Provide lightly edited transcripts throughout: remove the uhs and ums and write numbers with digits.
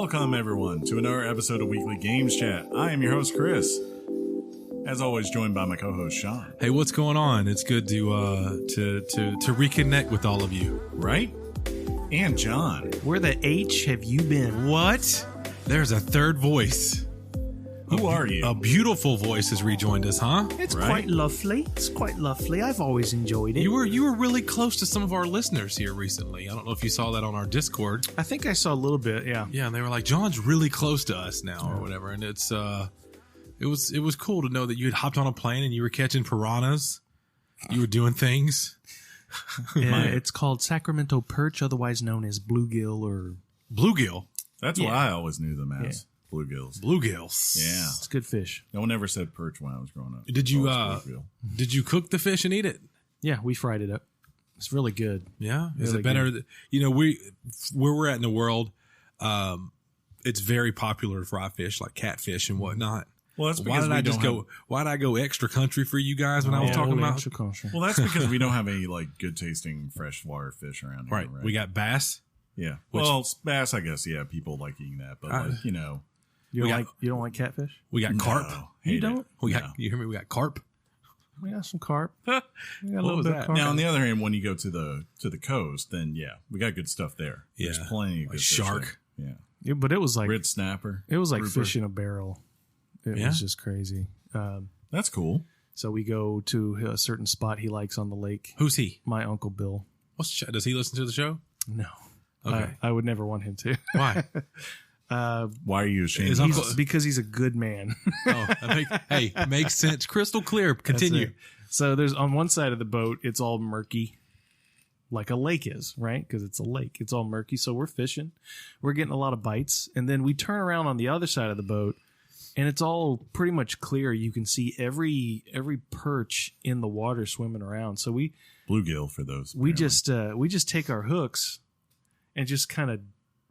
Welcome, everyone, to another episode of Weekly Games Chat. I am your host, Chris. As always, joined by my co-host, Sean. Hey, what's going on? It's good to reconnect with all of you. Right? And John. Where the H have you been? What? There's a third voice. Who are you? A beautiful voice has rejoined us, huh? It's Right? quite lovely. It's quite lovely. I've always enjoyed it. You were really close to some of our listeners here recently. I don't know if you saw that on our Discord. I think I saw a little bit, yeah. Yeah, and they were like, John's really close to us now or whatever. And it was cool to know that you had hopped on a plane and you were catching piranhas. You were doing things. It's called Sacramento perch, otherwise known as bluegill or... Bluegill. That's Yeah. what I always knew them as. Bluegills. Bluegills. Yeah. It's good fish. No one ever said perch when I was growing up. Did you Always bluegill. did you cook the fish and eat it? Yeah, we fried it up. It's really good. Yeah, is Really it better? Where we're at in the world, it's very popular to fry fish like catfish and whatnot. Well, that's Why because Why did I go extra country for you guys when I was talking only about? extra kosher. Well, that's because we don't have any like good tasting freshwater fish around here. Right, Right. we got bass. Yeah. Which- Well, bass, I guess. Yeah, people like eating that, but You don't like catfish? We got carp. No, You hate don't? it. We got No. you hear me? We got carp. We got some carp. We got a What little was bit that? of carp. Now, on the other hand, when you go to the coast, then yeah, we got good stuff there. There's Yeah. plenty of Like good shark. fish there. Yeah. Yeah, but it was like Red snapper. grouper. Fish in a barrel. It was just crazy. That's cool. So we go to a certain spot he likes on the lake. Who's he? My Uncle Bill. Does he listen to the show? No. Okay. I would never want him to. Why? Why are you ashamed? Is of Uncle- us? Because he's a good man. Hey, makes sense. Crystal clear. Continue. That's it. So there's on one side of the boat, it's all murky, like a lake is, right? Because it's a lake. It's all murky. So we're fishing. We're getting a lot of bites. And then we turn around on the other side of the boat, and it's all pretty much clear. You can see every perch in the water swimming around. So we Bluegill for those. we apparently. just take our hooks and just kind of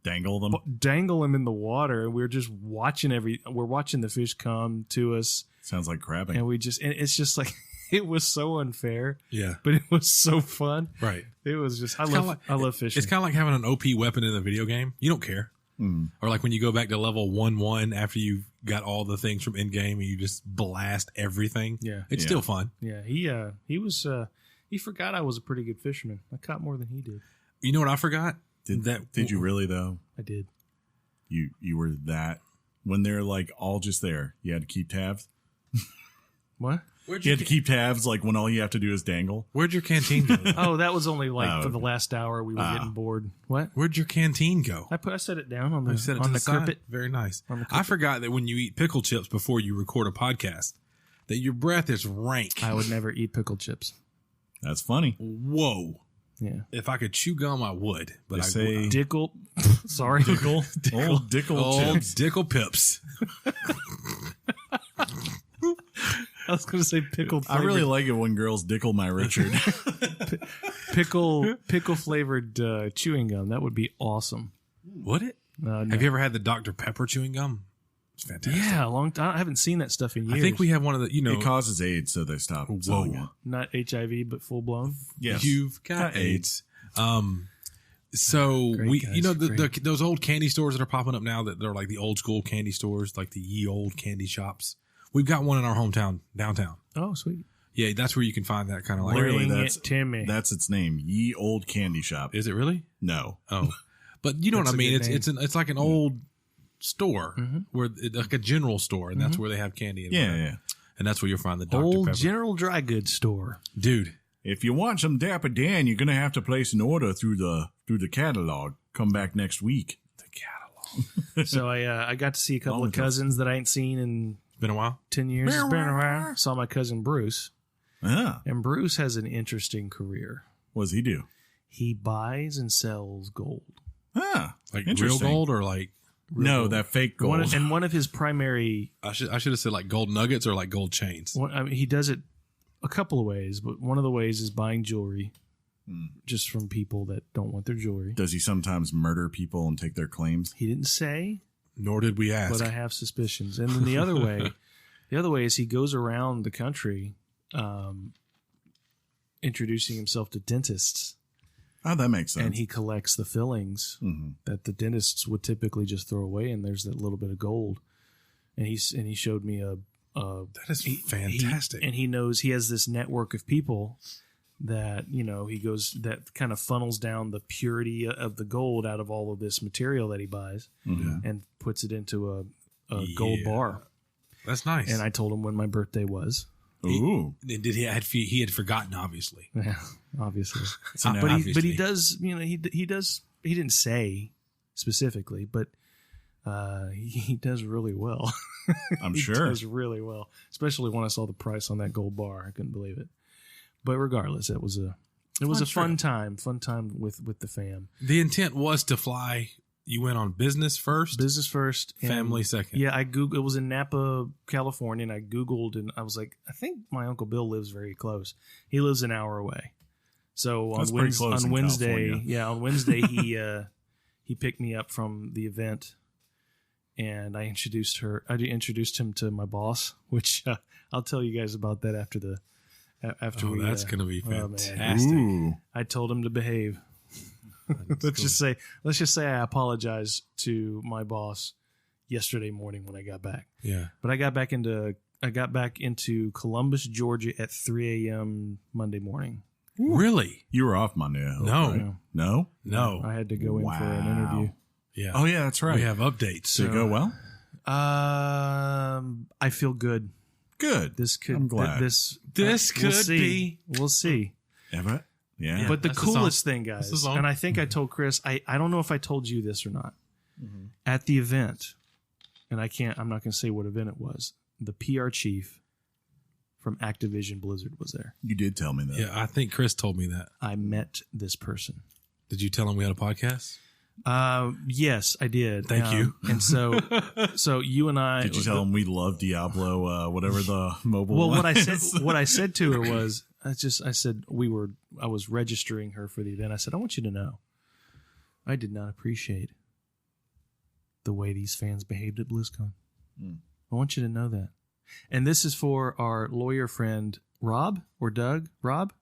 dangle them. dangle them in the water, and we're just watching we're watching the fish come to us, Sounds like crabbing. and it's just like it was so unfair, Yeah. but it was so fun. Right. It was just I kinda love fishing. It's kind of like having an OP weapon in a video game. You don't care. Or like when you go back to level 1-1 after you've got all the things from endgame and you just blast everything. Yeah. It's Yeah. still fun. Yeah, he forgot I was a pretty good fisherman. I caught more than he did. You know what I forgot? Did you really though? I did. You were that when they're like all just there. You had to keep tabs. What? You had to keep tabs like when all you have to do is dangle. Where'd your canteen go? Oh, that was only like Oh, for the okay. last hour. We were getting bored. What? Where'd your canteen go? I set it down on the You set it on to the side. carpet. Very nice. On the I forgot that when you eat pickle chips before you record a podcast, that your breath is rank. I would never eat pickle chips. That's funny. Whoa. Yeah. If I could chew gum, I would. But They I say Dickle. Sorry. Dickle. Old Dickle old chips. Dickle Pips. I was going to say pickled. I really like it when girls dickle my Richard. pickle flavored chewing gum. That would be awesome. Would it? No. Have you ever had the Dr. Pepper chewing gum? It's fantastic. Yeah, a long time. I haven't seen that stuff in years. I think we have one of the, It causes AIDS, so they stop. selling it. Not HIV, but full blown. Yes. You've got AIDS. So Great, we, guys, great. those old candy stores that are popping up now that they're like the old school candy stores, like the ye old candy shops. We've got one in our hometown, downtown. Oh, sweet. Yeah, that's where you can find that kind of like. Literally, Bring that's it to me. That's its name. Ye Old Candy Shop. Is it really? No. Oh, but you know what That's I a mean. good name. It's like an old store where like a general store, and that's where they have candy. And Yeah, whatever. yeah. And that's where you'll find the Dr. Old Pepper. General Dry Goods store. Dude, If you want some Dapper Dan, you're gonna have to place an order through the catalog. Come back next week. the catalog. So I got to see a couple Long of cousins that I ain't seen in Been a while. 10 years. It's been around. Saw my cousin Bruce, Ah, and Bruce has an interesting career. what does he do? He buys and sells gold. Ah, Like real interesting. gold or like No, that fake gold. One of his primary, I should have said like gold nuggets or like gold chains. he does it a couple of ways, but one of the ways is buying jewelry just from people that don't want their jewelry. Does he sometimes murder people and take their claims? He didn't say, Nor did we ask. but I have suspicions. And then the other way is he goes around the country introducing himself to dentists Oh, that makes sense. And he collects the fillings that the dentists would typically just throw away, and there's that little bit of gold. And he showed me That is fantastic. And he knows he has this network of people that, he goes, that kind of funnels down the purity of the gold out of all of this material that he buys and puts it into a gold bar. That's nice. And I told him when my birthday was. Ooh. He had forgotten, obviously. Yeah, obviously. Obviously. But he does, he didn't say specifically, but he does really well. I'm he sure. does really well, especially when I saw the price on that gold bar. I couldn't believe it. But regardless, it was a fun time with the fam. The intent was to fly. You went on business first, family second. Yeah, it was in Napa, California, and I Googled and I was like, I think my Uncle Bill lives very close. He lives an hour away. So on Wednesday, he picked me up from the event, and I introduced him to my boss, which I'll tell you guys about that after that's going to be fantastic. I told him to behave. Let's just say I apologized to my boss yesterday morning when I got back. Yeah. But I got back into Columbus, Georgia at 3 a.m. Monday morning. Really? You were off Monday. No. No? No. I had to go in for an interview. Yeah. Oh, yeah, that's right. We have updates. Did it go well? I feel good. Good. I'm glad. We'll see. Yeah. But the coolest thing, guys, and I think I told Chris, I don't know if I told you this or not. At the event, and I'm not going to say what event it was, the PR chief from Activision Blizzard was there. You did tell me that. Yeah, I think Chris told me that. I met this person. Did you tell him we had a podcast? Yes, I did. Thank you. And so you and I. Did you tell him we love Diablo, whatever the mobile? Well, one what I said to her was, I said I was registering her for the event. I said, I want you to know, I did not appreciate the way these fans behaved at BlizzCon. I want you to know that. And this is for our lawyer friend Rob or Doug. Rob.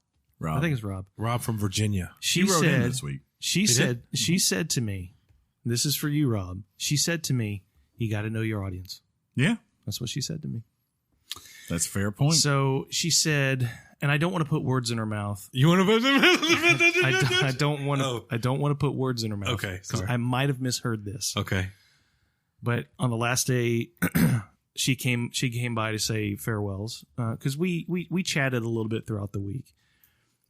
I think it's Rob. Rob from Virginia. She wrote in this week. She said to me, this is for you, Rob. She said to me, you got to know your audience. Yeah. That's what she said to me. That's a fair point. So she said, and I don't want to put words in her mouth. You want to put I don't want to. I don't want to put words in her mouth. Okay, because I might have misheard this. Okay. But on the last day, she came by to say farewells because we chatted a little bit throughout the week.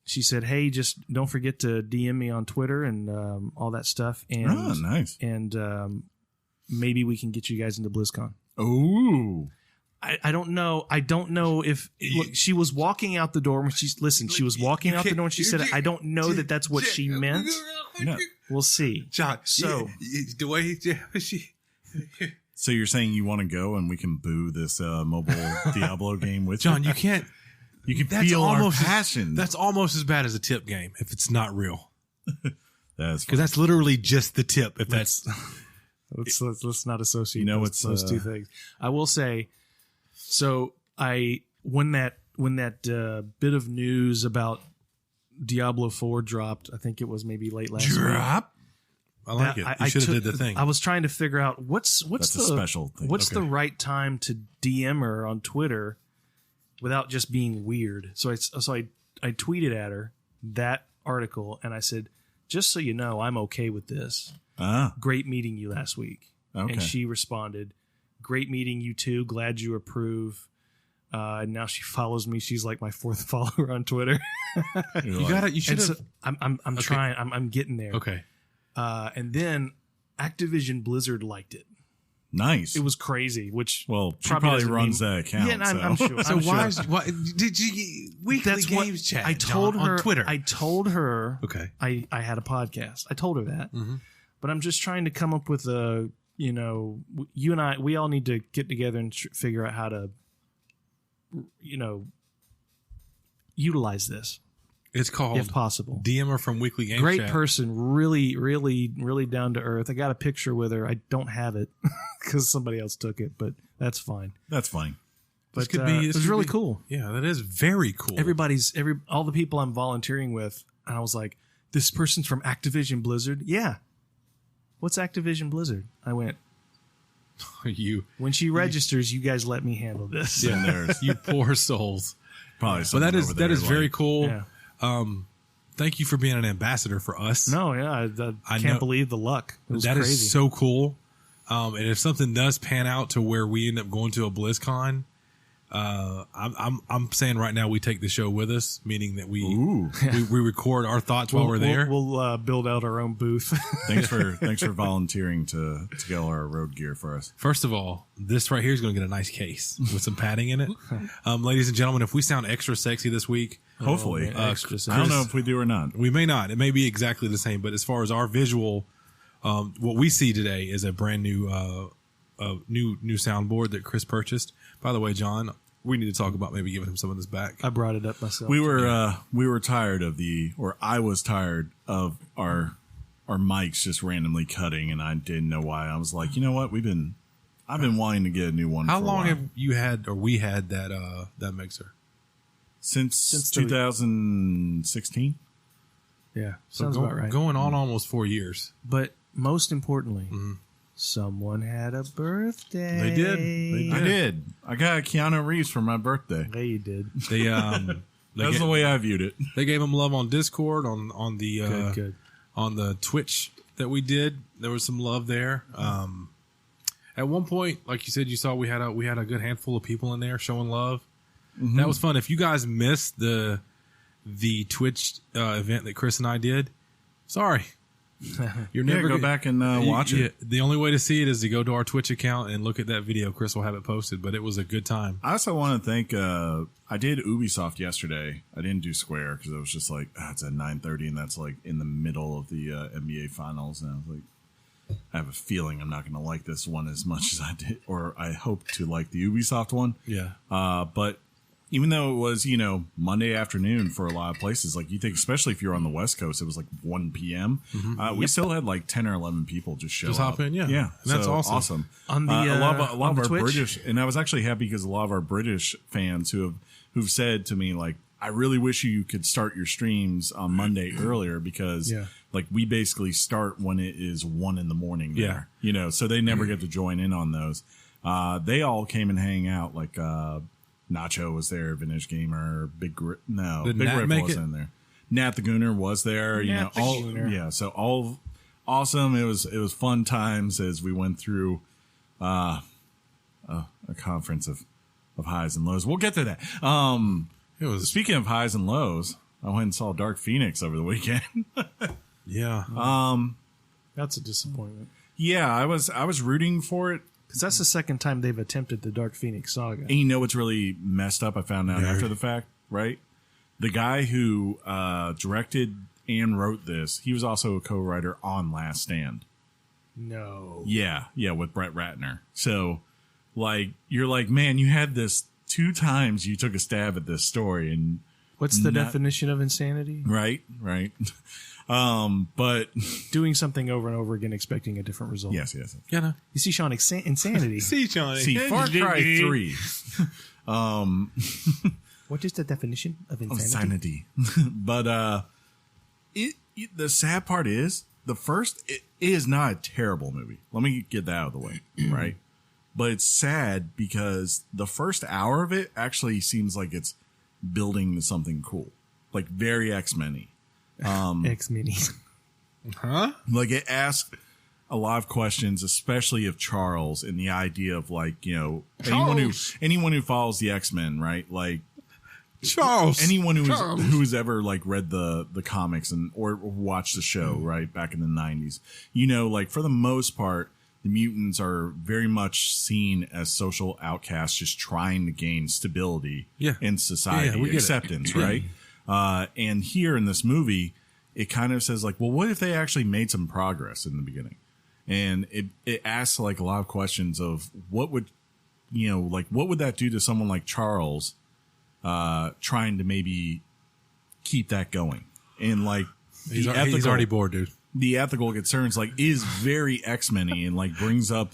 She said, "Hey, just don't forget to DM me on Twitter and all that stuff." And nice. And maybe we can get you guys into BlizzCon. Ooh. I don't know. I don't know if look, she was walking out the door when she was walking out the door and she said, "I don't know that that's what she meant." No. We'll see. John, so the way she. So you're saying you want to go and we can boo this mobile Diablo game with John? You can't. You can feel our passion. That's almost as bad as a tip game if it's not real. Because that's literally just the tip. If that's let's not associate those two things. I will say. So when that bit of news about Diablo 4 dropped, I think it was maybe late last week. I like it. You should have did the thing. I was trying to figure out what's the special thing. What's the right time to DM her on Twitter without just being weird. So I tweeted at her that article and I said, just so you know, I'm okay with this. Great meeting you last week. Okay. And she responded, great meeting you too. Glad you approve. And now she follows me. She's like my fourth follower on Twitter. You should have. I'm okay. Trying. I'm getting there. Okay. And then Activision Blizzard liked it. Nice. It was crazy. Which she probably runs that account. Yeah, I'm sure. So why did you weekly games chat? I told her on Twitter. I told her. Okay. I had a podcast. I told her that. Mm-hmm. But I'm just trying to come up with a. You and I, we all need to get together and figure out how to, utilize this. It's called, if possible, DMer from Weekly Game Great Chat. person, really, really, really down to earth. I got a picture with her. I don't have it because somebody else took it, but that's fine. That's fine. But it was really cool. Yeah, that is very cool. All the people I'm volunteering with, and I was like, this person's from Activision Blizzard. Yeah. What's Activision Blizzard? I went, when she registers, you guys let me handle this. Yeah, you poor souls. Probably. But that is very cool. Yeah. Thank you for being an ambassador for us. No, yeah, I can't believe the luck. It was that crazy. is so cool. And if something does pan out to where we end up going to a BlizzCon, I'm saying right now we take the show with us, meaning that we record our thoughts while we're there. We'll build out our own booth. Thanks for volunteering to get all our road gear for us. First of all, this right here is going to get a nice case with some padding in it. Ladies and gentlemen, if we sound extra sexy this week, hopefully, extra I don't know if we do or not. We may not. It may be exactly the same. But as far as our visual, what we see today is a brand new new soundboard that Chris purchased. By the way, John, we need to talk about maybe giving him some of this back. I brought it up myself. We were tired of I was tired of our mics just randomly cutting, and I didn't know why. I was like, you know what? I've been wanting to get a new one. How for long a while. have you had, or we had that mixer? Since 2016. Yeah, So sounds about right. Going on almost 4 years. But most importantly, someone had a birthday. They did. I did. I got Keanu Reeves for my birthday. Yeah, you did. They That's the way I viewed it. They gave him love on Discord, on the Good. on the Twitch that we did. There was some love there. At one point, like you said, you saw we had a good handful of people in there showing love. Mm-hmm. That was fun. If you guys missed the Twitch event that Chris and I did, sorry. You're never go back and watch it. The only way to see it is to go to our Twitch account and look at that video. Chris will have it posted, but it was a good time. I also want to thank. I did Ubisoft yesterday. I didn't do Square because it was just like it's at 9:30, and that's like in the middle of the NBA Finals, and I was like, I have a feeling I'm not going to like this one as much as I did, or I hope to like the Ubisoft one. Yeah. But even though it was, Monday afternoon for a lot of places, like you think, especially if you're on the West Coast, it was like 1 p.m. We still had like 10 or 11 people just show up. Just hop in, yeah. Yeah. And that's so awesome. On the a lot of our Twitch? British, and I was actually happy because a lot of our British fans who've said to me, like, I really wish you could start your streams on Monday earlier because like we basically start when it is 1 a.m. there. Yeah. So they never get to join in on those. They all came and hang out, like Nacho was there, Vintage Gamer, Big Rip wasn't in there. Nat the Gooner was there, Nat the Gooner. Yeah, so all awesome. It was fun times as we went through a conference of highs and lows. We'll get to that. It was Speaking of highs and lows, I went and saw Dark Phoenix over the weekend. yeah. That's a disappointment. Yeah, I was rooting for it. Because that's the second time they've attempted the Dark Phoenix saga. And you know what's really messed up? I found out after the fact, right? The guy who directed and wrote this, he was also a co-writer on Last Stand. No. Yeah, with Brett Ratner. So, like, you're like, man, you had this 2 times you took a stab at this story. And what's the definition of insanity? Right. But doing something over and over again, expecting a different result. Yes. Yeah, no. You see, Sean, insanity. See, Johnny. See, Far Cry 3. What is the definition of insanity? But the sad part is the first. It is not a terrible movie. Let me get that out of the way, right? But it's sad because the first hour of it actually seems like it's building to something cool, like very X-Men-y. X-Mini. Huh? Like it asks a lot of questions, especially of Charles and the idea of like, anyone who follows the X-Men, right? Like Charles. anyone who's ever like read the comics or watched the show, right? Back in the 90s, like for the most part, the mutants are very much seen as social outcasts, just trying to gain stability in society, we get acceptance, right? And here in this movie, it kind of says like, well, what if they actually made some progress in the beginning? And it asks like a lot of questions of what would that do to someone like Charles, trying to maybe keep that going? And like, he's already bored, dude. The ethical concerns like is very X-Men-y and like brings up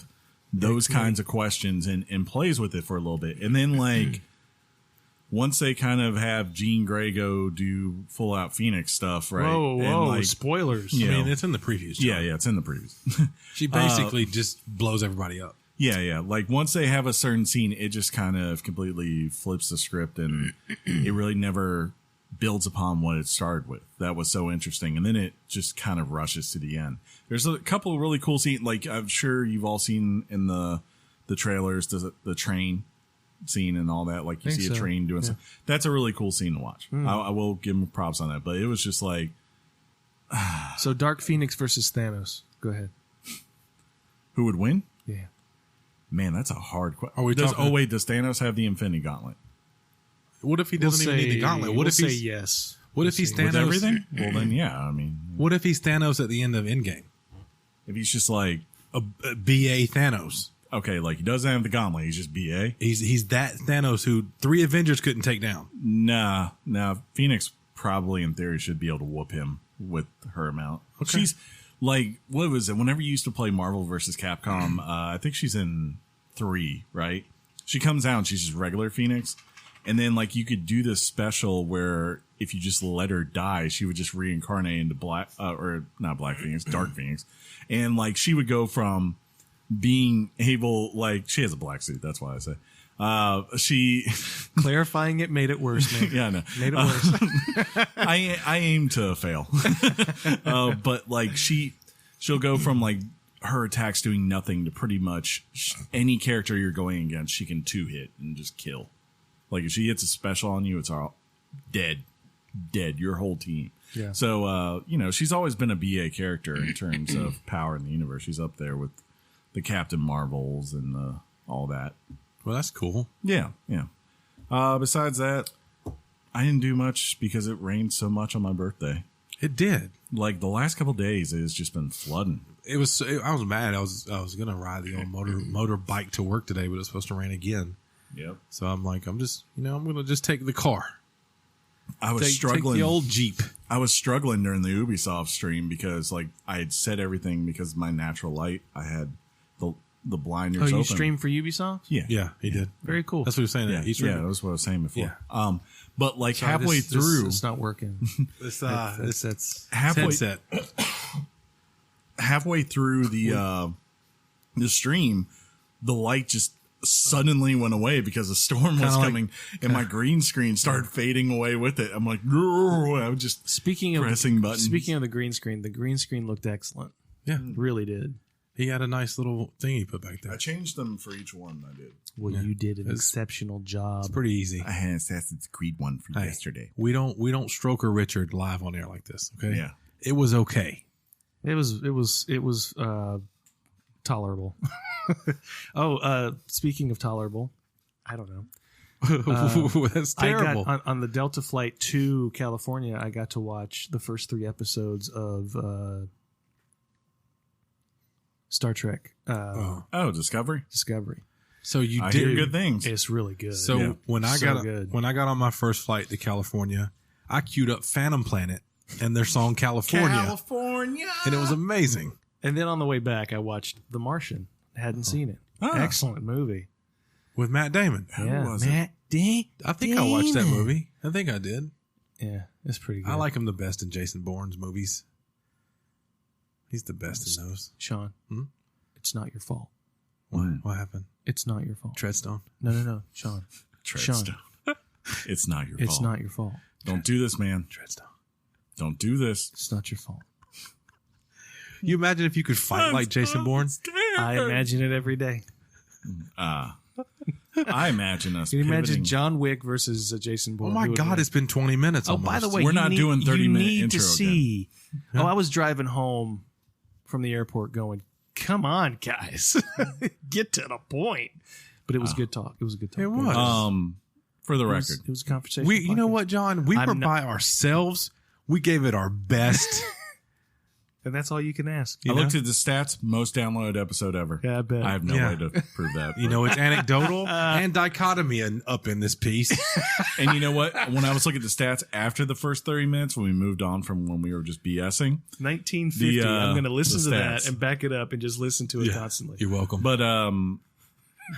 those kinds of questions and plays with it for a little bit. And then like once they kind of have Jean Grey go do full out Phoenix stuff, right? Whoa, And, like, spoilers. you I mean, know, it's in the previews. yeah, it's in the previews. She basically just blows everybody up. Yeah. Like once they have a certain scene, it just kind of completely flips the script and it really never builds upon what it started with. That was so interesting. And then it just kind of rushes to the end. There's a couple of really cool scenes. Like I'm sure you've all seen in the trailers, the train scene and all that. Like you see a train doing something. That's a really cool scene to watch. I will give him props on that, but it was just like. So Dark Phoenix versus Thanos. Go ahead. Who would win? Yeah. Man, that's a hard question. Does Thanos have the Infinity Gauntlet? What if he doesn't even need the gauntlet? What if say he's yes? What if he's With Thanos? everything? Well, then, yeah. I mean, What if he's Thanos at the end of Endgame? if he's just like, A BA Thanos. okay, like he doesn't have the gauntlet, he's just BA. He's that Thanos who 3 Avengers couldn't take down. Nah. Phoenix probably, in theory, should be able to whoop him with her amount. Okay. She's like, what was it? Whenever you used to play Marvel versus Capcom, I think she's in 3, right? She comes out and she's just regular Phoenix. And then, like, you could do this special where if you just let her die, she would just reincarnate into Black Phoenix, Dark Phoenix. And, like, she would go from being able, like, she has a black suit. That's why I say. She Clarifying it made it worse, man. yeah, I know. Made it worse. I aim to fail. But like she'll go from like her attacks doing nothing to pretty much any character you're going against, she can 2-hit and just kill. Like if she hits a special on you, it's all dead, your whole team. Yeah. So, she's always been a BA character in terms of power in the universe. She's up there with the Captain Marvels and all that. Well, that's cool. Yeah. Besides that, I didn't do much because it rained so much on my birthday. It did. Like the last couple of days, it's just been flooding. I was mad. I was gonna ride the old motorbike to work today, but it's supposed to rain again. Yep. So I'm like, I'm gonna just take the car. I was struggling. Take the old Jeep. I was struggling during the Ubisoft stream because like I had set everything because of my natural light. I had the blinders open. You streamed for Ubisoft? Yeah, he did. Very cool. That's what he was saying. Yeah, that was what I was saying before. Yeah. But like Sorry, halfway through, it's not working. That's halfway through the stream, the light just suddenly went away because a storm was coming, and my green screen started fading away with it. I'm like, no, I was just pressing buttons. Speaking of the green screen looked excellent. Yeah, it really did. He had a nice little thing he put back there. I changed them for each one. I did. Well, you did an exceptional job. It's pretty easy. I had Assassin's Creed one from yesterday. We don't Stroker Richard live on air like this. Okay. Yeah, it was okay. It was tolerable. Speaking of tolerable, I don't know. That's terrible. I got on the Delta flight to California. I got to watch the first 3 episodes of Star Trek. Discovery. So you I did hear good things. It's really good. So when I got on my first flight to California, I queued up Phantom Planet and their song California, and it was amazing. And then on the way back, I watched The Martian. Hadn't seen it. Excellent movie with Matt Damon. Yeah, Matt Damon. I think I watched that movie. I think I did. Yeah, it's pretty good. I like him the best in Jason Bourne's movies. He's the best in those. Sean, it's not your fault. What happened? It's not your fault. Treadstone? No, Sean. Treadstone. It's not your fault. It's not your fault. Don't do this, man. Treadstone. Don't do this. It's not your fault. You imagine if you could fight like Jason Bourne? I imagine it every day. I imagine us. Can you imagine John Wick versus Jason Bourne? Oh my God, it's been 20 minutes. Oh, almost. by the way, we're not doing 30-minute intro to see. Again. I was driving home from the airport going, come on, guys. Get to the point. But it was good talk. It was a good talk. It was. For the record. It was a conversation. You know what, John? We were by ourselves. We gave it our best. And that's all you can ask. I looked at the stats, most downloaded episode ever. Yeah, I bet. I have no way to prove that. It's anecdotal and dichotomy up in this piece. And you know what? When I was looking at the stats after the first 30 minutes, when we moved on from when we were just BSing. 1950. I'm going to listen to that and back it up and just listen to it constantly. You're welcome. But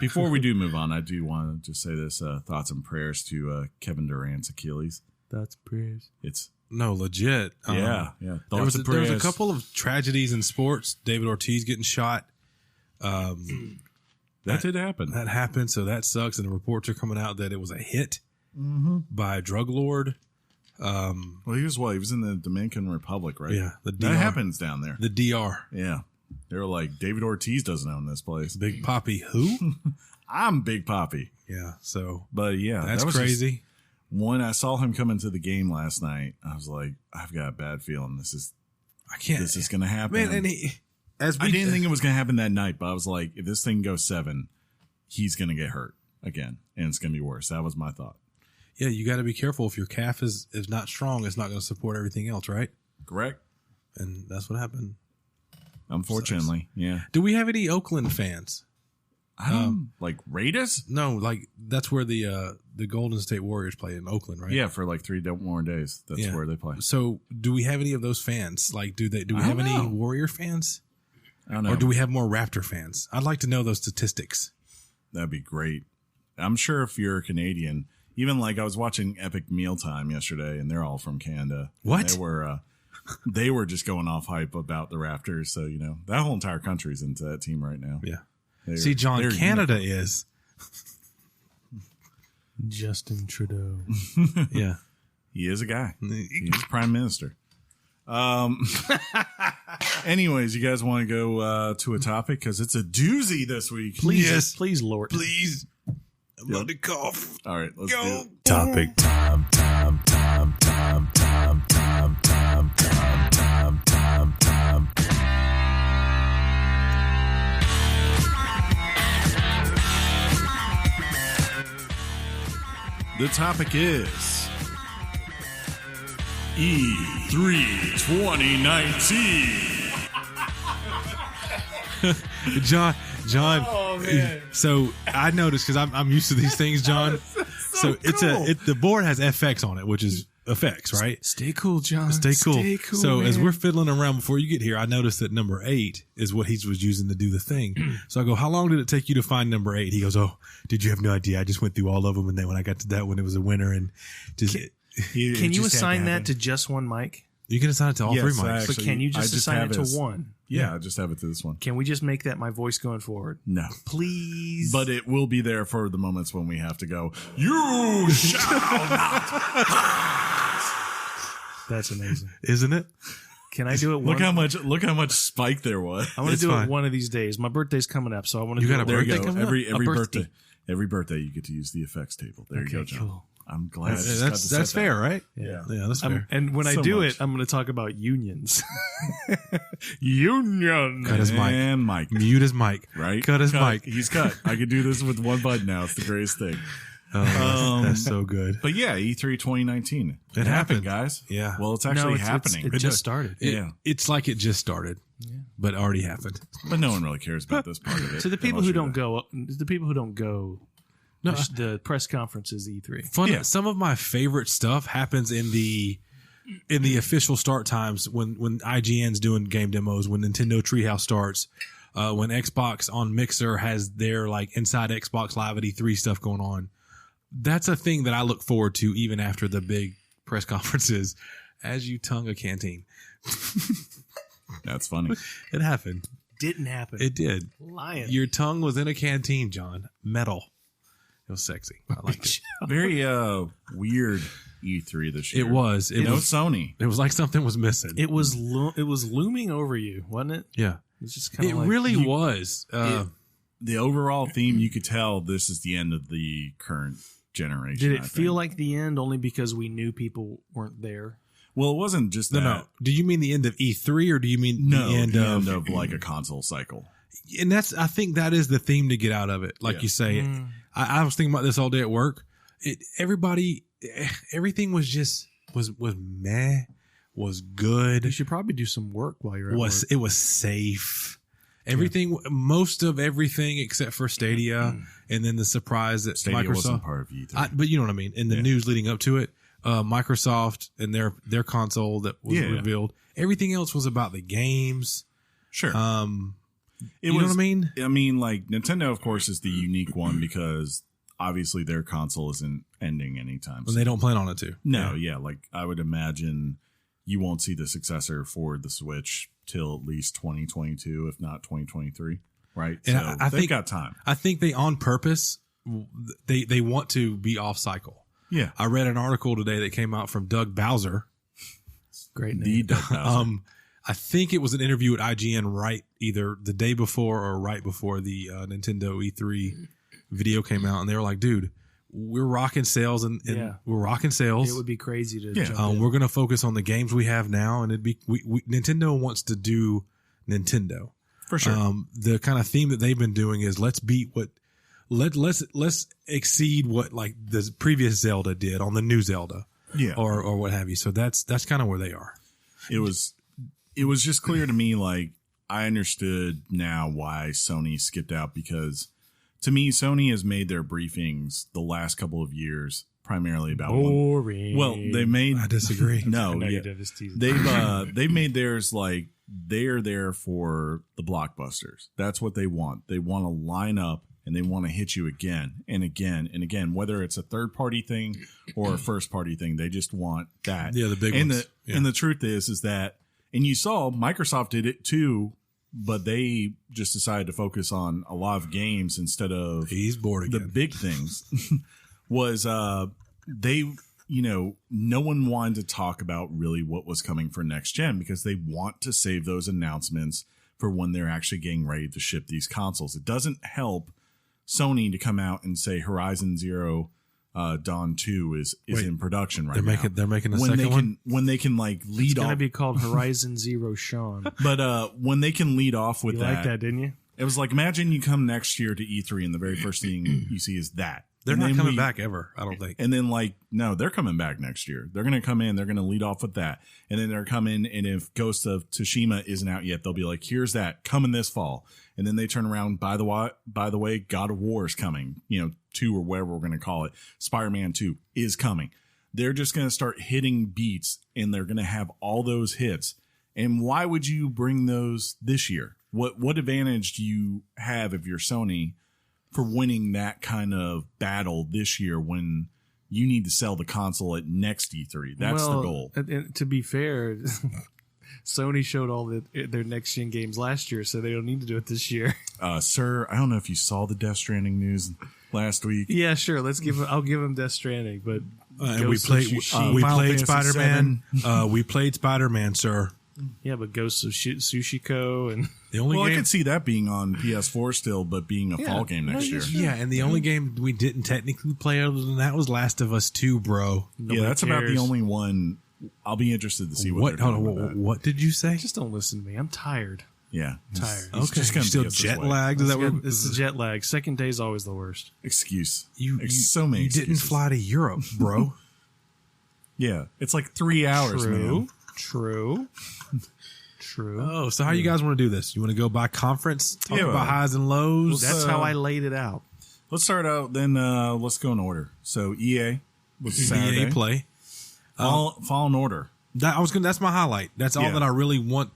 Before we do move on, I do want to just say this: thoughts and prayers to Kevin Durant's Achilles. That's prayers. It's No, legit. yeah. There was a couple of tragedies in sports. David Ortiz getting shot. That did happen. That happened, so that sucks. And the reports are coming out that it was a hit by a drug lord. Well, he was in the Dominican Republic, right? Yeah, the DR. That happens down there. The DR. Yeah, they were like, David Ortiz doesn't own this place. Big Poppy who? I'm Big Poppy. Yeah, so But yeah, that's that was crazy. just- when I saw him come into the game last night, I was like, I've got a bad feeling this is going to happen. Man, and I didn't think it was going to happen that night, but I was like, if this thing goes 7, he's going to get hurt again, and it's going to be worse. That was my thought. Yeah, you got to be careful. If your calf is not strong, it's not going to support everything else, right? Correct. And that's what happened. Unfortunately, yeah. Do we have any Oakland fans? I don't like Raiders. No, like that's where the Golden State Warriors play in Oakland, right? Yeah, for like 3 more days. That's Yeah. where they play. So, do we have any of those fans? Like, do we I have don't any know. Warrior fans, I don't know. or do we have more Raptor fans? I'd like to know those statistics. That'd be great. I'm sure if you're a Canadian, even like I was watching Epic Mealtime yesterday, and they're all from Canada. What? They were just going off hype about the Raptors. So that whole entire country's into that team right now. Yeah. They're- See, John, they're Canada is. Justin Trudeau. Yeah. He is a guy. He's prime minister. Anyways, you guys want to go to a topic because it's a doozy this week. Please, Yes. please, Lord. Please. I'm about to cough. All right, let's do Go. it. Topic time. The topic is E3 2019. John. Oh, man. So I noticed because I'm used to these things, John. So the board has FX on it, which is effects, right? Stay cool, John. Stay cool. So man. as we're fiddling around before you get here, I noticed that number 8 is what he was using to do the thing. So I go, how long did it take you to find number 8? He goes, oh, did you have no idea? I just went through all of them. And then when I got to that one, it was a winner. And just, Can you assign that to just one mic? you can assign it to all Yes, 3 mics. actually, But can you I just just assign have it to his- one? Yeah, I just have it to this one. Can we just make that my voice going forward? No. Please. But it will be there for the moments when we have to go, you shall not. That's amazing. Isn't it? Can I do it? Look how much spike there was. I want to It's do fine. it one of these days. My birthday's coming up, so I want to You do got it. a There you birthday go. coming up? Every birthday. birthday you get to use the effects table. There you go, John. Cool. I'm glad. I just got to That's set fair, that. right? Yeah. Yeah, that's fair. And when I So do much. it, I'm going to talk about unions. Union. Cut his mic. And Mike. Mute his mic. Right? Cut his mic. He's cut. I could do this with one button now. It's the greatest thing. Oh, that's so good. But yeah, E3 2019. It happened. guys. Yeah. Well, it's actually happening. It just started. It's like it just started, but already happened. But no one really cares about this part of it. To the people unless who you're don't go, No, the press conference is E3. fun. Yeah. Some of my favorite stuff happens in the official start times when IGN's doing game demos, when Nintendo Treehouse starts, when Xbox on Mixer has their like inside Xbox Live at E3 stuff going on. That's a thing that I look forward to even after the big press conferences. As you tongue a canteen, That's funny. it happened. Didn't happen. It did. Lying. Your tongue was in a canteen, John. Metal. It was sexy. I liked it. Very weird E3 this year. It was. It No was. Sony. It was like something was missing. It was looming over you, wasn't it? Yeah. It's just kind It of like, really was. The overall theme, you could tell this is the end of the current generation. Did it I feel think. like the end only because we knew people weren't there? Well, it wasn't just that. No. Do you mean the end of E3 or do you mean No, the end of? like a console cycle. And I think that is the theme to get out of it. Like Yeah. you say, Mm. I was thinking about this all day at work. Everything was just, was meh, was good. You should probably do some work while you're at work. It was safe. Everything, most of everything except for Stadia, and then the surprise that Stadia Microsoft wasn't part of E3. but you know what I mean. In the Yeah. news leading up to it, Microsoft and their console that was Yeah. revealed. Everything else was about the games. Sure. You know what I mean? I mean, like Nintendo, of course, is the unique one because obviously their console isn't ending anytime soon. And they don't plan on it to. No, yeah. Like I would imagine you won't see the successor for the Switch till at least 2022, if not 2023. Right? And so I they've think, got time. I think they on purpose, they want to be off cycle. Yeah. I read an article today that came out from Doug Bowser. Great name. The Doug Bowser. I think it was an interview at IGN right either the day before or right before the Nintendo E3 video came out, and they were like, "Dude, we're rocking sales, and we're rocking sales. It would be crazy to jump in. We're going to focus on the games we have now, and it'd be Nintendo wants to do Nintendo For sure. The kind of theme that they've been doing is let's beat what let's exceed what like the previous Zelda did on the new Zelda, or what have you. So that's kind of where they are. It was just clear to me, like I understood now why Sony skipped out, because to me Sony has made their briefings the last couple of years primarily about boring. I disagree. No, I know yeah. you did this teasing. They've made theirs like they're there for the blockbusters. That's what they want. They want to line up and they want to hit you again and again and again, whether it's a third party thing or a first party thing. They just want that. Yeah, the big and ones. And the truth is that, and you saw Microsoft did it too, but they just decided to focus on a lot of games instead of He's bored again. the big things. Was they, no one wanted to talk about really what was coming for next gen because they want to save those announcements for when they're actually getting ready to ship these consoles. It doesn't help Sony to come out and say Horizon Zero Dawn 2 is in production right now. They're making a second one? When they can like lead It's going off. to be called Horizon Zero Shawn. But when they can lead off with You that. like that, didn't you? It was like, imagine you come next year to E3 and the very first thing you see is that. They're And not then coming back ever, I don't think. And then no, they're coming back next year. They're going to come in. They're going to lead off with that. And then they're coming. And if Ghost of Tsushima isn't out yet, they'll be like, here's that coming this fall. And then they turn around. By the way, God of War is coming, 2 or whatever we're going to call it. Spider-Man 2 is coming. They're just going to start hitting beats and they're going to have all those hits. And why would you bring those this year? What advantage do you have if you're Sony for winning that kind of battle this year when you need to sell the console at next E3? That's the goal. And to be fair, Sony showed all their next gen games last year, so they don't need to do it this year. Sir, I don't know if you saw the Death Stranding news last week. Yeah, sure. I'll give them Death Stranding, but And we played Spider-Man. We played Spider-Man, sir. yeah, but Ghost of Tsushiko and The only Well, I game, could see that being on PS4 still, but being a fall game next year. yeah, and the only game we didn't technically play other than that was Last of Us 2, bro. Yeah, that's about the only one. I'll be interested to see what they're doing with that. What did you say? Just don't listen to me. I'm tired. Yeah, Tired. It's Okay, just gonna still be us this jet way. lagged. Is that what? It's the jet lag. Second day's always the worst. Excuse. You many didn't excuses. fly to Europe, bro. Yeah, it's like 3 hours, man. True. Oh, so how you guys want to do this? You want to go by conference, talk Yeah, about highs and lows? That's how I laid it out. Let's start out. Then let's go in order. So EA was Saturday. EA Play. Fallen Order. That's my highlight. That's all Yeah. that I really want.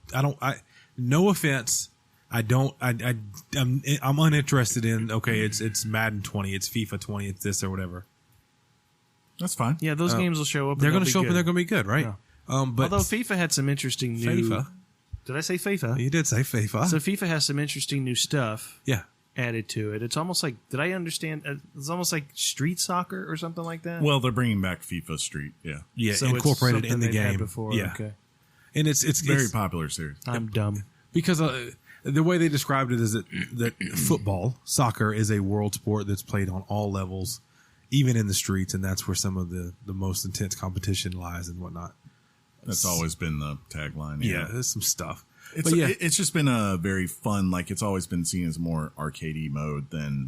No offense. I'm uninterested in. Okay, it's Madden 20, it's FIFA 20, it's this or whatever. That's fine. Yeah, those games will show up. They're going to show up and they're going to be good, right? Yeah. But Although FIFA had some interesting new. FIFA. Did I say FIFA? You did say FIFA. So FIFA has some interesting new stuff yeah. added to it. It's almost like, did I understand? It's almost like street soccer or something like that. Well, they're bringing back FIFA Street. Yeah, Yeah, So it's incorporated in something the they'd had game. before. Yeah. Okay. And it's very popular series. I'm dumb. because the way they described it is that football, soccer, is a world sport that's played on all levels, even in the streets, and that's where some of the most intense competition lies and whatnot. That's always been the tagline. Yeah, there's some stuff. It's, But yeah, it's just been a very fun, like it's always been seen as more arcadey mode than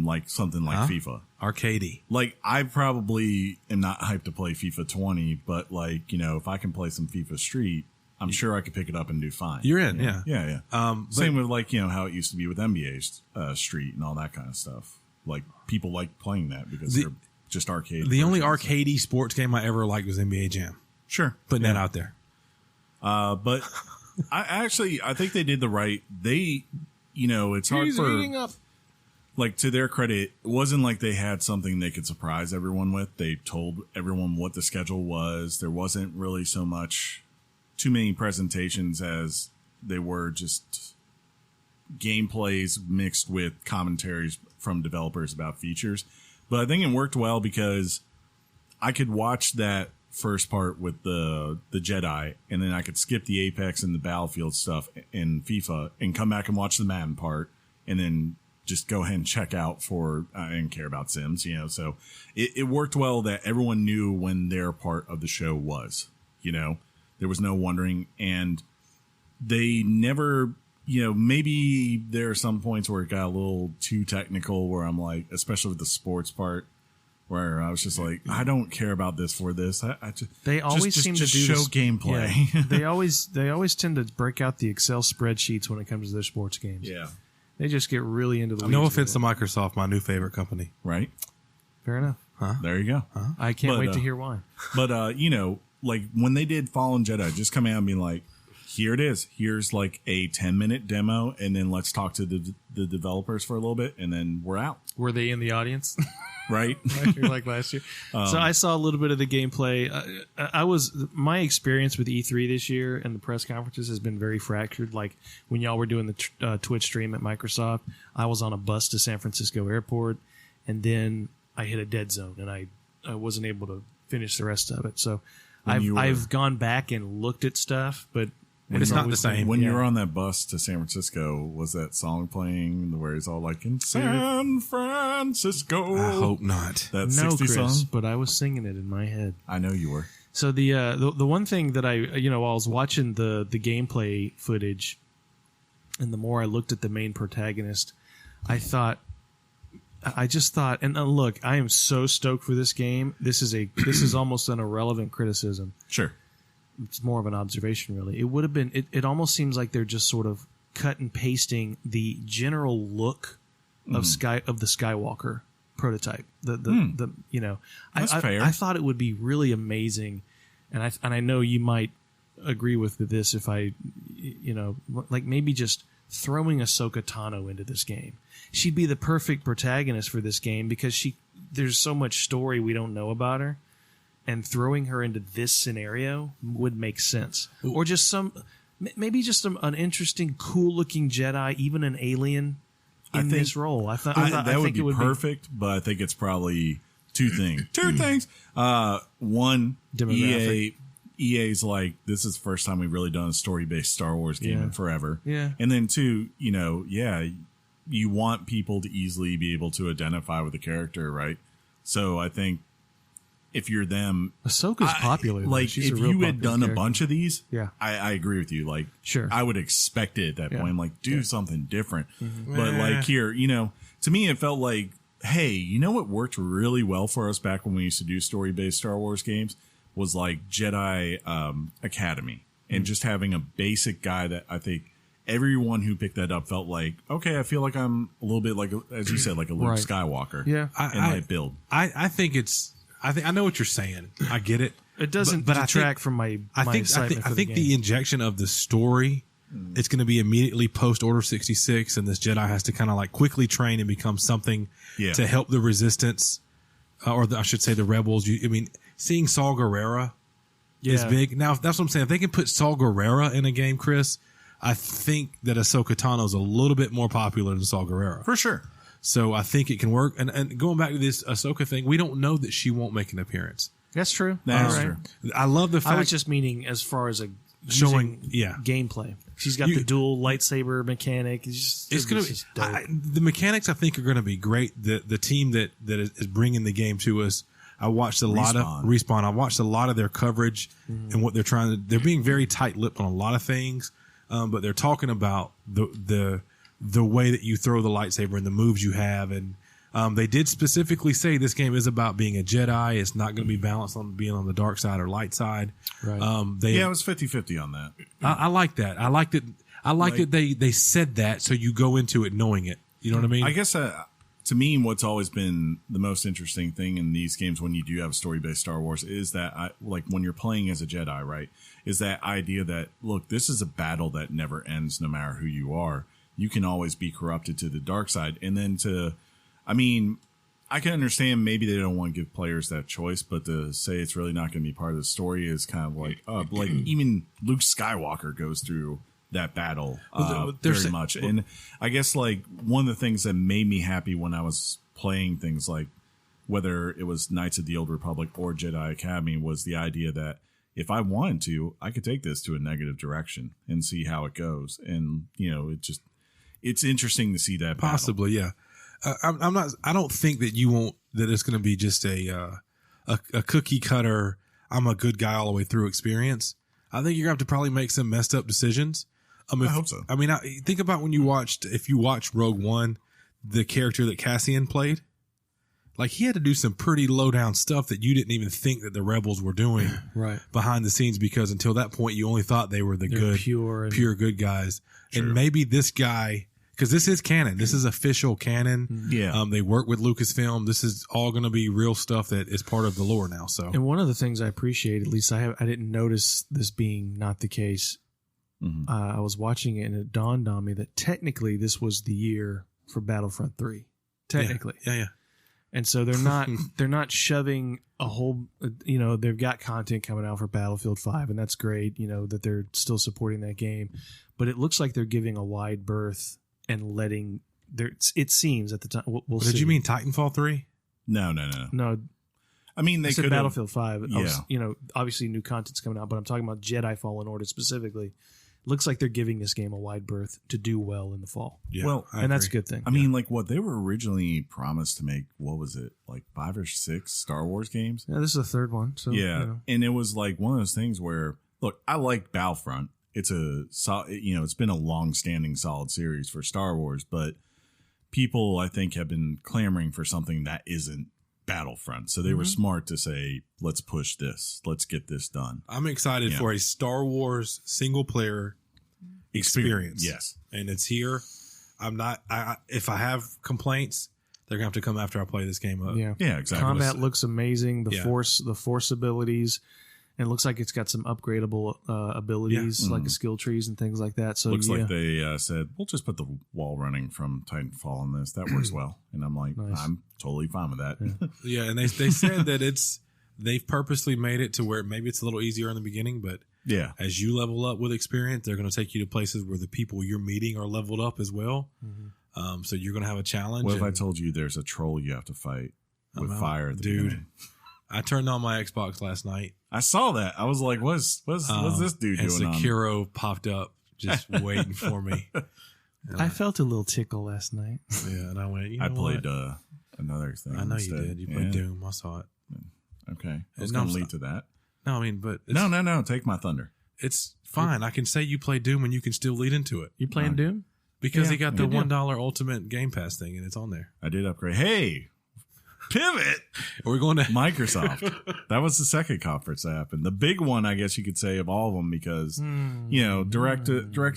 like something like Huh? FIFA. arcadey. Like I probably am not hyped to play FIFA 20, but like, if I can play some FIFA Street, I'm sure I could pick it up and do fine. You're in, yeah. Yeah. But- Same with like, how it used to be with NBA Street and all that kind of stuff. Like people like playing that because they're just arcade. The only versions. arcadey sports game I ever liked was NBA Jam. Sure. Putting that out there. But I think they did the right. It's hard He's eating up. Like, to their credit, it wasn't like they had something they could surprise everyone with. They told everyone what the schedule was. There wasn't really too many presentations as they were just gameplays mixed with commentaries from developers about features. But I think it worked well because I could watch that first part with the Jedi, and then I could skip the Apex and the Battlefield stuff in FIFA and come back and watch the Madden part, and then just go ahead and check out for I didn't care about Sims, so it worked well that everyone knew when their part of the show was, there was no wondering, and they never, maybe there are some points where it got a little too technical where I'm like, especially with the sports part, where I was just like, I don't care about this for this. They always seem to do show this, gameplay. Yeah, they always tend to break out the Excel spreadsheets when it comes to their sports games. Yeah. They just get really into the weeds. No offense to Microsoft, my new favorite company. Right. Fair enough. There you go. I can't wait to hear why. But, like when they did Fallen Jedi, just coming out and being like, here it is. Here's like a 10-minute demo, and then let's talk to the developers for a little bit, and then we're out. Were they in the audience? Right. like last year. So I saw a little bit of the gameplay. My experience with E3 this year and the press conferences has been very fractured. Like when y'all were doing the Twitch stream at Microsoft, I was on a bus to San Francisco Airport, and then I hit a dead zone, and I wasn't able to finish the rest of it. So I've gone back and looked at stuff, but it's not the same. When you were on that bus to San Francisco, was that song playing where he's all like, in San Francisco? I hope not. That no, 60 Chris, song? but I was singing it in my head. I know you were. So the one thing that I while I was watching the gameplay footage, and the more I looked at the main protagonist, I just thought, and look, I am so stoked for this game. This is almost an irrelevant criticism. Sure. It's more of an observation, really. It would have been. It almost seems like they're just sort of cut and pasting the general look of the Skywalker prototype. That's fair. I thought it would be really amazing, and I know you might agree with this if I, like maybe just throwing Ahsoka Tano into this game. She'd be the perfect protagonist for this game because there's so much story we don't know about her. And throwing her into this scenario would make sense. Or just maybe just an interesting, cool-looking Jedi, even an alien in this role. I think that would it be perfect, but I think it's probably two things. One, EA's like, this is the first time we've really done a story-based Star Wars game in forever. Yeah. And then two, you want people to easily be able to identify with the character, right? So I think if you're them, Ahsoka's popular. Like, She's if a real you had done character. a bunch of these, Yeah. I agree with you. Like, Sure. I would expect it at that Yeah. point. Like, do something different. Mm-hmm. But like here, to me, it felt like, hey, what worked really well for us back when we used to do story-based Star Wars games was like Jedi Academy, and just having a basic guy that I think everyone who picked that up felt like, okay, I feel like I'm a little bit like, as you said, like a Luke Right. Skywalker. Yeah. in my build. I think I know what you're saying. I get it. It doesn't but detract from my excitement for I think the the game. injection of the story, it's going to be immediately post Order 66, and this Jedi has to kind of like quickly train and become something to help the Resistance, I should say the Rebels. Seeing Saw Gerrera is big. Now, that's what I'm saying. If they can put Saw Gerrera in a game, Chris, I think that Ahsoka Tano is a little bit more popular than Saw Gerrera. For sure. So I think it can work. And going back to this Ahsoka thing, we don't know that she won't make an appearance. That's true. That's All true. I love the fact I was just meaning as far as showing gameplay. She's got the dual lightsaber mechanic. it's going to be the mechanics. I think are going to be great. The team that is bringing the game to us. I watched a lot of Respawn. I watched a lot of their coverage and what they're trying to. They're being very tight-lipped on a lot of things, but they're talking about the way that you throw the lightsaber and the moves you have, and they did specifically say this game is about being a Jedi. It's not going to be balanced on being on the dark side or light side. Right. It was 50-50 on that. I like that. I liked it. I like that they said that, so you go into it knowing it. You know what I mean? I guess to me, what's always been the most interesting thing in these games when you do have story-based Star Wars is that, like when you're playing as a Jedi, right, is that idea that, look, this is a battle that never ends no matter who you are. You can always be corrupted to the dark side. And then I can understand maybe they don't want to give players that choice, but to say it's really not going to be part of the story is kind of like even Luke Skywalker goes through that battle very much. And I guess like one of the things that made me happy when I was playing things like whether it was Knights of the Old Republic or Jedi Academy was the idea that if I wanted to, I could take this to a negative direction and see how it goes. And, it's interesting to see that possibly, battle. Yeah. I don't think that that it's going to be just a cookie cutter, I'm a good guy all the way through experience. I think you're going to have to probably make some messed up decisions. I hope so. I mean, think about if you watched Rogue One, the character that Cassian played, like he had to do some pretty low down stuff that you didn't even think that the rebels were doing right behind the scenes, because until that point, you only thought they were the pure good guys. True. And maybe this guy, because this is canon. This is official canon. Yeah. They work with Lucasfilm. This is all going to be real stuff that is part of the lore now. So, and one of the things I appreciate, at least I didn't notice this being not the case. Mm-hmm. I was watching it and it dawned on me that technically this was the year for Battlefront 3. Technically. Yeah. And so they're not shoving a whole, they've got content coming out for Battlefield 5, and that's great, that they're still supporting that game. But it looks like they're giving a wide berth and letting it seems at the time. We'll see. Did you mean Titanfall 3? No. I mean, they said could Battlefield 5. Yeah. Obviously new content's coming out, but I'm talking about Jedi Fallen Order specifically. Looks like they're giving this game a wide berth to do well in the fall. Yeah, well, and that's a good thing. I mean, like what they were originally promised to make, what was it, like 5 or 6 Star Wars games? Yeah, this is the third one. So yeah, and it was like one of those things where, look, I like Battlefront. It's it's been a long-standing solid series for Star Wars, but people I think have been clamoring for something that isn't Battlefront. So they were smart to say, let's push this. Let's get this done. I'm excited for a Star Wars single player experience. Yes. And it's here. If I have complaints, they're going to have to come after I play this game up. Yeah, exactly. Combat looks amazing. The force abilities. And it looks like it's got some upgradable abilities, like skill trees and things like that. So looks like they said, we'll just put the wall running from Titanfall on this. That works well. And I'm like, nice. I'm totally fine with that. Yeah, and they said that they've purposely made it to where maybe it's a little easier in the beginning, but as you level up with experience, they're going to take you to places where the people you're meeting are leveled up as well. Mm-hmm. So you're going to have a challenge. What if I told you there's a troll you have to fight with fire at the beginning? I turned on my Xbox last night. I saw that. I was like, what's this dude doing? And Sekiro popped up just waiting for me. I felt a little tickle last night. Yeah, and I went, I played another thing. I know instead. you did. You played Doom. I saw it. Okay. I was going to lead to that. No, I mean, but... No. Take my thunder. It's fine. I can say you play Doom and you can still lead into it. You playing Doom? Because he got the $1 Ultimate Game Pass thing and it's on there. I did upgrade. Hey! Pivot. We're going to Microsoft. That was the second conference that happened. The big one, I guess you could say, of all of them, because Direct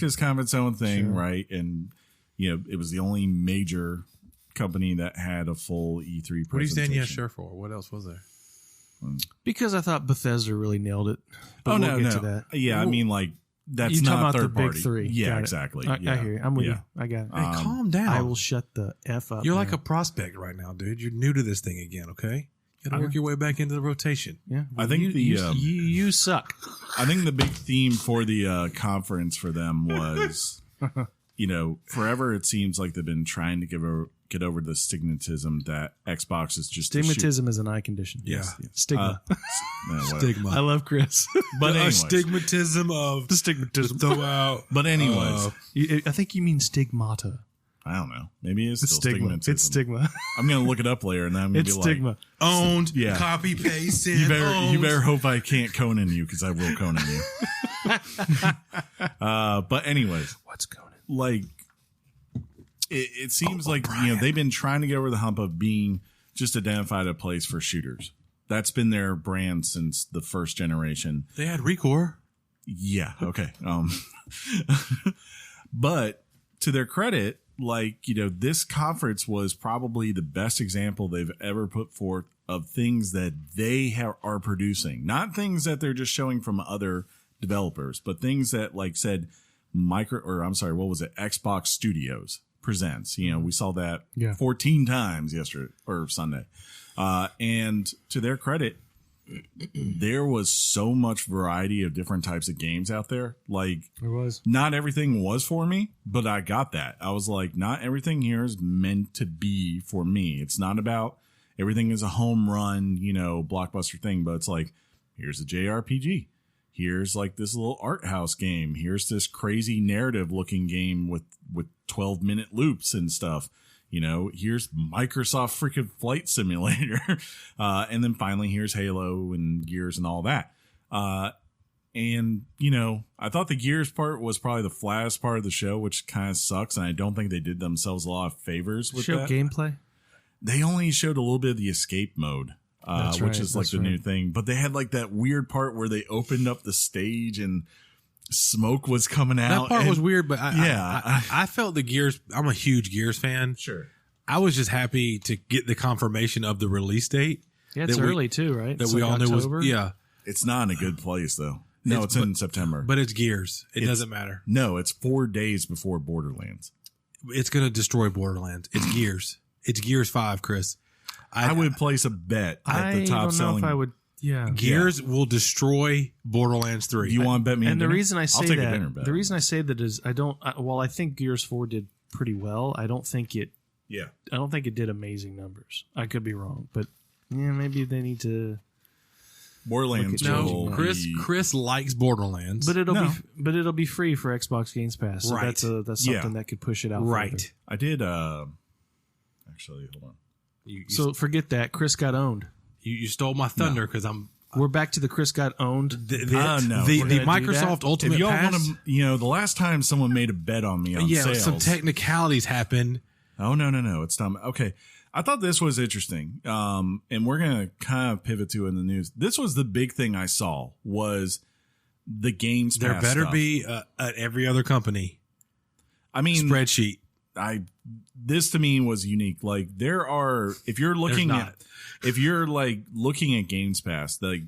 is kind of its own thing, right? And it was the only major company that had a full E3 presentation. What are you saying? Yeah, sure. For what else was there? Because I thought Bethesda really nailed it. But we'll get to that. Yeah, I mean, like that's you not about third the big party. three. Yeah, Got exactly. I hear you. I'm with you. I got it. Hey, calm down. I will shut the F up. You're like a prospect right now, dude. You're new to this thing again, okay? You gotta work your way back into the rotation. Yeah. I think you suck. I think the big theme for the conference for them was, forever it seems like they've been trying to get over the stigmatism that Xbox is just stigmatism is an eye condition. Yeah. Stigma. Stigma. I love Chris. But anyways, stigmatism of the stigmatism. Throw out. But anyways, I think you mean stigmata. I don't know. Maybe it's still stigmatism. It's stigma. I'm gonna look it up later, and then I'm gonna be stigma. like, owned. Yeah. Copy paste. You better hope I can't Conan you, because I will Conan you. But anyways, what's Conan? Like, it seems like they've been trying to get over the hump of being just identified a place for shooters. That's been their brand since the first generation. They had Recore. Yeah. Okay. But to their credit, like, this conference was probably the best example they've ever put forth of things that they are producing, not things that they're just showing from other developers, but things that like said Xbox Studios presents. We saw that 14 times yesterday or Sunday. And to their credit, there was so much variety of different types of games out there. Like, there was. Not everything was for me, but I got that. I was like, not everything here is meant to be for me. It's not about everything is a home run, blockbuster thing, but it's like, here's a JRPG. Here's like this little art house game. Here's this crazy narrative looking game with 12-minute loops and stuff. Here's Microsoft freaking Flight Simulator. And then finally, here's Halo and Gears and all that. And I thought the Gears part was probably the flattest part of the show, which kind of sucks. And I don't think they did themselves a lot of favors with that. Gameplay? They only showed a little bit of the escape mode, which is like the new thing. But they had like that weird part where they opened up the stage and smoke was coming out. That part was weird, but I felt the Gears. I'm a huge Gears fan. Sure. I was just happy to get the confirmation of the release date. Yeah, it's early too, right? That we all knew was It's not in a good place though. No, it's in September. But it's Gears. It doesn't matter. No, it's 4 days before Borderlands. It's going to destroy Borderlands. It's Gears. It's Gears 5, Chris. I would place a bet that the top selling. I don't know if I would. Yeah, Gears will destroy Borderlands 3. You want to bet me? And the reason I say that, the reason I say that is I think Gears 4 did pretty well. I don't think it did amazing numbers. I could be wrong, but maybe they need to. Borderlands. No, Chris likes Borderlands, but it'll be free for Xbox Games Pass. So that's something that could push it out. Right. Further. I did. Actually, hold on. So forget that. Chris got owned. You stole my thunder because we're back to the Chris got owned. The Microsoft Ultimate if y'all Pass. Want to, the last time someone made a bet on me on sales, some technicalities happened. Oh no, it's time. Okay, I thought this was interesting, and we're gonna kind of pivot to in the news. This was the big thing I saw was the Games Pass. There better stuff. be at every other company. I mean, spreadsheet. This to me was unique. Like there are, if you're looking at Games Pass, like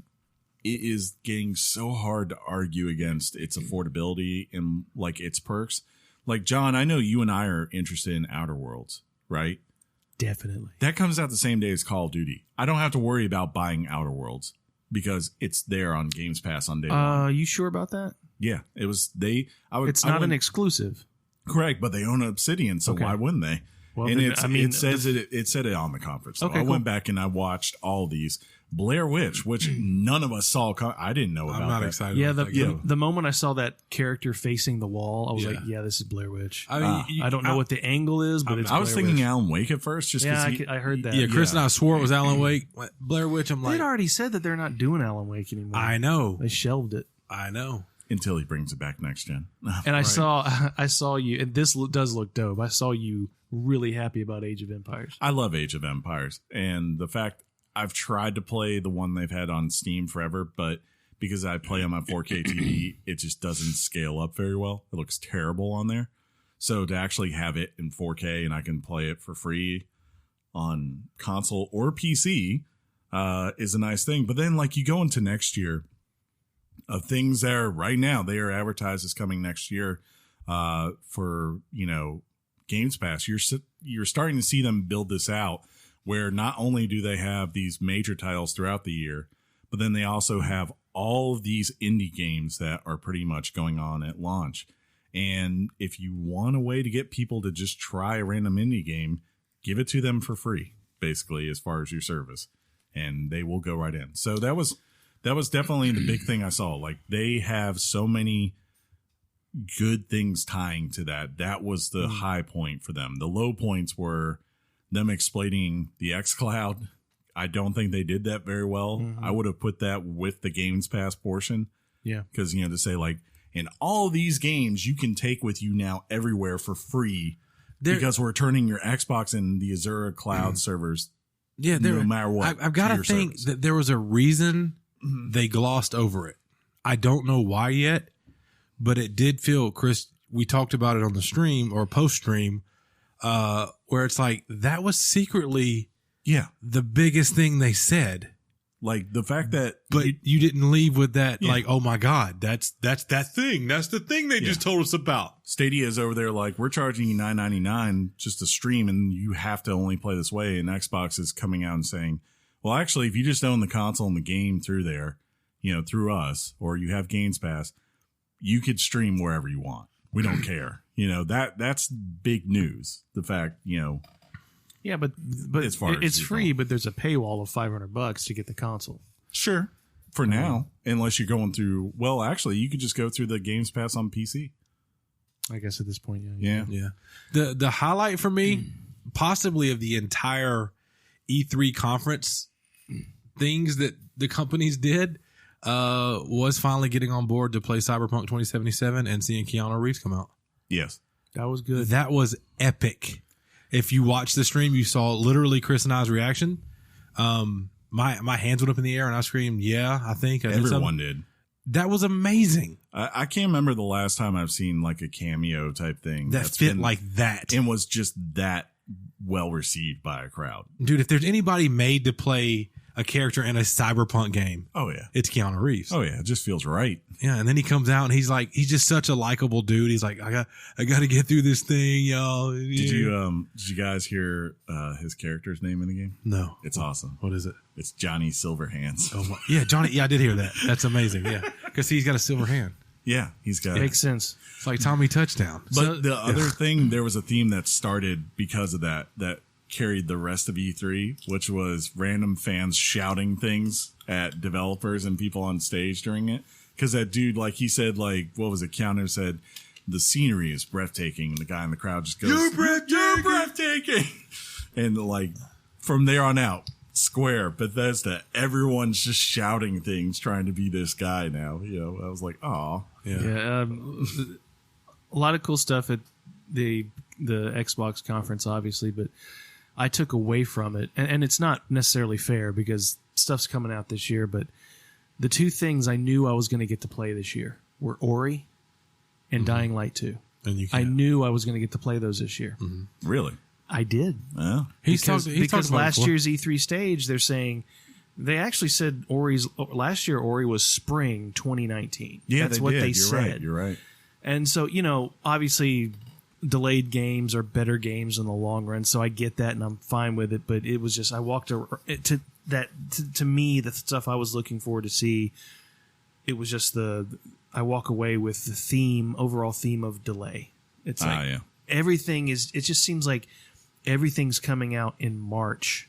it is getting so hard to argue against its affordability and like its perks. Like John, I know you and I are interested in Outer Worlds, right? Definitely. That comes out the same day as Call of Duty. I don't have to worry about buying Outer Worlds because it's there on Games Pass on day one. You sure about that? Yeah, it was. It's not an exclusive. Correct, but they own Obsidian, so why wouldn't they? Well, and it said it on the conference. So I went back and I watched all these. Blair Witch, which none of us saw. I didn't know about. I'm not that. excited. Yeah, about the moment I saw that character facing the wall, I was like, "Yeah, this is Blair Witch." I don't know what the angle is, but it's. I was thinking Alan Wake at first, just because I heard that. Yeah, Chris and I swore it was Alan Wake. Blair Witch. I'm like, they'd already said that they're not doing Alan Wake anymore. I know they shelved it. I know. Until he brings it back next gen. And I saw you, and this does look dope. I saw you really happy about Age of Empires. I love Age of Empires, and the fact I've tried to play the one they've had on Steam forever, but because I play on my 4K TV, it just doesn't scale up very well. It looks terrible on there. So to actually have it in 4K and I can play it for free on console or PC is a nice thing. But then like you go into next year, of things that are right now, they are advertised as coming next year for, Games Pass. You're starting to see them build this out where not only do they have these major titles throughout the year, but then they also have all of these indie games that are pretty much going on at launch. And if you want a way to get people to just try a random indie game, give it to them for free, basically, as far as your service, and they will go right in. So that was definitely the big thing I saw. Like they have so many good things tying to that. That was the high point for them. The low points were them explaining the xCloud. I don't think they did that very well. I would have put that with the Games Pass portion. Yeah. Because, to say like, in all these games you can take with you now everywhere for free because we're turning your Xbox and the Azure cloud servers no matter what. I've got to think that there was a reason they glossed over it. I don't know why yet, but it did feel, Chris, we talked about it on the stream or post stream. where it's like that was secretly Yeah. the biggest thing they said. Like the fact that, But you didn't leave with that, Yeah. like, oh my God, that's that thing. That's the thing they just told us about. Stadia is over there like, we're charging you $9.99 just to stream, and you have to only play this way. And Xbox is coming out and saying, well, actually, if you just own the console and the game through there, through us, or you have Games Pass, you could stream wherever you want. We don't care. That's big news. The fact, Yeah, but As far as it's you free, know. but there's a paywall of $500 to get the console. sure, for now, unless you're going through, well, actually, you could just go through the Games Pass on PC. I guess at this point, yeah. Yeah. Yeah. The highlight for me, possibly of the entire E3 conference things that the companies did, was finally getting on board to play Cyberpunk 2077 and seeing Keanu Reeves come out. Yes. That was good. That was epic. If you watched the stream, you saw literally Chris and I's reaction. My hands went up in the air and I screamed, yeah, I think. Everyone did. That was amazing. I can't remember the last time I've seen like a cameo type thing That that's fit been- like that. and was just that well received by a crowd. Dude, if there's anybody made to play a character in a Cyberpunk game, Oh yeah. it's Keanu Reeves. Oh yeah. It just feels right. Yeah, and then he comes out and he's just such a likable dude. He's like, I got to get through this thing, y'all. Did you guys hear his character's name in the game? No. It's awesome. What is it? It's Johnny Silverhands. Oh my, yeah, Johnny. Yeah, I did hear that. That's amazing. Yeah, because he's got a silver hand. Yeah, he's got. Makes sense. It's like Tommy Touchdown. But the other thing, there was a theme that started because of that carried the rest of E3, which was random fans shouting things at developers and people on stage during it. Because that dude, like he said, like, what was it? Keanu said, the scenery is breathtaking. And the guy in the crowd just goes, You're breathtaking. And like from there on out, Square, Bethesda, everyone's just shouting things, trying to be this guy now. I was like, oh, Yeah, a lot of cool stuff at the Xbox conference, obviously, but I took away from it, and it's not necessarily fair because stuff's coming out this year, but the two things I knew I was going to get to play this year were Ori and Dying Light 2. And you I can't. knew I was going to get to play those this year. really? I did. Oh. He's Because talked about last it before. year's E3 stage, they're saying they actually said last year Ori was spring 2019. Yeah, That's what did. they You're said. Right. You're right. And so, obviously delayed games are better games in the long run. So I get that and I'm fine with it. But it was just, I walked to me, the stuff I was looking forward to see, it was just I walk away with the overall theme of delay. It's like everything it just seems like everything's coming out in March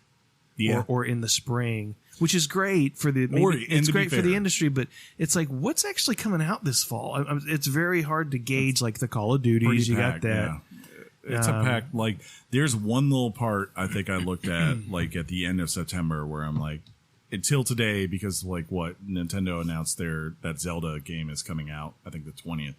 or in the spring, which is great for it's great for the industry, but it's like, what's actually coming out this fall? It's very hard to gauge, like the Call of Duties. You got that. Yeah. It's a pack. Like, there's one little part I think I looked at, like, at the end of September where I'm like, until today, because, like, what Nintendo announced that Zelda game is coming out, I think the 20th.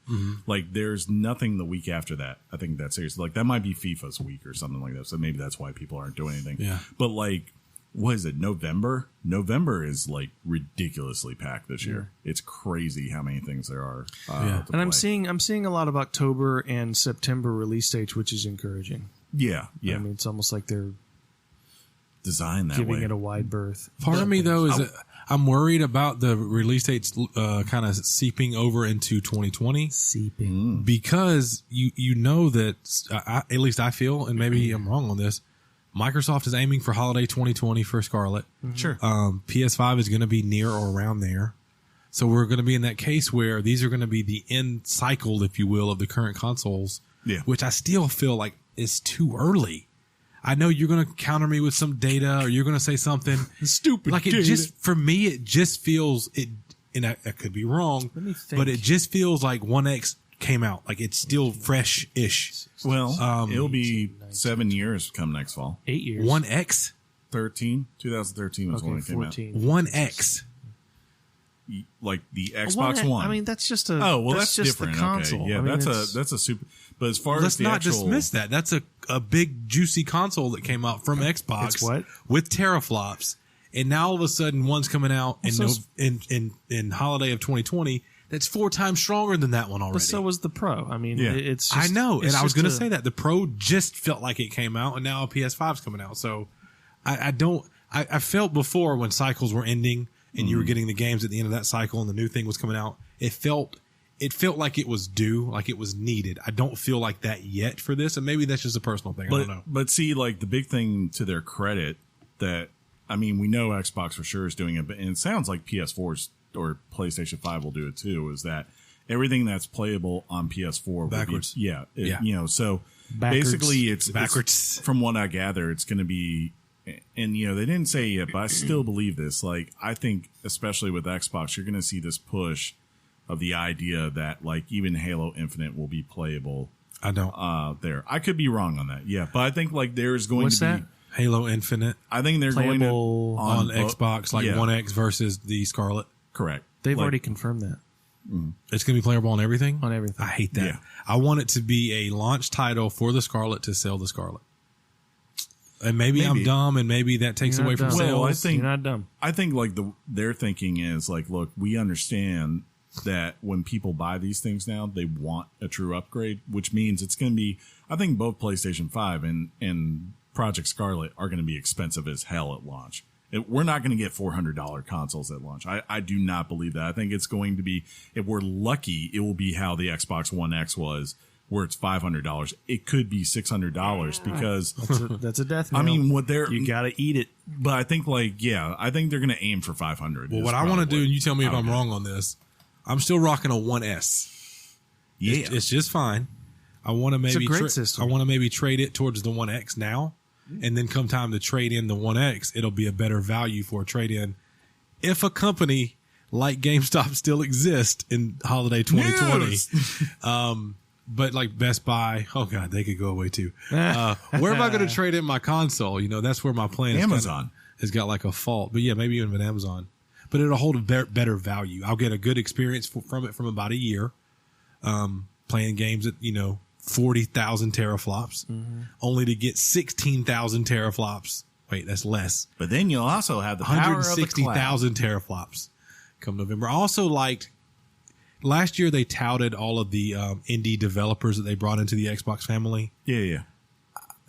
Like, there's nothing the week after that. I think that's serious. Like, that might be FIFA's week or something like that. So maybe that's why people aren't doing anything. Yeah. But, like, what is it? November? November is, like, ridiculously packed this year. It's crazy how many things there are. Yeah. And I'm seeing a lot of October and September release dates, which is encouraging. Yeah. I mean, it's almost like they're Designed that giving way. it a wide berth. Part of me, though, is that I'm worried about the release dates kind of seeping over into 2020. Seeping. Because you know that, at least I feel, and maybe I'm wrong on this, Microsoft is aiming for holiday 2020 for Scarlet. Sure. PS5 is going to be near or around there. So we're going to be in that case where these are going to be the end cycle, if you will, of the current consoles. Yeah. Which I still feel like is too early. I know you're going to counter me with some data, or you're going to say something Stupid. like it data. just, for me, it just feels and I could be wrong, Let me think. but it just feels like 1X came out. Like it's still fresh-ish. Well, it'll be 7 years come next fall. 8 years. 1X? 2013 was when it came 14. 1X. out. Like the Xbox One. I mean, that's just a. oh well, that's just different. The console. Okay, yeah, I mean, that's a super. But as far Let's as the not actual, dismiss that. That's a big juicy console that came out from Xbox. It's what? With teraflops, and now all of a sudden one's coming out in holiday of 2020 that's 4 times stronger than that one already. But so was the Pro. I mean, it's just, I know, and I was going to say that the Pro just felt like it came out, and now a PS5's coming out. So I felt before when cycles were ending and you were getting the games at the end of that cycle and the new thing was coming out, it felt like it was due, like it was needed. I don't feel like that yet for this, and maybe that's just a personal thing. I don't know. But see, like the big thing to their credit that, I mean, we know Xbox for sure is doing it, but and it sounds like PS4's or PlayStation 5 will do it too, is that everything that's playable on PS4 backwards. Will be, you know, so Backwards. basically it's Backwards. from what I gather, it's going to be, and you know, they didn't say it yet, but I still believe this. Like, I think especially with Xbox, you're going to see this push of the idea that like even Halo Infinite will be playable. I don't. There. I could be wrong on that. Yeah, but I think like there's going What's to be that? Halo Infinite I think they're Playable going to on Xbox, like yeah. One X versus the Scarlet. Correct. They've Like, already confirmed that It's going to be playable on everything? on everything. I hate that. Yeah. I want it to be a launch title for the Scarlet to sell the Scarlet. And maybe I'm dumb, and maybe that takes You're away not from dumb. sales. Well, I think- You're not dumb. I think like their thinking is like, look, we understand that when people buy these things now, they want a true upgrade, which means it's going to be. I think both PlayStation 5 and Project Scarlet are going to be expensive as hell at launch. We're not going to get $400 consoles at launch. I do not believe that. I think it's going to be, if we're lucky, it will be how the Xbox One X was, where it's $500. It could be $600 because That's a death knell. I mean, what they're, you got to eat it. but I think like, yeah, I think they're going to aim for 500. Well, is what I want to probably do, and you tell me if how I'm it wrong on this, I'm still rocking a 1S. Yeah. It's just fine. I want to maybe great system. I want to maybe trade it towards the 1X now, and then come time to trade in the 1X, it'll be a better value for a trade in. If a company like GameStop still exists in holiday 2020, News! but like Best Buy, oh god, they could go away too. Where am I going to trade in my console? You know, that's where my plan is. Amazon. Has got like a fault, but yeah, maybe even with Amazon. But it'll hold a better value. I'll get a good experience from it from about a year, playing games at 40,000 teraflops, only to get 16,000 teraflops. Wait, that's less. But then you'll also have the power of the cloud. 160,000 teraflops come November. I also liked last year they touted all of the indie developers that they brought into the Xbox family. Yeah.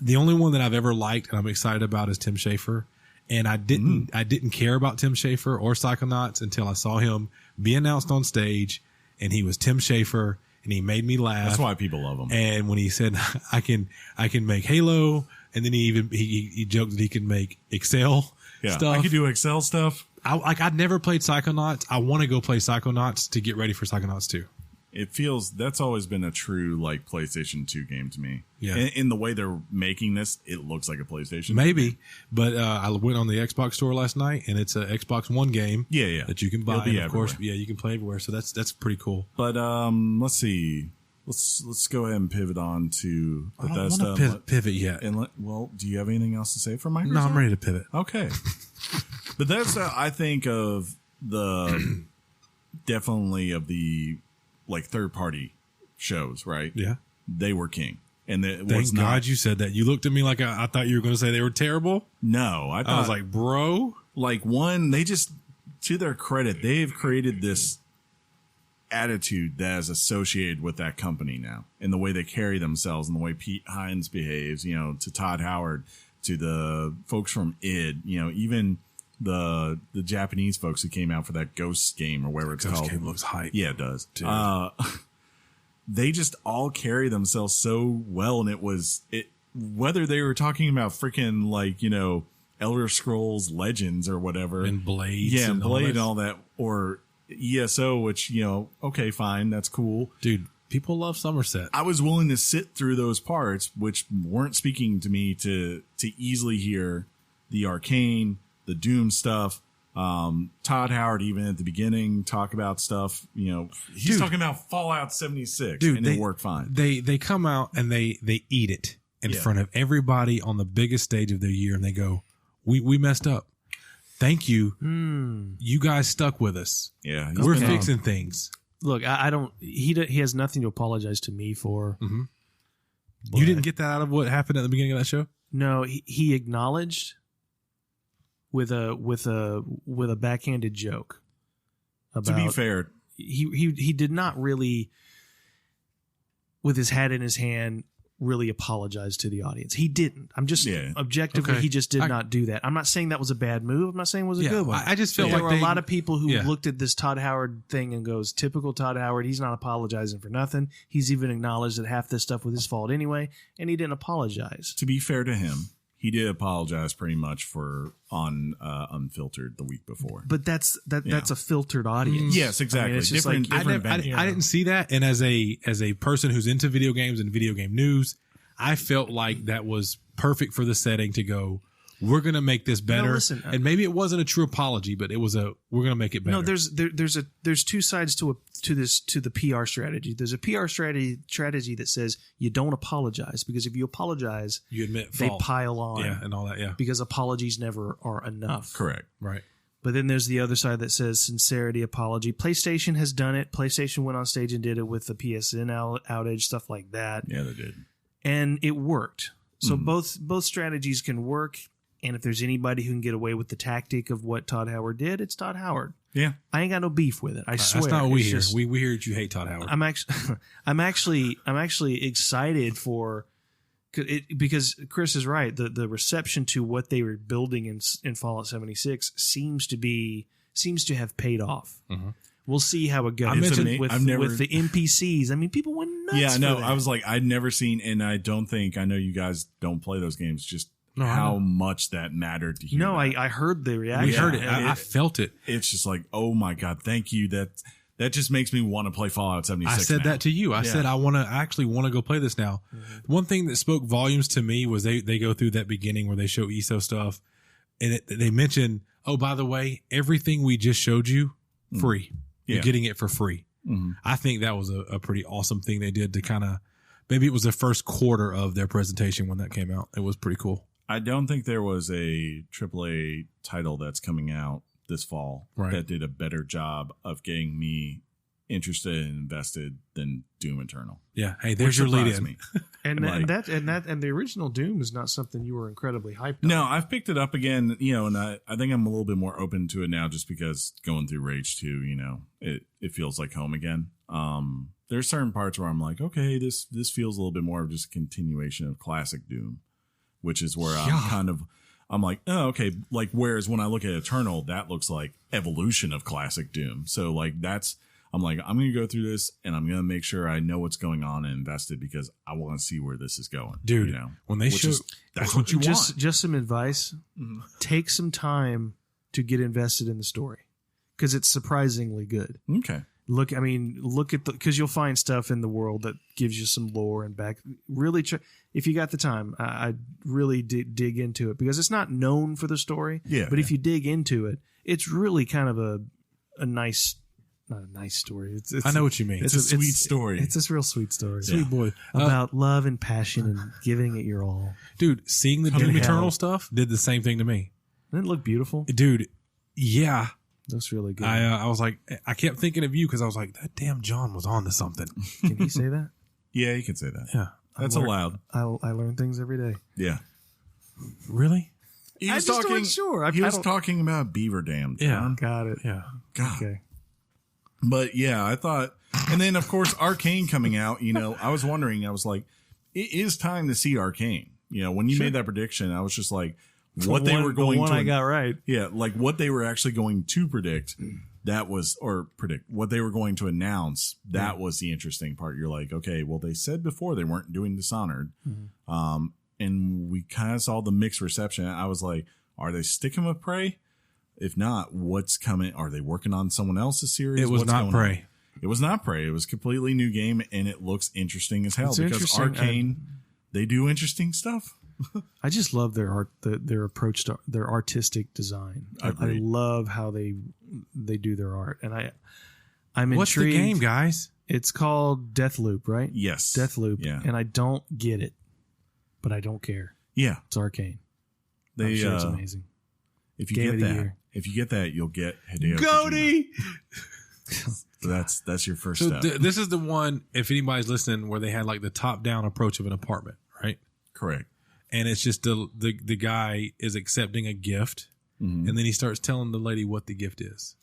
The only one that I've ever liked and I'm excited about is Tim Schafer. And I didn't care about Tim Schafer or Psychonauts until I saw him be announced on stage, and he was Tim Schafer, and he made me laugh. That's why people love him. And when he said, I can make Halo, and then he joked that he could make Excel stuff. I could do Excel stuff. I'd never played Psychonauts. I want to go play Psychonauts to get ready for Psychonauts 2. It feels that's always been a true like PlayStation 2 game to me. Yeah. In the way they're making this, it looks like a PlayStation. Maybe, but I went on the Xbox store last night, and it's a Xbox One game. Yeah. That you can buy. It'll be and of course, everywhere. yeah, you can play everywhere. So that's pretty cool. But let's see. Let's go ahead and pivot on to I don't Bethesda. want to pivot yet. Well, do you have anything else to say for Microsoft? No, I'm ready to pivot. Okay. Bethesda, I think of the definitely of the like third party shows, right? Yeah. They were king. And it Thank was not. God you said that. You looked at me like I thought you were going to say they were terrible. No, I I was like, bro. like one, they just, to their credit, they've created this attitude that is associated with that company now, and the way they carry themselves, and the way Pete Hines behaves, to Todd Howard, to the folks from id, even the Japanese folks who came out for that Ghosts game or whatever it's called. Game looks hype. Yeah, it does. Dude. They just all carry themselves so well, and whether they were talking about freaking like Elder Scrolls Legends or whatever, And Blades. yeah, and Blade that. and all that, or ESO, which okay, fine, that's cool. Dude, people love Somerset. I was willing to sit through those parts, which weren't speaking to me, to easily hear the Arcane, the Doom stuff. Todd Howard, even at the beginning, talk about stuff. He's Dude. talking about Fallout 76, Dude, and it worked fine. They come out and they eat it in Yeah. front of everybody on the biggest stage of their year, and they go, "We messed up. Thank you. You guys stuck with us. Yeah, We're fixing things." Look, I don't. He has nothing to apologize to me for. Mm-hmm. But- You didn't get that out of what happened at the beginning of that show? No, he acknowledged with a backhanded joke. About, To be fair, he did not really, with his hat in his hand, really apologize to the audience. He didn't. I'm just objectively, he just did not do that. I'm not saying that was a bad move. I'm not saying it was a good one. I just feel there like were a lot of people who looked at this Todd Howard thing and goes, typical Todd Howard. He's not apologizing for nothing. He's even acknowledged that half this stuff was his fault anyway, and he didn't apologize. To be fair to him, he did apologize pretty much for on Unfiltered the week before. But that's a filtered audience. Yes, exactly. I mean, it's just like I didn't see that, and as a person who's into video games and video game news, I felt like that was perfect for the setting to go, we're going to make this better. No, listen, and maybe it wasn't a true apology, but it was we're going to make it better. No, there's two sides to the PR strategy. There's a PR strategy that says you don't apologize, because if you apologize, you admit they fault. pile on. Yeah, and all that, yeah. Because apologies never are enough. Correct. Right. But then there's the other side that says sincerity apology. PlayStation has done it. PlayStation went on stage and did it with the PSN outage, stuff like that. Yeah, they did. And it worked. So both strategies can work. And if there's anybody who can get away with the tactic of what Todd Howard did, it's Todd Howard. Yeah, I ain't got no beef with it. I swear. That's not what we hear. We hear that you hate Todd Howard. I'm actually excited for because Chris is right. The reception to what they were building in Fallout 76 seems to have paid off. Mm-hmm. We'll see how it goes with the NPCs. I mean, people went nuts. Yeah, no, for that. I was like, I'd never seen, and I know you guys don't play those games. Just how much that mattered to you. No, I heard the reaction. We heard it. I felt it. It's just like, oh my God, thank you. That just makes me want to play Fallout 76. I said that to you. I said I actually want to go play this now. Mm-hmm. One thing that spoke volumes to me was they go through that beginning where they show ESO stuff, and they mention, oh, by the way, everything we just showed you, free. You're getting it for free. Mm-hmm. I think that was a pretty awesome thing they did to kind of, maybe it was the first quarter of their presentation when that came out. It was pretty cool. I don't think there was a AAA title that's coming out this fall that did a better job of getting me interested and invested than Doom Eternal. Yeah. Hey, there's your lead in. And the original Doom is not something you were incredibly hyped on. No, I've picked it up again, and I think I'm a little bit more open to it now just because going through Rage 2, it feels like home again. There's certain parts where I'm like, okay, this feels a little bit more of just a continuation of classic Doom, which is where I'm like, oh, okay. Like, whereas when I look at Eternal, that looks like evolution of classic Doom. So like I'm like, I'm going to go through this and I'm going to make sure I know what's going on and invested because I want to see where this is going. Dude, when they show, that's what you want. Just some advice. Mm-hmm. Take some time to get invested in the story because it's surprisingly good. Okay. Look at because you'll find stuff in the world that gives you some lore and back. Really, if you got the time, I'd really dig into it because it's not known for the story. Yeah. But if you dig into it, it's really kind of a nice, not a nice story. I know what you mean. It's a sweet story. It's this real sweet story. Sweet boy. About love and passion and giving it your all. Dude, seeing the Doom Eternal stuff did the same thing to me. Didn't it look beautiful? Dude, yeah. That's really good. I was like, I kept thinking of you because I was like, that damn John was on to something. Can he say that? Yeah, you can say that. Yeah. That's allowed. I learn things every day. Yeah. Really? He was talking about Beaver Dam. Yeah. Got it. Yeah. God. Okay. But yeah, I thought, and then of course Arcane coming out, I was wondering, I was like, it is time to see Arcane. When you made that prediction, I was just like, what they were going to, I got right. Yeah. Like what they were actually going to predict, what they were going to announce. That was the interesting part. You're like, okay, well, they said before they weren't doing Dishonored. Mm-hmm. And we kind of saw the mixed reception. I was like, are they sticking with Prey? If not, what's coming? Are they working on someone else's series? It was not Prey. It was not Prey. It was a completely new game, and it looks interesting as hell because Arcane, they do interesting stuff. I just love their art, their approach to their artistic design. I love how they do their art, and I'm intrigued. What's the game, guys? It's called Deathloop, right? Yes, Deathloop. Yeah, and I don't get it, but I don't care. Yeah, it's Arcane. I'm sure it's amazing. If you get that, you'll get Hideo Goaty. So that's your first step. This is the one, if anybody's listening, where they had like the top-down approach of an apartment, right? Correct. And it's just the guy is accepting a gift, and then he starts telling the lady what the gift is.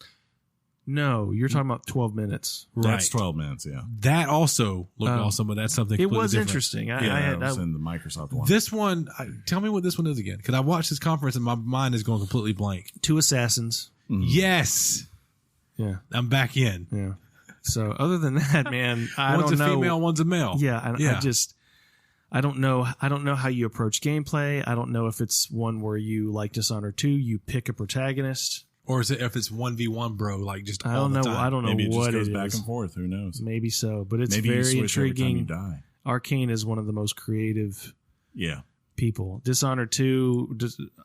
No, you're talking about 12 minutes. That's 12 minutes, yeah. That also looked awesome, but that's something It completely was different. interesting. That was in the Microsoft one. This one, tell me what this one is again, because I watched this conference and my mind is going completely blank. 2 assassins. Yes, Yeah. I'm back in. Yeah. So other than that, man, I One's don't a know. female, one's a male. Yeah, I don't know. I don't know how you approach gameplay. I don't know if it's one where you, like Dishonored 2, you pick a protagonist. Or is it if it's 1v1, bro? Like just I all don't the know. time? I don't know Maybe it just what goes it back is. and forth. Who knows? Maybe so, but it's Maybe you very switch every time you intriguing. die. Arcane is one of the most creative Yeah. people. Dishonored 2,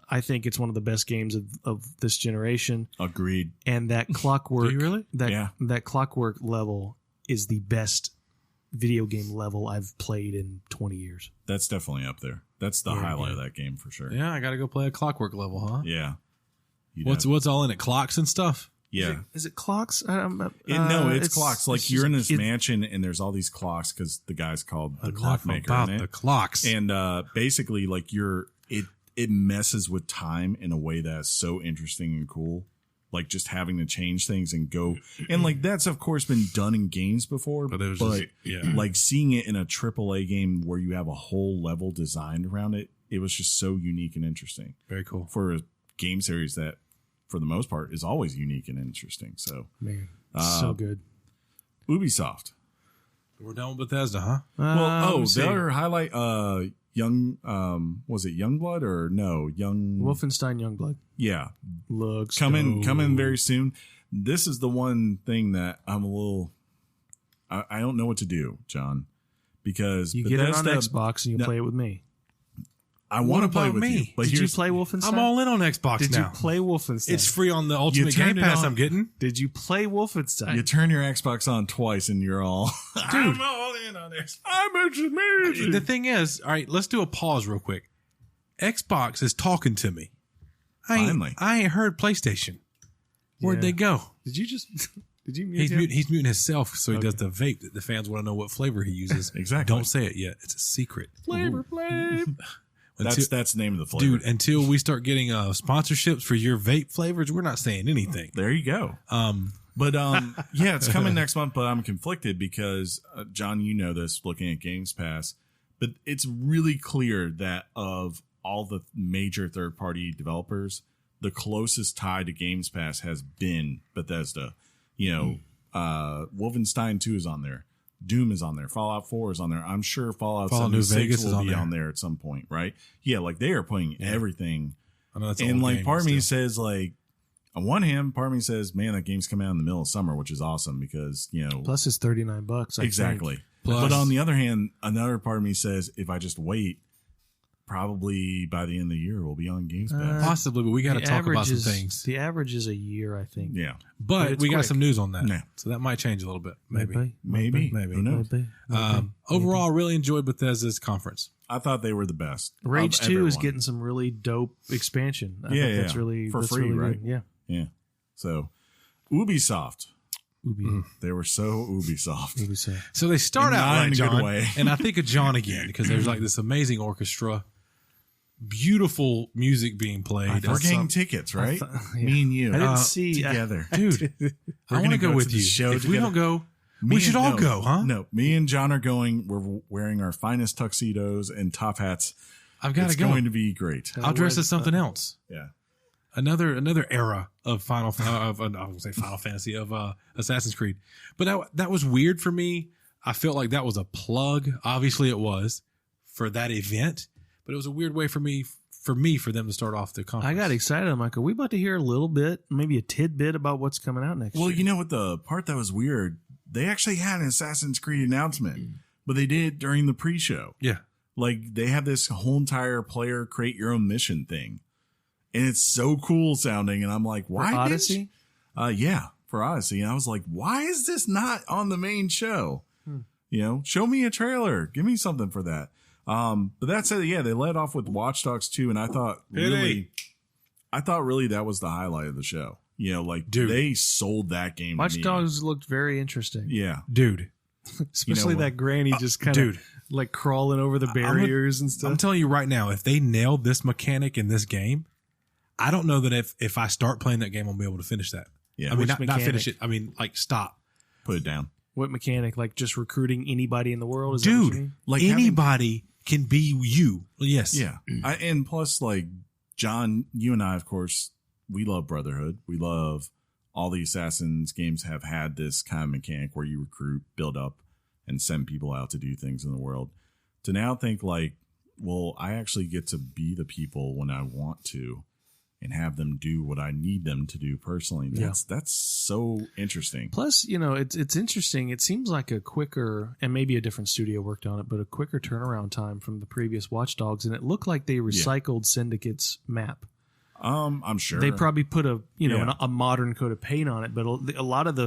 I think it's one of the best games of this generation. Agreed. And that clockwork, Do you really? that clockwork level is the best video game level I've played in 20 years. That's definitely up there. That's the highlight of that game for sure. Yeah, I got to go play a Clockwork level, huh? Yeah. What's all in it? Clocks and stuff? Yeah. Is it clocks? No, it's clocks. Like you're in this mansion and there's all these clocks because the guy's called the clockmaker about in it. the clocks. And basically, like it messes with time in a way that's so interesting and cool. Like just having to change things and go, and like that's of course been done in games before, But it was like seeing it in a AAA game where you have a whole level designed around it, it was just so unique and interesting Very cool. for a game series that, for the most part, is always unique and interesting. So, Man, so good. Ubisoft. We're done with Bethesda, huh? Well, let's see. the other highlight, was it Youngblood or no? Wolfenstein Youngblood Yeah. looks Coming very soon. This is the one thing that I'm a little, I don't know what to do, John, because You get it on Bethesda- Xbox and you play it with me. I want to What play about with me? you, but Did you here's, play Wolfenstein? I'm all in on Xbox Did now. you play Wolfenstein? It's free on the Ultimate Game turned it Pass on. I'm getting. Did you play Wolfenstein? you turn your Xbox on twice and you're all, I'm all in on this. I'm amazing. The thing is, all right, let's do a pause real quick. Xbox is talking to me. Finally. I ain't heard PlayStation. Where'd Yeah. they go? Did you just? Did you mute him? He's muting himself so he does the vape that the fans want to know what flavor he uses. Exactly. Don't say it yet. It's a secret. Flavor Flav. That's the name of the flavor. Dude, until we start getting sponsorships for your vape flavors, we're not saying anything. There you go. But yeah, it's coming next month, but I'm conflicted because John, you know this looking at Games Pass, but it's really clear that of all the major third-party developers, the closest tie to Games Pass has been Bethesda. You know, Wolfenstein 2 is on there. Doom is on there. Fallout 4 is on there. I'm sure Fallout New 76 Vegas is will on be there. on there at some point, right? Yeah, like they are putting everything. I know that's And old like game part of me still. says like, on one hand, part of me says, man, that game's coming out in the middle of summer, which is awesome because, you know, Plus it's $39. exactly. Plus- But on the other hand, another part of me says, if I just wait, probably by the end of the year, we'll be on Games Pass. Possibly, but we got to The talk about average some is- things. The average is a year, I think. Yeah. But it's we got quick. some news on that. Yeah. So that might change a little bit. Maybe. Maybe. Maybe. Who knows? Maybe. Overall, I really enjoyed Bethesda's conference. I thought they were the best. Rage of 2 is everyone. getting some really dope expansion. I Yeah, think that's yeah. really For that's free, really right? good. Yeah. Yeah. So, Ubisoft. Ubi. They were so Ubisoft. Ubisoft. So they start And out not right, in a good John, way. and I think of John again because there's like this amazing orchestra, beautiful music being played. We're getting tickets, right? yeah. Me and you. I didn't see together. Dude, I want gonna to go go with to the you. show If we together. don't go, Me we should and- all no, go, huh? No, me and John are going. We're wearing our finest tuxedos and top hats. I've got It's to go. going to be great. I'll dress as something else. Yeah. Another era of I was gonna say Final Fantasy of Assassin's Creed, but that was weird for me. I felt like that was a plug. Obviously, it was for that event, but it was a weird way for them to start off the conference. I got excited. I'm like, are we about to hear a little bit, maybe a tidbit about what's coming out next Well, year? you know what the part that was weird? They actually had an Assassin's Creed announcement, but they did it during the pre-show. Yeah, Like they have this whole entire player create your own mission thing. And it's so cool sounding. And I'm like, why? For Odyssey? Yeah, for Odyssey. And I was like, why is this not on the main show? You know, show me a trailer. Give me something for that. But that said, yeah, they led off with Watch Dogs 2. And I thought really that was the highlight of the show. You know, like Dude. they sold that game. Watch to me. Dogs looked very interesting. Yeah. dude. Especially what? that granny just kind dude. of like crawling over the barriers and stuff. I'm telling you right now, if they nailed this mechanic in this game, I don't know that if I start playing that game, I'll be able to finish that. Yeah. I mean, not mechanic? finish it. I mean, like stop. Put it down. What mechanic? Like just recruiting anybody in the world? Is that what you Dude, mean? Like anybody can be you. Yes. Yeah. And plus, like, John, you and I, of course, we love Brotherhood. We love all the Assassin's games have had this kind of mechanic where you recruit, build up, and send people out to do things in the world. To now think like, well, I actually get to be the people when I want to and have them do what I need them to do personally. That's so interesting. Plus, it's interesting. It seems like a quicker, and maybe a different studio worked on it, but a quicker turnaround time from the previous Watch Dogs, and it looked like they recycled Syndicate's map. I'm sure they probably put a modern coat of paint on it, but a lot of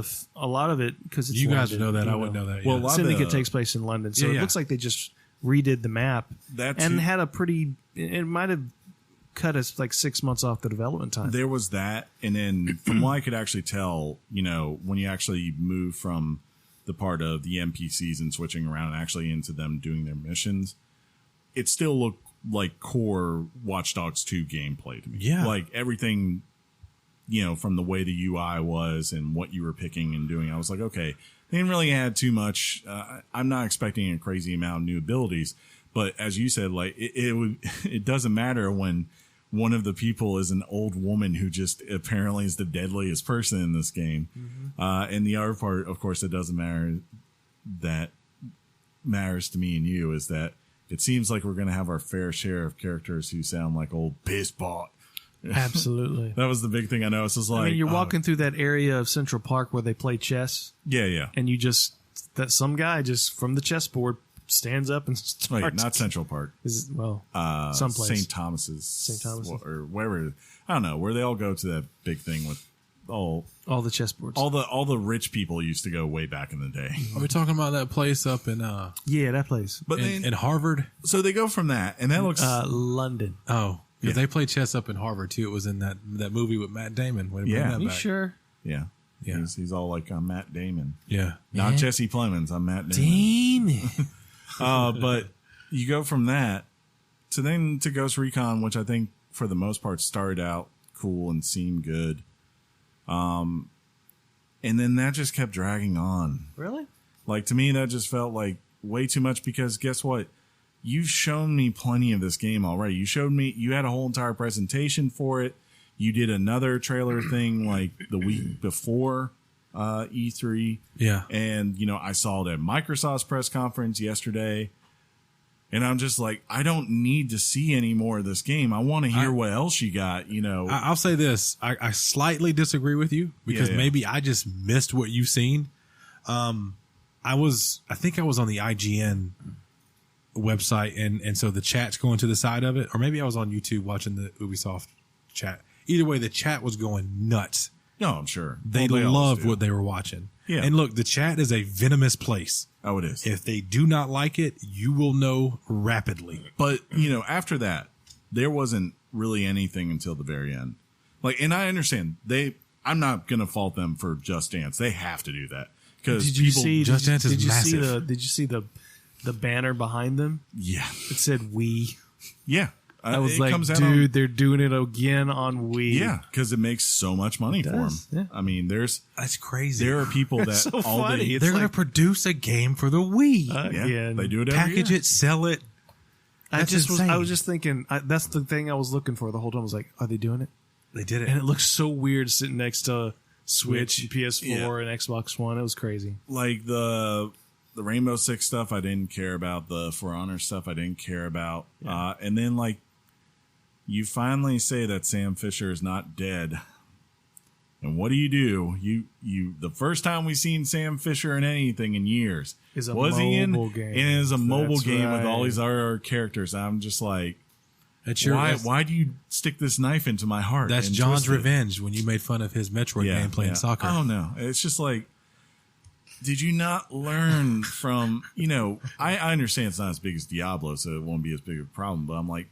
it because you guys London, know that I wouldn't know that. Well, Yeah. Syndicate takes place in London, so it looks like they just redid the map and had a pretty. It might have cut us like 6 months off the development time. There was that, and then from what I could actually tell, when you actually move from the part of the NPCs and switching around actually into them doing their missions, it still looked like core Watch Dogs 2 gameplay to me. Yeah. Like everything, from the way the UI was and what you were picking and doing, I was like, okay, they didn't really add too much. I'm not expecting a crazy amount of new abilities, but as you said, like it doesn't matter when one of the people is an old woman who just apparently is the deadliest person in this game. Mm-hmm. And the other part, of course, that doesn't matter, that matters to me and you, is that it seems like we're going to have our fair share of characters who sound like old piss pot. Absolutely. That was the big thing I noticed. It was like, you're walking through that area of Central Park where they play chess. Yeah. And some guy just from the chessboard stands up and starts. Wait, not Central Park. Someplace. St. Thomas's. Or wherever. I don't know, where they all go to that big thing with all the chessboards. All the rich people used to go way back in the day. Are we talking about that place up in that place. But in Harvard? So they go from that, and that looks London. Oh, because they play chess up in Harvard too. It was in that movie with Matt Damon. You sure? Yeah. Yeah. He's all like, I'm Matt Damon. Yeah. Not Jesse Plemons. I'm Matt Damon. But you go from that to Ghost Recon, which I think for the most part started out cool and seemed good. And then that just kept dragging on. Really? Like, to me, that just felt like way too much, because guess what? You've shown me plenty of this game already. You had a whole entire presentation for it. You did another trailer thing like the week before E3. Yeah. And, I saw it at Microsoft's press conference yesterday. And I'm just like, I don't need to see any more of this game. I want to hear what else you got, I'll say this. I slightly disagree with you because maybe I just missed what you've seen. I think I was on the IGN website and so the chat's going to the side of it, or maybe I was on YouTube watching the Ubisoft chat. Either way, the chat was going nuts. No, I'm sure. They loved what they were watching. Yeah. And look, the chat is a venomous place. Oh, it is. If they do not like it, you will know rapidly. But, after that, there wasn't really anything until the very end. Like, and I understand I'm not going to fault them for Just Dance. They have to do that. Because Just Dance is massive. Did you see the banner behind them? Yeah. It said "We." Yeah. I was like, dude, they're doing it again on Wii. Yeah, because it makes so much money for them. Yeah. I mean, That's crazy. there are people that so all funny. day, It's They're going to like- produce a game for the Wii. they do it every Package year. it, sell it. I insane. was just thinking. That's the thing I was looking for the whole time. I was like, are they doing it? They did it. And it looks so weird sitting next to Switch, and PS4, Yeah. and Xbox One. It was crazy. Like the Rainbow Six stuff, I didn't care about. The For Honor stuff, I didn't care about. Yeah. And then you finally say that Sam Fisher is not dead. And what do? You the first time we seen Sam Fisher in anything in years Is a was he in? mobile game. And it is a mobile That's game with right. all these other characters. I'm just like, That's why do you stick this knife into my heart? That's and John's twist it? revenge when you made fun of his Metroid game playing soccer. I don't know. It's just like, did you not learn from, I understand it's not as big as Diablo, so it won't be as big of a problem, but I'm like,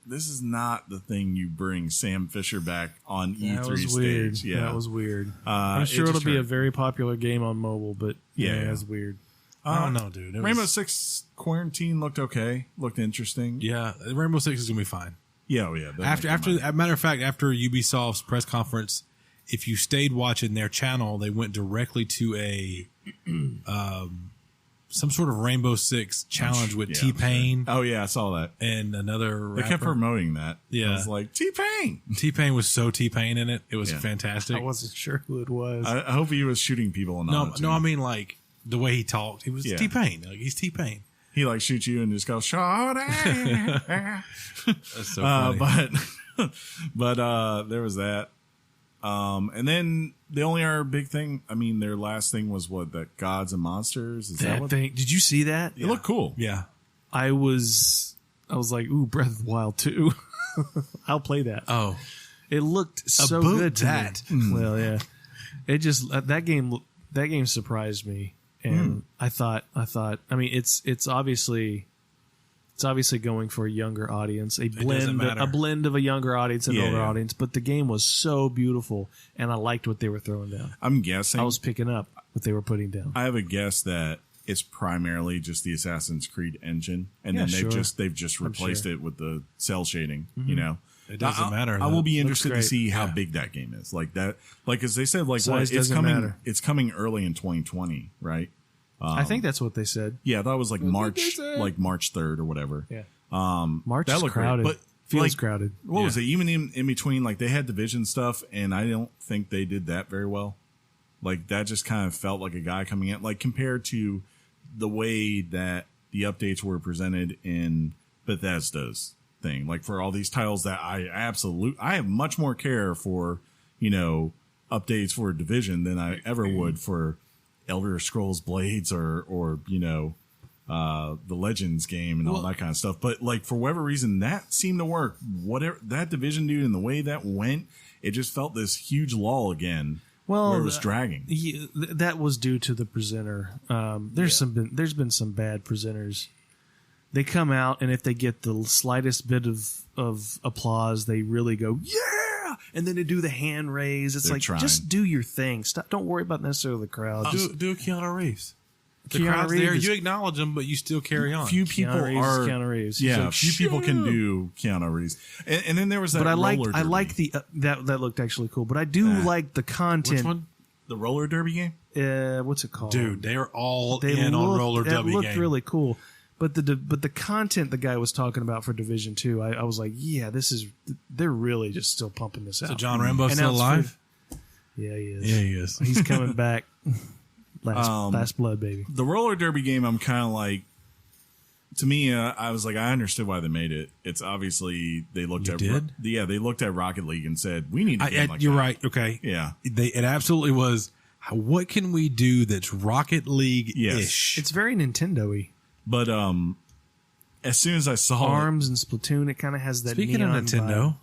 this is not the thing you bring Sam Fisher back on That E3 was weird. stage. Yeah. That was weird. I'm I'm sure it'll be a very popular game on mobile, but Yeah. that's weird. I don't know, dude. Rainbow Six Quarantine looked okay. Looked interesting. Yeah, Rainbow Six is going to be fine. Yeah, oh yeah. After, matter of fact, after Ubisoft's press conference, if you stayed watching their channel, they went directly to a some sort of Rainbow Six challenge with T-Pain. Sure. Oh yeah, I saw that. And another rapper. They kept promoting that. Yeah. I was like, T-Pain. T-Pain was so T-Pain in it. It was fantastic. I wasn't sure who it was. I hope he was shooting people. No, I mean like the way he talked. He was T-Pain. Like, he's T-Pain. He like shoots you and just goes, "Shorty." That's so funny. But there was that. And then the only other big thing, I mean, their last thing was what, that Gods and Monsters? Is that what? Thing. Did you see that? It looked cool. Yeah. I was like, ooh, Breath of the Wild 2. I'll play that. Oh. It looked so About good to that. me. Well, yeah. It just that game surprised me. And I thought, I mean, it's obviously going for a younger audience, a blend of a younger audience and an older audience. But the game was so beautiful, and I liked what they were throwing down. I'm guessing I was picking up what they were putting down. I have a guess that it's primarily just the Assassin's Creed engine, and then they've just replaced it with the cell shading. You know, it doesn't matter. I will be interested to see how big that game is. Like that, like as they said, like it's coming. Matter. It's coming early in 2020, right? I think that's what they said. Yeah, that was like March 3rd or whatever. Yeah. March is crowded. Great, but feels like, crowded. What was it? Even in between, like they had Division stuff, and I don't think they did that very well. Like that just kind of felt like a guy coming in, like compared to the way that the updates were presented in Bethesda's thing. Like for all these titles that I have much more care for, updates for Division than I ever would for Elder Scrolls Blades or the Legends game and all that kind of stuff. But like for whatever reason, that seemed to work. Whatever that Division dude and the way that went, it just felt this huge lull again. Well, where it was dragging. That was due to the presenter. There's been some bad presenters. They come out, and if they get the slightest bit of applause, they really go, yeah! And then they do the hand raise. It's just do your thing. Stop. Don't worry about necessarily the crowd. Do a Keanu Reeves. The crowd's there. You acknowledge them, but you still carry on. Few people Keanu Reeves. Yeah, like, few people can do Keanu Reeves. And then there was that. But I like the that looked actually cool. But I do like the content. Which one? The roller derby game. What's it called? Dude, they are all in on roller derby game. It looked really cool. But the content the guy was talking about for Division 2, I was like, yeah, they're really just still pumping this out. So John Rambo's still alive? Yeah, he is. Yeah, he is. He's coming back. Last blood, baby. The roller derby game, I'm kind of like, to me, I was like, I understood why they made it. It's obviously they looked they looked at Rocket League and said, we need a game like you're that. right. Okay. Yeah. It absolutely was. What can we do that's Rocket League-ish? Yes. It's very Nintendo-y. But as soon as I saw ARMS and Splatoon, it kind of has that. Speaking of Nintendo,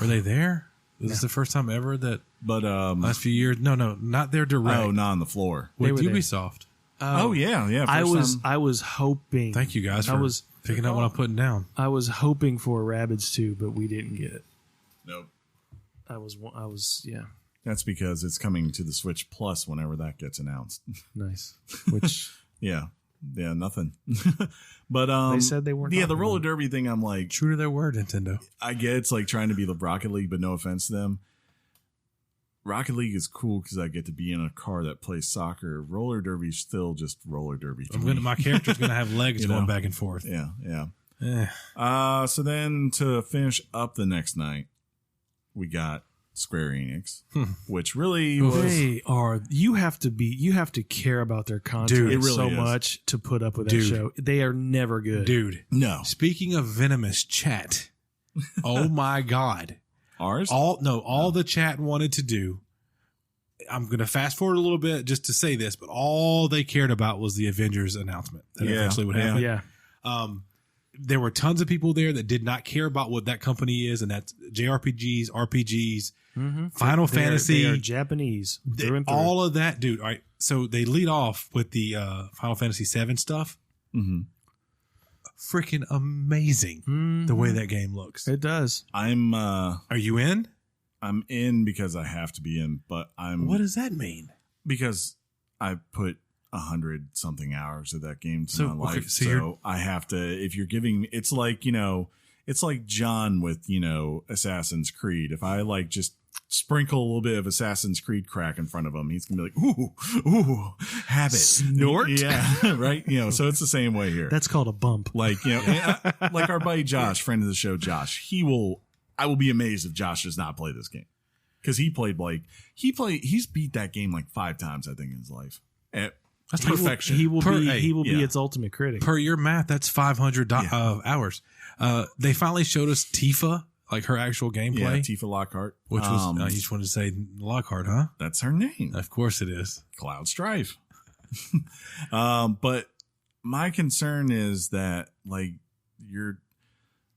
were they there? Was this the first time ever that? But last few years, no, not their direct. Oh, not on the floor. With Ubisoft. Oh yeah. I was hoping. Thank you guys for picking up what I'm putting down. I was hoping for Rabbids 2, but we didn't get it. Nope. I was yeah. That's because it's coming to the Switch Plus whenever that gets announced. Nice. Which yeah, nothing. But they said they weren't. Yeah, the roller derby thing. I'm like, true to their word, Nintendo. I get it's like trying to be the Rocket League, but no offense to them. Rocket League is cool because I get to be in a car that plays soccer. Roller derby is still just roller derby. My character's gonna have legs going back and forth. Yeah. So then to finish up the next night, we got Square Enix, which really was. They are. You have to care about their content it really so is. much to put up with that show. They are never good, dude. No. Speaking of venomous chat, oh my god, ours. All the chat wanted to do. I'm going to fast forward a little bit just to say this, but all they cared about was the Avengers announcement that eventually would happen. Yeah. There were tons of people there that did not care about what that company is, and that's JRPGs, RPGs, Final Fantasy. They are Japanese. Through and through. All of that, dude. All right. So they lead off with the Final Fantasy VII stuff. Mm-hmm. Freaking amazing the way that game looks. It does. Are you in? I'm in because I have to be in, but What does that mean? Because I put 100 something hours of that game to my life. Okay, so I have to, if you're giving, it's like, it's like John with, Assassin's Creed. If I like just sprinkle a little bit of Assassin's Creed crack in front of him, he's gonna be like, ooh, have it. Snort? Yeah, right. So it's the same way here. That's called a bump. Like, like our buddy Josh, friend of the show, Josh, I will be amazed if Josh does not play this game. Because he's beat that game like 5 times, I think, in his life. At perfection. He will be its ultimate critic. Per your math, that's 500 hours. They finally showed us Tifa, like her actual gameplay. Yeah, Tifa Lockhart. Which was, you just wanted to say Lockhart, huh? That's her name. Of course it is. Cloud Strife. But my concern is that, like,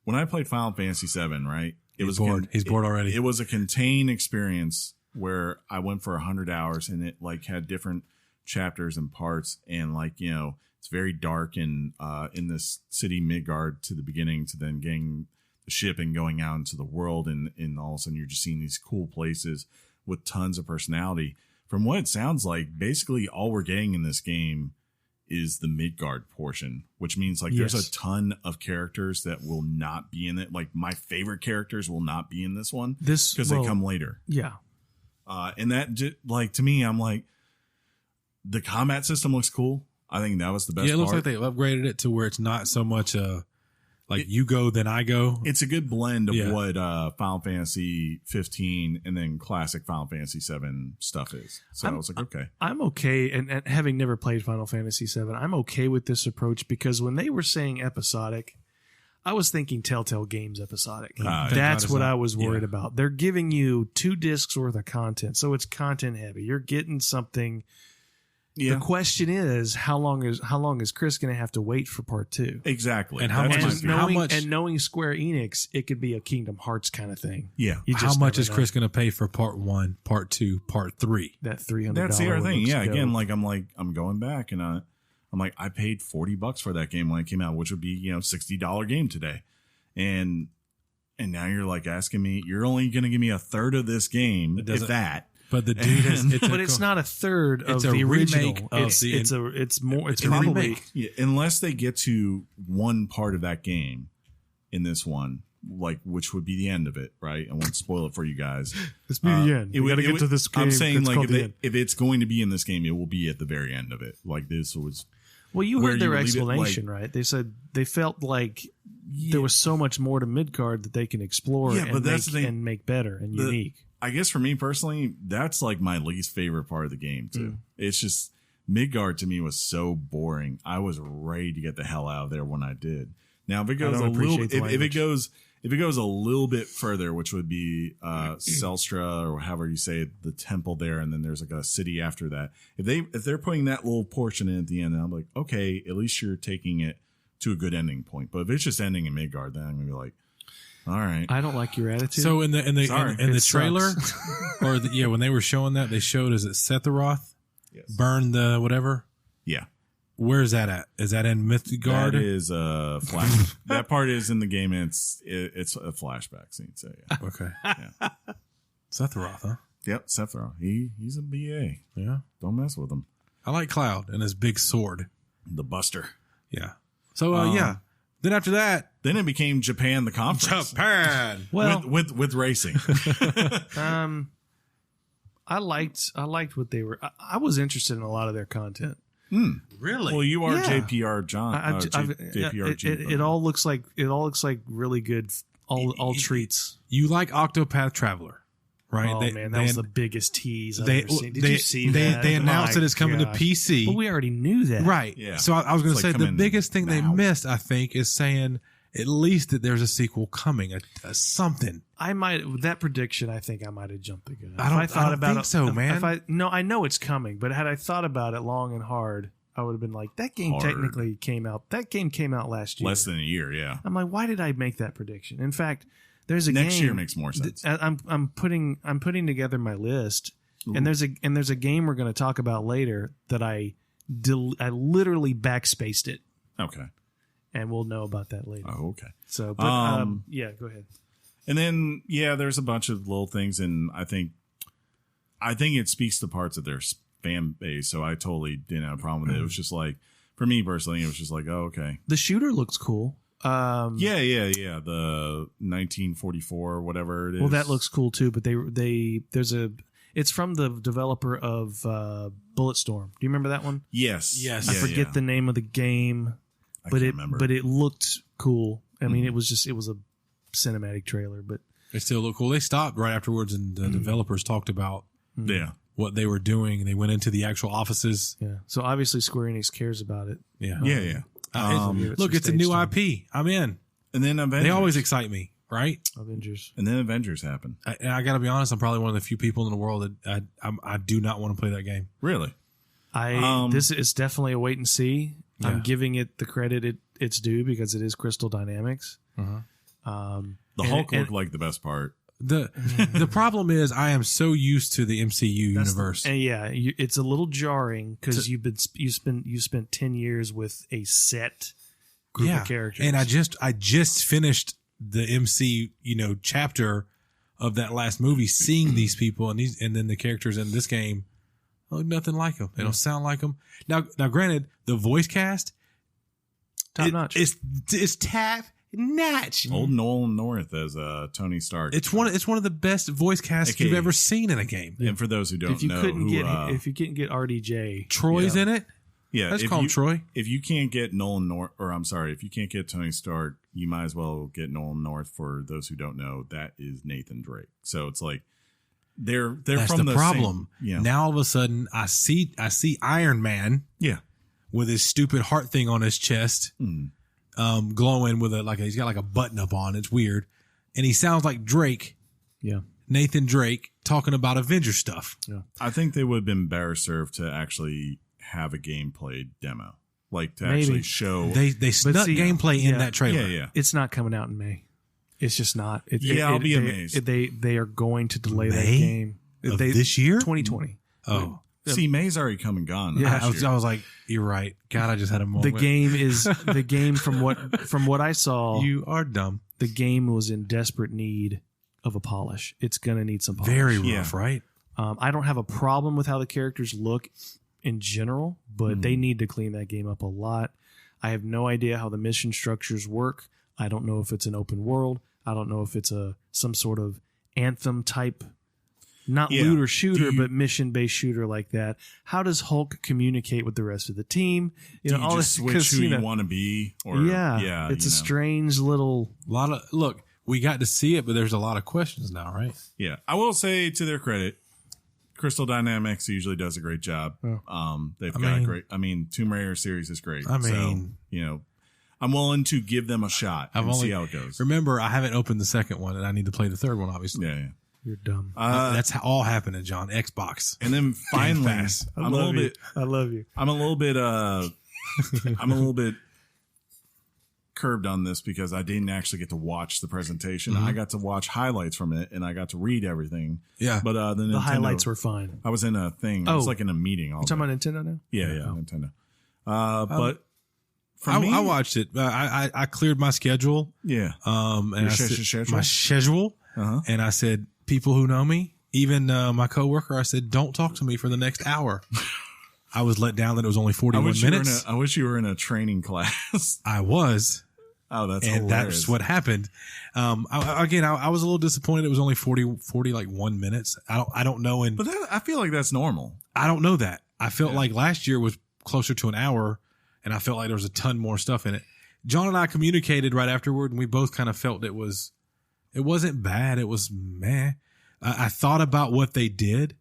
when I played Final Fantasy VII, right? He's bored already. It was a contained experience where I went for 100 hours and it like had different chapters and parts, and like, it's very dark in this city Midgard to the beginning, to then getting the ship and going out into the world, and all of a sudden you're just seeing these cool places with tons of personality. From what it sounds like, basically all we're getting in this game is the Midgard portion, which means like there's a ton of characters that will not be in it. Like my favorite characters will not be in this one because they come later. Yeah. And that, like, to me, I'm like, the combat system looks cool. I think that was the best part. Yeah, it looks like they upgraded it to where it's not so much like you go, then I go. It's a good blend of what Final Fantasy 15 and then classic Final Fantasy 7 stuff is. So I was like, okay. I'm okay. And having never played Final Fantasy 7, I'm okay with this approach, because when they were saying episodic, I was thinking Telltale Games episodic. That's what I was worried about. They're giving you 2 discs worth of content, so it's content heavy. You're getting something. Yeah. The question is, how long is Chris going to have to wait for part 2? Exactly. And knowing Square Enix, it could be a Kingdom Hearts kind of thing. Yeah. How much is Chris going to pay for part 1, part 2, part 3? That $300. That's the other thing. Yeah. Again, I'm going back and I'm like, I paid $40 for that game when it came out, which would be, $60 game today. And now you're like asking me, you're only going to give me a third of this game, if that. But the dude it's not a third of the original. It's a remake. Yeah, unless they get to one part of that game in this one, like, which would be the end of it, right? I won't spoil it for you guys. This be the end. We got to get to this game. I'm saying, like, if it's going to be in this game, it will be at the very end of it. Like, this was. Well, you heard their explanation, right? They said they felt like there was so much more to Midgard that they can explore and make better and unique. I guess for me personally, that's like my least favorite part of the game too. It's just Midgard to me was so boring. I was ready to get the hell out of there when I did. Now, if it goes if it goes a little bit further, which would be Selstra, or however you say it, the temple there, and then there's like a city after that. If they're putting that little portion in at the end, I'm like, okay, at least you're taking it to a good ending point. But if it's just ending in Midgard, then I'm gonna be like, all right. I don't like your attitude. So in the trailer, or when they were showing that, they showed, is it Sephiroth? Yes. Burn the whatever? Yeah. Where is that at? Is that in Midgard? That is flash. That part is in the game, and it's a flashback scene. So yeah. Okay. Yeah. Sephiroth, huh? Yep, Sephiroth. He's a BA. Yeah. Don't mess with him. I like Cloud and his big sword. The Buster. Yeah. So then after that, then it became Japan the conference. Japan. Well, with racing. I liked what they were. I was interested in a lot of their content. Really? Well, you are JPR John. JPRG. It all looks like really good. All treats. You like Octopath Traveler, right? Oh man, that was the biggest tease I've ever seen. Did you see that? They announced that it's coming to PC. But we already knew that, right? Yeah. So I was going to say the biggest thing they missed, I think, is saying at least that there's a sequel coming, something. That prediction, I think I might have jumped the gun. I don't think so, man. I know it's coming, but had I thought about it long and hard, I would have been like, that game technically came out. That game came out last year. Less than a year, yeah. I'm like, why did I make that prediction? In fact, there's a game. Next year makes more sense. I'm putting together my list, and there's a game we're going to talk about later that I literally backspaced it. Okay. And we'll know about that later. Oh, okay. So, but yeah, go ahead. And then, there's a bunch of little things, and I think it speaks to parts of their fan base, so I totally didn't have a problem with it. It was just like, for me personally, it was just like, oh, okay. The shooter looks cool. Yeah. The 1944 or whatever it is. Well, that looks cool too. But it's from the developer of Bulletstorm. Do you remember that one? Yes. I forget the name of the game, but it looked cool. I mean, it was a cinematic trailer, but it still looked cool. They stopped right afterwards, and the developers talked about what they were doing, and they went into the actual offices. Yeah. So obviously Square Enix cares about it. Yeah. Look, it's a new IP. I'm in. And then Avengers. They always excite me, right? Avengers. And then Avengers happened. I got to be honest. I'm probably one of the few people in the world that I do not want to play that game. Really? This is definitely a wait and see. Yeah. I'm giving it the credit it's due because it is Crystal Dynamics. The Hulk looked like the best part. The problem is I am so used to the MCU universe. And it's a little jarring because you spent 10 years with a set group of characters. And I just finished the MC, chapter of that last movie, seeing these people and then the characters in this game look nothing like them. They don't sound like them. Now, granted, the voice cast top notch. It's top notch. Old Nolan North as Tony Stark. It's one of the best voice casts you've ever seen in a game. And for those who don't if you know, if you couldn't get RDJ, Troy's in it. Yeah, let's call him Troy. If you can't get Nolan North, if you can't get Tony Stark, you might as well get Nolan North. For those who don't know, that is Nathan Drake. So it's like they're That's from the problem. Same, Now all of a sudden, I see Iron Man. Yeah, with his stupid heart thing on his chest, glowing with he's got like a button up on. It's weird, and he sounds like Drake. Yeah, Nathan Drake talking about Avenger stuff. Yeah, I think they would have been better served to actually have a gameplay demo, like to Maybe. actually show. They snuck gameplay in that trailer. Yeah. It's not coming out in May. It's just not. I'll be amazed. They are going to delay that May game. of this year, 2020. Oh. See, May's already come and gone. Yeah, I was like, you're right. God, I just had a moment. The game from what I saw. You are dumb. The game was in desperate need of a polish. It's gonna need some polish. Very rough, right? I don't have a problem with how the characters look in general, but they need to clean that game up a lot. I have no idea how the mission structures work. I don't know if it's an open world. I don't know if it's some sort of Anthem type. Not looter shooter, but mission based shooter like that. How does Hulk communicate with the rest of the team? Do you just switch who you want to be? Or it's a strange little Look, we got to see it, but there's a lot of questions now, right? Yeah, I will say to their credit, Crystal Dynamics usually does a great job. They've got great. I mean, Tomb Raider series is great. I'm willing to give them a shot and see how it goes. Remember, I haven't opened the second one, and I need to play the third one. Obviously, Yeah. You're dumb. that's all happening, John. Xbox, And then finally, I love you. I'm a little bit. I'm a little bit curbed on this because I didn't actually get to watch the presentation. I got to watch highlights from it, and I got to read everything. Yeah, but the highlights were fine. I was in a thing. I was like in a meeting. You talking about Nintendo now? Yeah, Nintendo. But for me, I watched it. I cleared my schedule. Yeah. And my schedule. And I said, people who know me, even my coworker, I said, don't talk to me for the next hour. I was let down that it was only 41 minutes. I wish you were in a training class. I was. Oh, that's and hilarious. That's what happened. I was a little disappointed. It was only 40 like 1 minutes. I don't know. But I feel like that's normal. I don't know that. I felt like last year was closer to an hour, and I felt like there was a ton more stuff in it. John and I communicated right afterward, and we both kind of felt it wasn't bad. It was meh. I thought about what they did.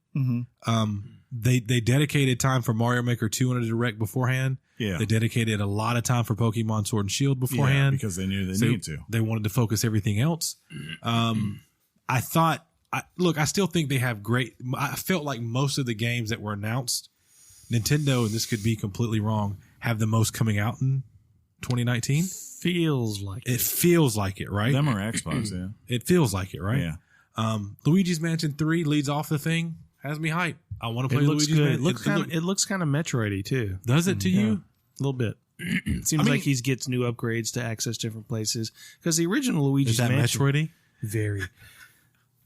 They dedicated time for Mario Maker 2 in a direct beforehand. Yeah. They dedicated a lot of time for Pokemon Sword and Shield beforehand. Because they knew they needed to. They wanted to focus everything else. I still think they have great. I felt like most of the games that were announced, Nintendo, and this could be completely wrong, have the most coming out in 2019. Feels like it. Feels like it, right? Them or Xbox, yeah. It feels like it, right? Yeah. Luigi's Mansion 3 leads off the thing. Has me hype. I want to play Luigi's Mansion. It looks kind of Metroid-y too. Does it to you? A little bit. Seems like he gets new upgrades to access different places. Because the original Luigi's Mansion, Metroid-y? Very.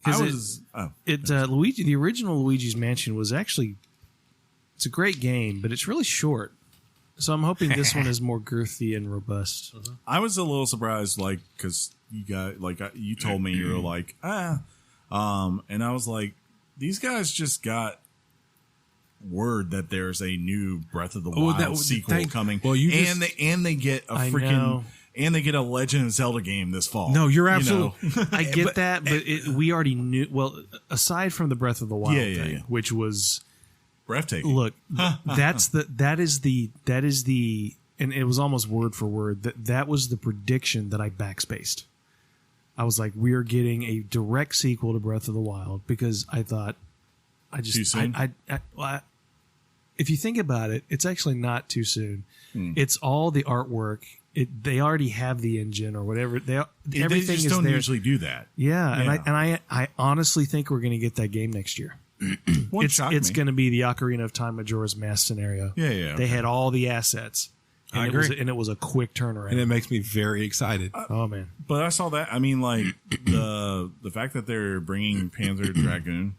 The original Luigi's Mansion was actually, it's a great game, but it's really short. So I'm hoping this one is more girthy and robust. I was a little surprised, like, because you told me you were like, and I was like, these guys just got word that there's a new Breath of the Wild sequel coming. Well, they get a freaking. And they get a Legend of Zelda game this fall. No, you're absolutely. I get that, but we already knew. Well, aside from the Breath of the Wild thing, which was breathtaking. Look, that is the, and it was almost word for word that was the prediction that I backspaced. I was like, we are getting a direct sequel to Breath of the Wild because I thought, too soon? If you think about it, it's actually not too soon. It's all the artwork. They already have the engine or whatever. Everything they just is don't there. usually do that. Yeah, and I honestly think we're going to get that game next year. It's going to be the Ocarina of Time Majora's Mask scenario. Yeah. They had all the assets. And I agree. It was a quick turnaround. And it makes me very excited. Oh man! But I saw that. I mean, like the fact that they're bringing Panzer Dragoon.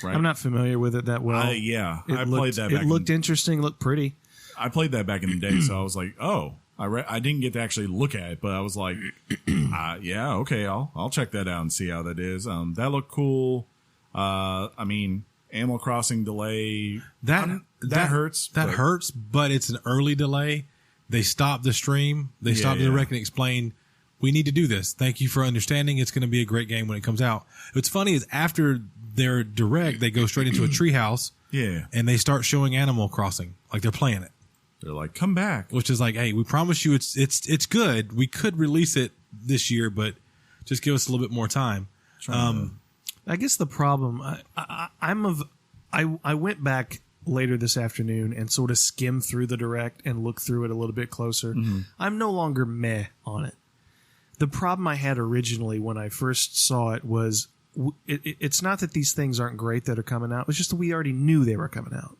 Right? I'm not familiar with it that well. I played that. It looked interesting. Looked pretty. I played that back in the day, so I was like, oh. I didn't get to actually look at it, but I was like, yeah, okay, I'll check that out and see how that is. That looked cool. I mean, Animal Crossing delay that hurts. That hurts, but it's an early delay. They stopped the stream. They stopped the direct and explained, we need to do this. Thank you for understanding. It's going to be a great game when it comes out. What's funny is after their direct, they go straight into a treehouse. Yeah, and they start showing Animal Crossing like they're playing it. They're like, come back. Which is like, hey, we promise you it's good. We could release it this year, but just give us a little bit more time. I guess the problem, I went back later this afternoon and sort of skimmed through the direct and looked through it a little bit closer. Mm-hmm. I'm no longer meh on it. The problem I had originally when I first saw it was it's not that these things aren't great that are coming out. It's just that we already knew they were coming out.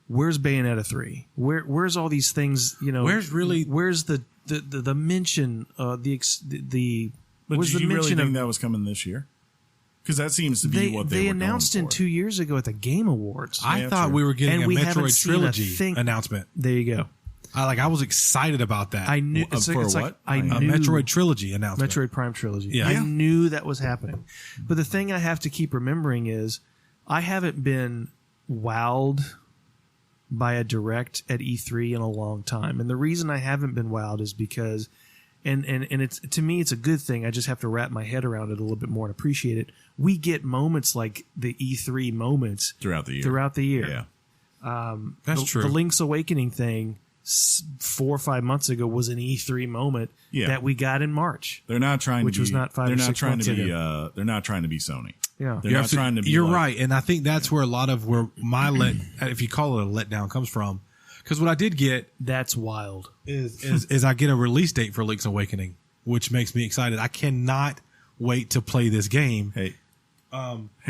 Where's Bayonetta 3? Where's all these things? Where's the mention? But where's did the you mention really think of that was coming this year? Because that seems to be what they were announced going in for. 2 years ago at the Game Awards. I thought we were getting a we haven't Metroid seen a trilogy thing. announcement. There you go. I was excited about that. I knew For what? A Metroid trilogy announcement. Metroid Prime trilogy. Yeah. I knew that was happening. But the thing I have to keep remembering is I haven't been wowed by a direct at E3 in a long time. And the reason I haven't been wowed is because and it's, to me, it's a good thing. I just have to wrap my head around it a little bit more and appreciate it. We get moments like the E3 moments throughout the year. Yeah. That's true. The Link's Awakening thing 4 or 5 months ago was an E3 moment that we got in March. They're not trying which to be, was not 5 or 6 months ago. They're not trying to be Sony. Yeah. They're not trying to be. You're right. And I think that's where a lot of where my if you call it a letdown, comes from. Because what I did get that's wild is I get a release date for Link's Awakening, which makes me excited. I cannot wait to play this game. Hey,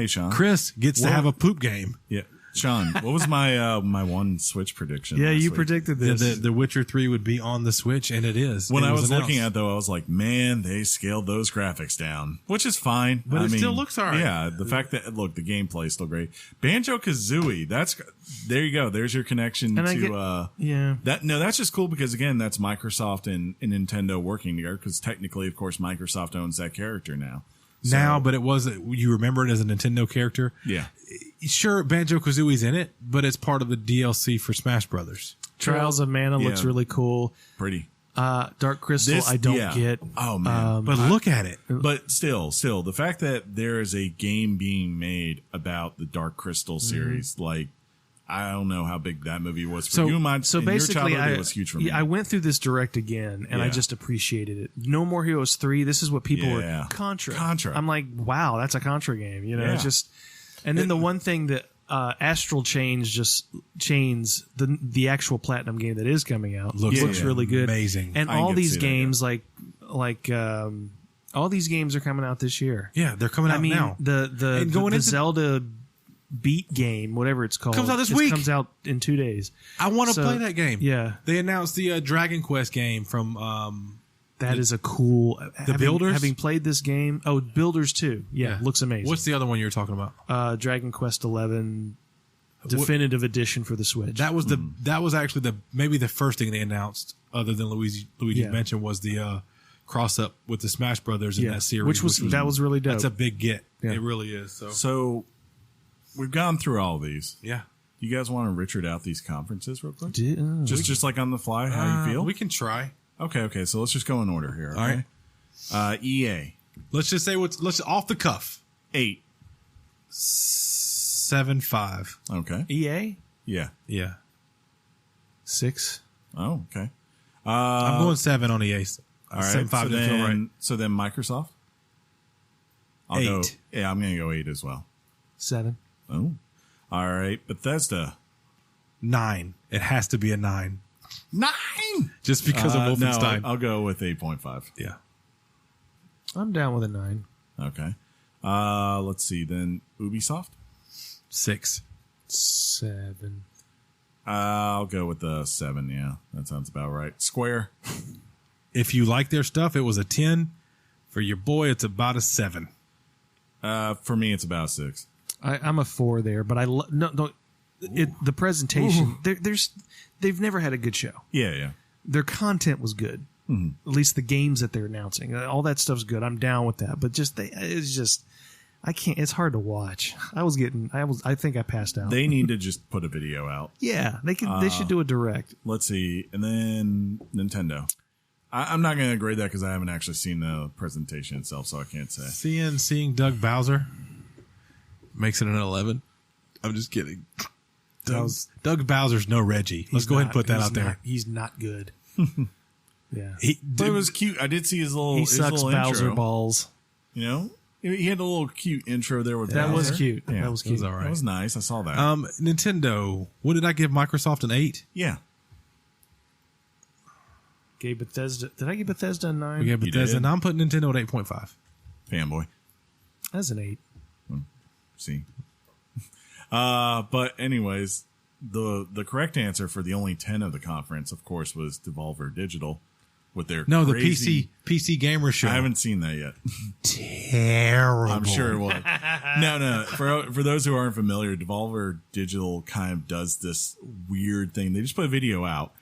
Sean. Chris gets to have a poop game. Yeah. Sean, what was my my one Switch prediction? Yeah, you week? predicted this. The Witcher 3 would be on the Switch, and it is. When I was announced. looking at it, though, I was like, man, they scaled those graphics down, which is fine. But it still looks all right. Yeah, the fact that, look, the gameplay is still great. Banjo-Kazooie, there you go. There's your connection that's just cool because, again, that's Microsoft and Nintendo working together because technically, of course, Microsoft owns that character now. But it wasn't. You remember it as a Nintendo character. Yeah, sure. Banjo-Kazooie's in it, but it's part of the DLC for Smash Brothers. Trials of Mana looks really cool. Pretty. Dark Crystal, I don't get. Oh man! But look at it. But still, the fact that there is a game being made about the Dark Crystal series, like, I don't know how big that movie was for you. Basically, it was huge for me. I went through this direct again, and I just appreciated it. No More Heroes 3. This is what people were. Contra. I'm like, wow, that's a Contra game. It's just. And then the one thing that Astral Chains the actual Platinum game that is coming out looks really good, amazing. And all these games all these games are coming out this year. Yeah, they're coming out now. The Zelda Beat game, whatever it's called, comes out this week. Comes out in 2 days. I want to play that game. Yeah, they announced the Dragon Quest game from. That is a cool. Builders? Having played this game, Builders 2. Yeah, looks amazing. What's the other one you were talking about? Dragon Quest 11. definitive edition for the Switch. That was actually maybe the first thing they announced, other than Luigi mentioned, was the cross up with the Smash Brothers in that series, which was really dope. That's a big get. Yeah. It really is. So we've gone through all these. Yeah. You guys want to Richard out these conferences real quick? Just like on the fly, how you feel? We can try. Okay. So let's just go in order here. Okay? All right. EA. Let's just say let's off the cuff. 8. 7.5. Okay. EA Yeah. 6. Oh, okay. I'm going 7 on EA. All right. 7.5 didn't feel right. So then Microsoft? 8. I'm going to go 8 as well. 7. Oh. All right. Bethesda. 9. It has to be a 9. 9! Just because of Wolfenstein. No, I'll go with 8.5. Yeah. I'm down with a 9. Okay. Let's see. Then Ubisoft? 6. 7. I'll go with the 7. Yeah, that sounds about right. Square? If you like their stuff, it was a 10. For your boy, it's about a 7. For me, it's about 6. I'm a 4 there, but the presentation. They've never had a good show. Yeah. Their content was good. Mm-hmm. At least the games that they're announcing, all that stuff's good. I'm down with that. But I can't. It's hard to watch. I think I passed out. They need to just put a video out. Yeah, they should do a direct. Let's see, and then Nintendo. I'm not going to grade that because I haven't actually seen the presentation itself, so I can't say. Seeing Doug Bowser makes it an 11. I'm just kidding. Doug Bowser's no Reggie. Let's go ahead and put that out there. He's not good. Yeah, but it was cute. I did see his little. He sucks Bowser intro. balls. You know, he had a little cute intro there with that. Bowser. Was cute. Yeah, that was cute. That was all right. That was nice. I saw that. Nintendo. What did I give Microsoft, an 8? Yeah. Gave Bethesda. Did I give Bethesda a 9? We gave Bethesda. Now I'm putting Nintendo at 8.5. Fanboy. That's an 8. See. But anyways, the correct answer for the only 10 of the conference, of course, was Devolver Digital with their the PC Gamer Show. I haven't seen that yet. Terrible. I'm sure it was. No. For those who aren't familiar, Devolver Digital kind of does this weird thing. They just put a video out,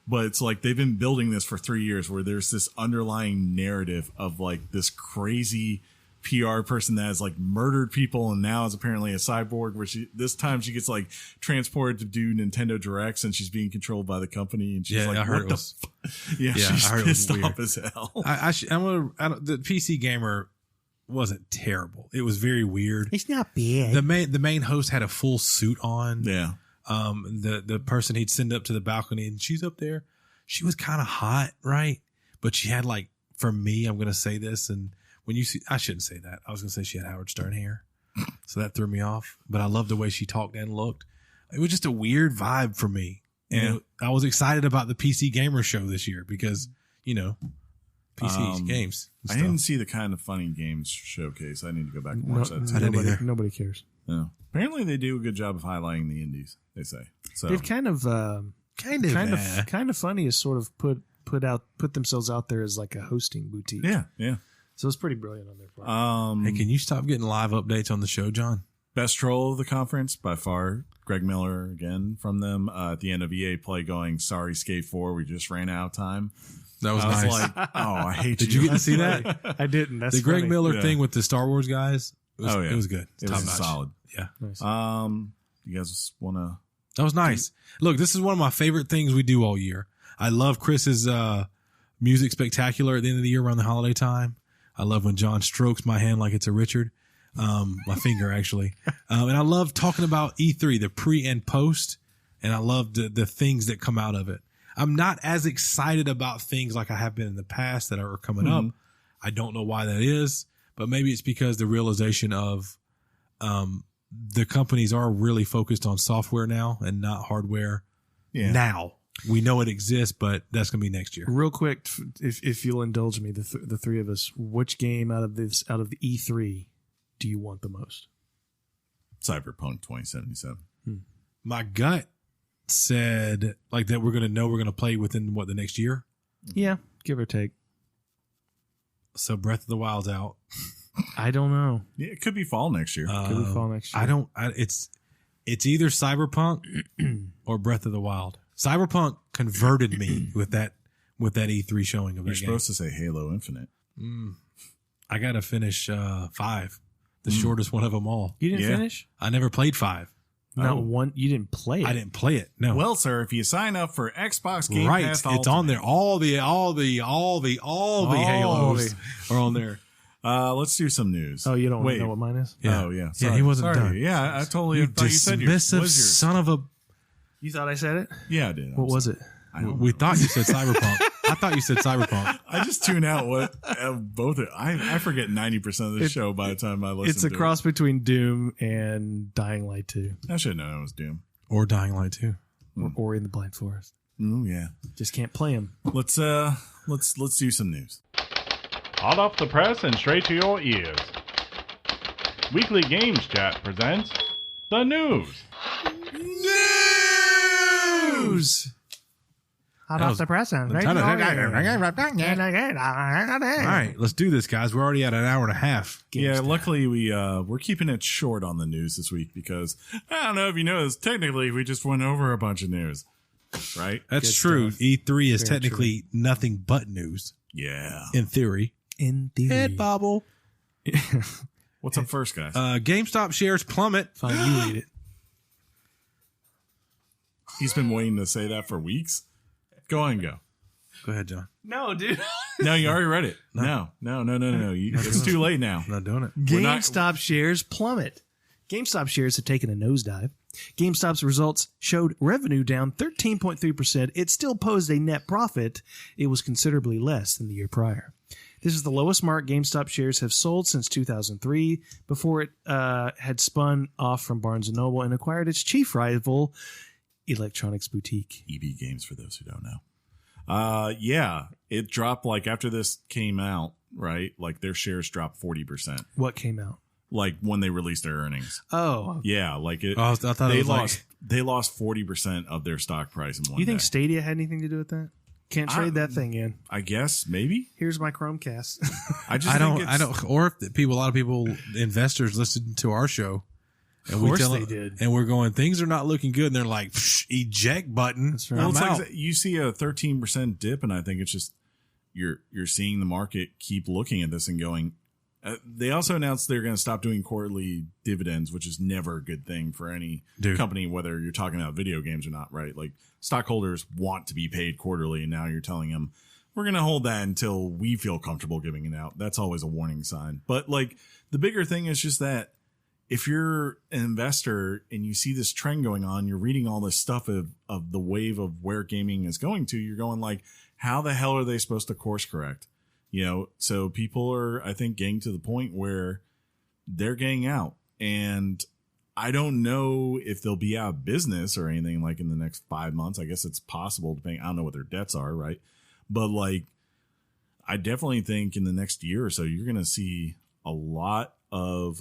but it's like they've been building this for 3 years where there's this underlying narrative of like this crazy PR person that has like murdered people and now is apparently a cyborg, where this time she gets like transported to do Nintendo Directs and she's being controlled by the company, and she's like, I heard what it was, she's pissed off as hell. The PC Gamer wasn't terrible. It was very weird. It's not bad. The main host had a full suit on. Yeah. The person he'd send up to the balcony, and she's up there. She was kind of hot, right? But she had like, for me, I'm going to say this, and when you see, I shouldn't say that. I was going to say she had Howard Stern hair. So that threw me off. But I loved the way she talked and looked. It was just a weird vibe for me. And I was excited about the PC Gamer Show this year because, PC games. I didn't see the Kind of Funny Games showcase. I need to go back and watch that too. I didn't either. Nobody cares. No. Apparently they do a good job of highlighting the indies, they say. So they've kind of funny is sort of put themselves out there as like a hosting boutique. Yeah. So it's pretty brilliant on their part. Hey, can you stop getting live updates on the show, John? Best troll of the conference by far, Greg Miller again from them at the end of EA Play going, "Sorry, Skate 4, we just ran out of time." That was I nice. was like, oh, I hate Did you get to see that? I didn't. That's the Greg funny. Miller thing with the Star Wars guys. It was good. It was solid. Yeah. Nice. You guys want to? That was nice. Look, this is one of my favorite things we do all year. I love Chris's music spectacular at the end of the year around the holiday time. I love when John strokes my hand like it's a Richard, my finger actually. And I love talking about E3, the pre and post, and I love the things that come out of it. I'm not as excited about things like I have been in the past that are coming up. I don't know why that is, but maybe it's because the realization of the companies are really focused on software now and not hardware now. We know it exists, but that's going to be next year. Real quick, if you'll indulge me, the three of us, which game out of the E3 do you want the most? Cyberpunk 2077. My gut said like that we're going to play within the next year. Yeah, give or take. So Breath of the Wild's out. I don't know. Yeah, it could be fall next year. Could be fall next year. It's either Cyberpunk or Breath of the Wild. Cyberpunk converted me with that E3 showing of that You're game. supposed to say Halo Infinite. I got to finish 5, the shortest one of them all. You didn't finish? I never played 5. Not one. You didn't play it. I didn't play it. No. Well, sir, if you sign up for Xbox Game Pass Ultimate, it's on there. All the Halos are on there. Let's do some news. Oh, you don't want to know what mine is? Yeah. Oh, yeah. Yeah, he wasn't done. Yeah, I totally You thought you said yours. dismissive Was yours. son of a... You thought I said it? Yeah, I did. What was it? We thought you said Cyberpunk. I thought you said Cyberpunk. I just tune out what both. I forget 90% of the show by the time I listen. It's a to cross between Doom and Dying Light 2, I should have known it was Doom. Or Dying Light 2. or In the Blind Forest. Oh yeah. Just can't play them. Let's do some news. Hot off the press and straight to your ears. Weekly Games Chat presents the news. News. Hot That off the press. All right, let's do this, guys. We're already at an hour and a half. Yeah, luckily we're keeping it short on the news this week because I don't know if you noticed. Technically, we just went over a bunch of news, right? That's Good true. stuff. E3 is Very technically nothing but news, Yeah. in theory. In theory. Head bobble. What's up first, guys? GameStop shares plummet. Fine, you read it. He's been waiting to say that for weeks. Go on and go. Go ahead, John. No, dude. No, you already read it. No. It's too late now. I'm not doing it. GameStop shares plummet. GameStop shares have taken a nosedive. GameStop's results showed revenue down 13.3%. It still posed a net profit. It was considerably less than the year prior. This is the lowest mark GameStop shares have sold since 2003, before it had spun off from Barnes & Noble and acquired its chief rival, Electronics Boutique. EB Games, for those who don't know. Yeah, it dropped like after this came out, right? Like their shares dropped 40%. What came out? Like when they released their earnings. Oh. Yeah, like it. I thought they it was lost. They lost 40% of their stock price in one You think day. Stadia had anything to do with that? Can't trade that thing in. I guess maybe. Here's my Chromecast. I don't. Or if a lot of people, investors, listen to our show, and Of course tell they them, did. and we're going, things are not looking good, and they're like, eject button. That's right. Well, I'm it's out. like you see a 13% dip, and I think it's just you're seeing the market keep looking at this and going. They also announced they're going to stop doing quarterly dividends, which is never a good thing for any company, whether you're talking about video games or not, right? Like stockholders want to be paid quarterly, and now you're telling them we're going to hold that until we feel comfortable giving it out. That's always a warning sign. But like the bigger thing is just that if you're an investor and you see this trend going on, you're reading all this stuff of the wave of where gaming is going to, you're going like, how the hell are they supposed to course correct? You know, so people are, I think, getting to the point where they're getting out. And I don't know if they'll be out of business or anything like in the next 5 months. I guess it's possible, depending. I don't know what their debts are, right? But like, I definitely think in the next year or so, you're going to see a lot of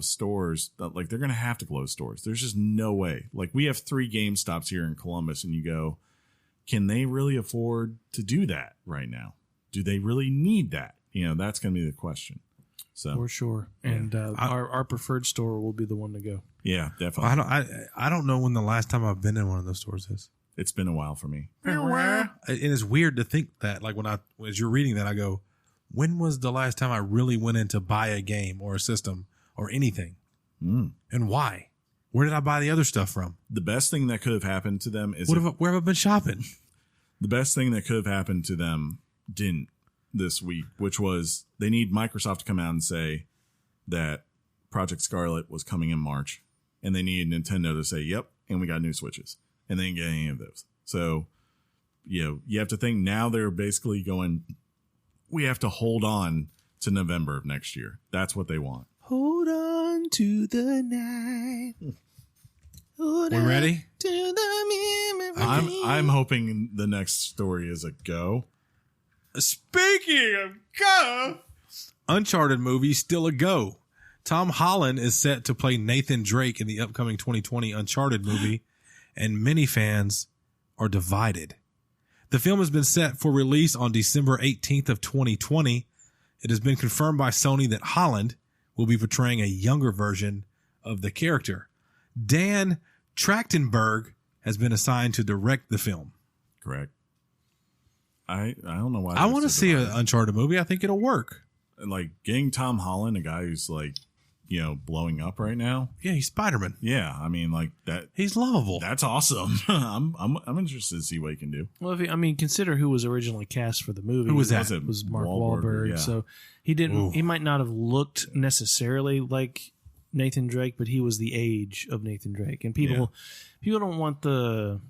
stores that like they're going to have to close stores. There's just no way. Like we have 3 GameStops here in Columbus, and you go, can they really afford to do that right now? Do they really need that? You know, that's going to be the question. So For sure. And our preferred store will be the one to go. yeah, definitely. I don't know when the last time I've been in one of those stores is. It's been a while for me. And it's weird to think that, like as you're reading that, I go, when was the last time I really went in to buy a game or a system or anything? And why? Where did I buy the other stuff from? The best thing that could have happened to them is Where have I been shopping? the best thing that could have happened to them didn't this week, which was they need Microsoft to come out and say that Project Scarlet was coming in March, and they needed Nintendo to say, yep, and we got new Switches, and they didn't get any of those. So, you know, you have to think now they're basically going, we have to hold on to November of next year. That's what they want. Hold on to the night. Hold We on ready? to the memory. I'm hoping the next story is a go. Speaking of go, Uncharted movie still a go. Tom Holland is set to play Nathan Drake in the upcoming 2020 Uncharted movie, and many fans are divided. The film has been set for release on December 18th of 2020. It has been confirmed by Sony that Holland will be portraying a younger version of the character. Dan Trachtenberg has been assigned to direct the film. Correct. I don't know why. I want to see an Uncharted movie. I think it'll work. Like getting Tom Holland, a guy who's like, blowing up right now. Yeah, he's Spider-Man. Yeah, I mean, like that. He's lovable. That's awesome. I'm interested to see what he can do. Well, consider who was originally cast for the movie. Who was that? It was Mark Wahlberg. Yeah. So he didn't. Ooh. He might not have looked necessarily like Nathan Drake, but he was the age of Nathan Drake, and people don't want the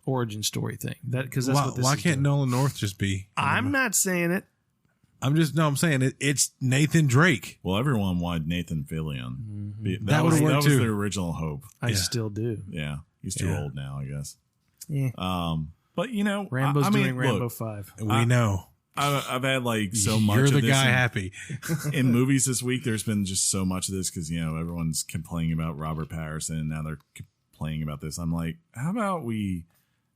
origin story thing. Because that's what this why is can't doing. Nolan North just be? I'm not saying it. I'm saying it's Nathan Drake. Well, everyone wanted Nathan Fillion. Mm-hmm. That would've worked was too. the original hope. I still do. Yeah, he's too old now, I guess. Yeah. But Rambo's doing Rambo look, 5. We know. I've had like so much. You're the of this guy happy. in movies this week. There's been just so much of this because everyone's complaining about Robert Pattinson, and now they're complaining about this. I'm like, how about we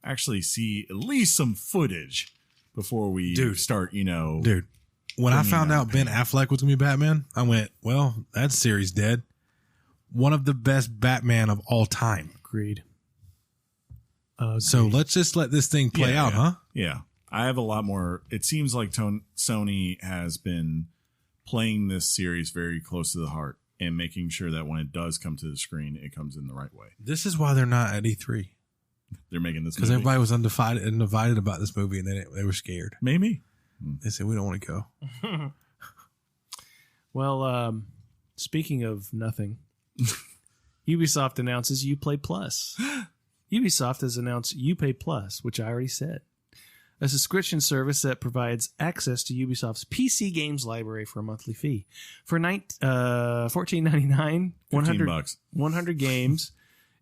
actually see at least some footage before we start? Dude, when I found out Ben Affleck was going to be Batman, I went, well, that series dead. One of the best Batman of all time. Agreed. So let's just let this thing play out, huh? Yeah. I have a lot more. It seems like Sony has been playing this series very close to the heart and making sure that when it does come to the screen, it comes in the right way. This is why they're not at E3. They're making this because movie. everybody was undivided and divided about this movie, and then they were scared. Maybe. They said, we don't want to go. Well, speaking of nothing, Ubisoft announces Uplay Plus. Ubisoft has announced Uplay Plus, which I already said. A subscription service that provides access to Ubisoft's PC games library for a monthly fee. For $14.99, $15. 100 games,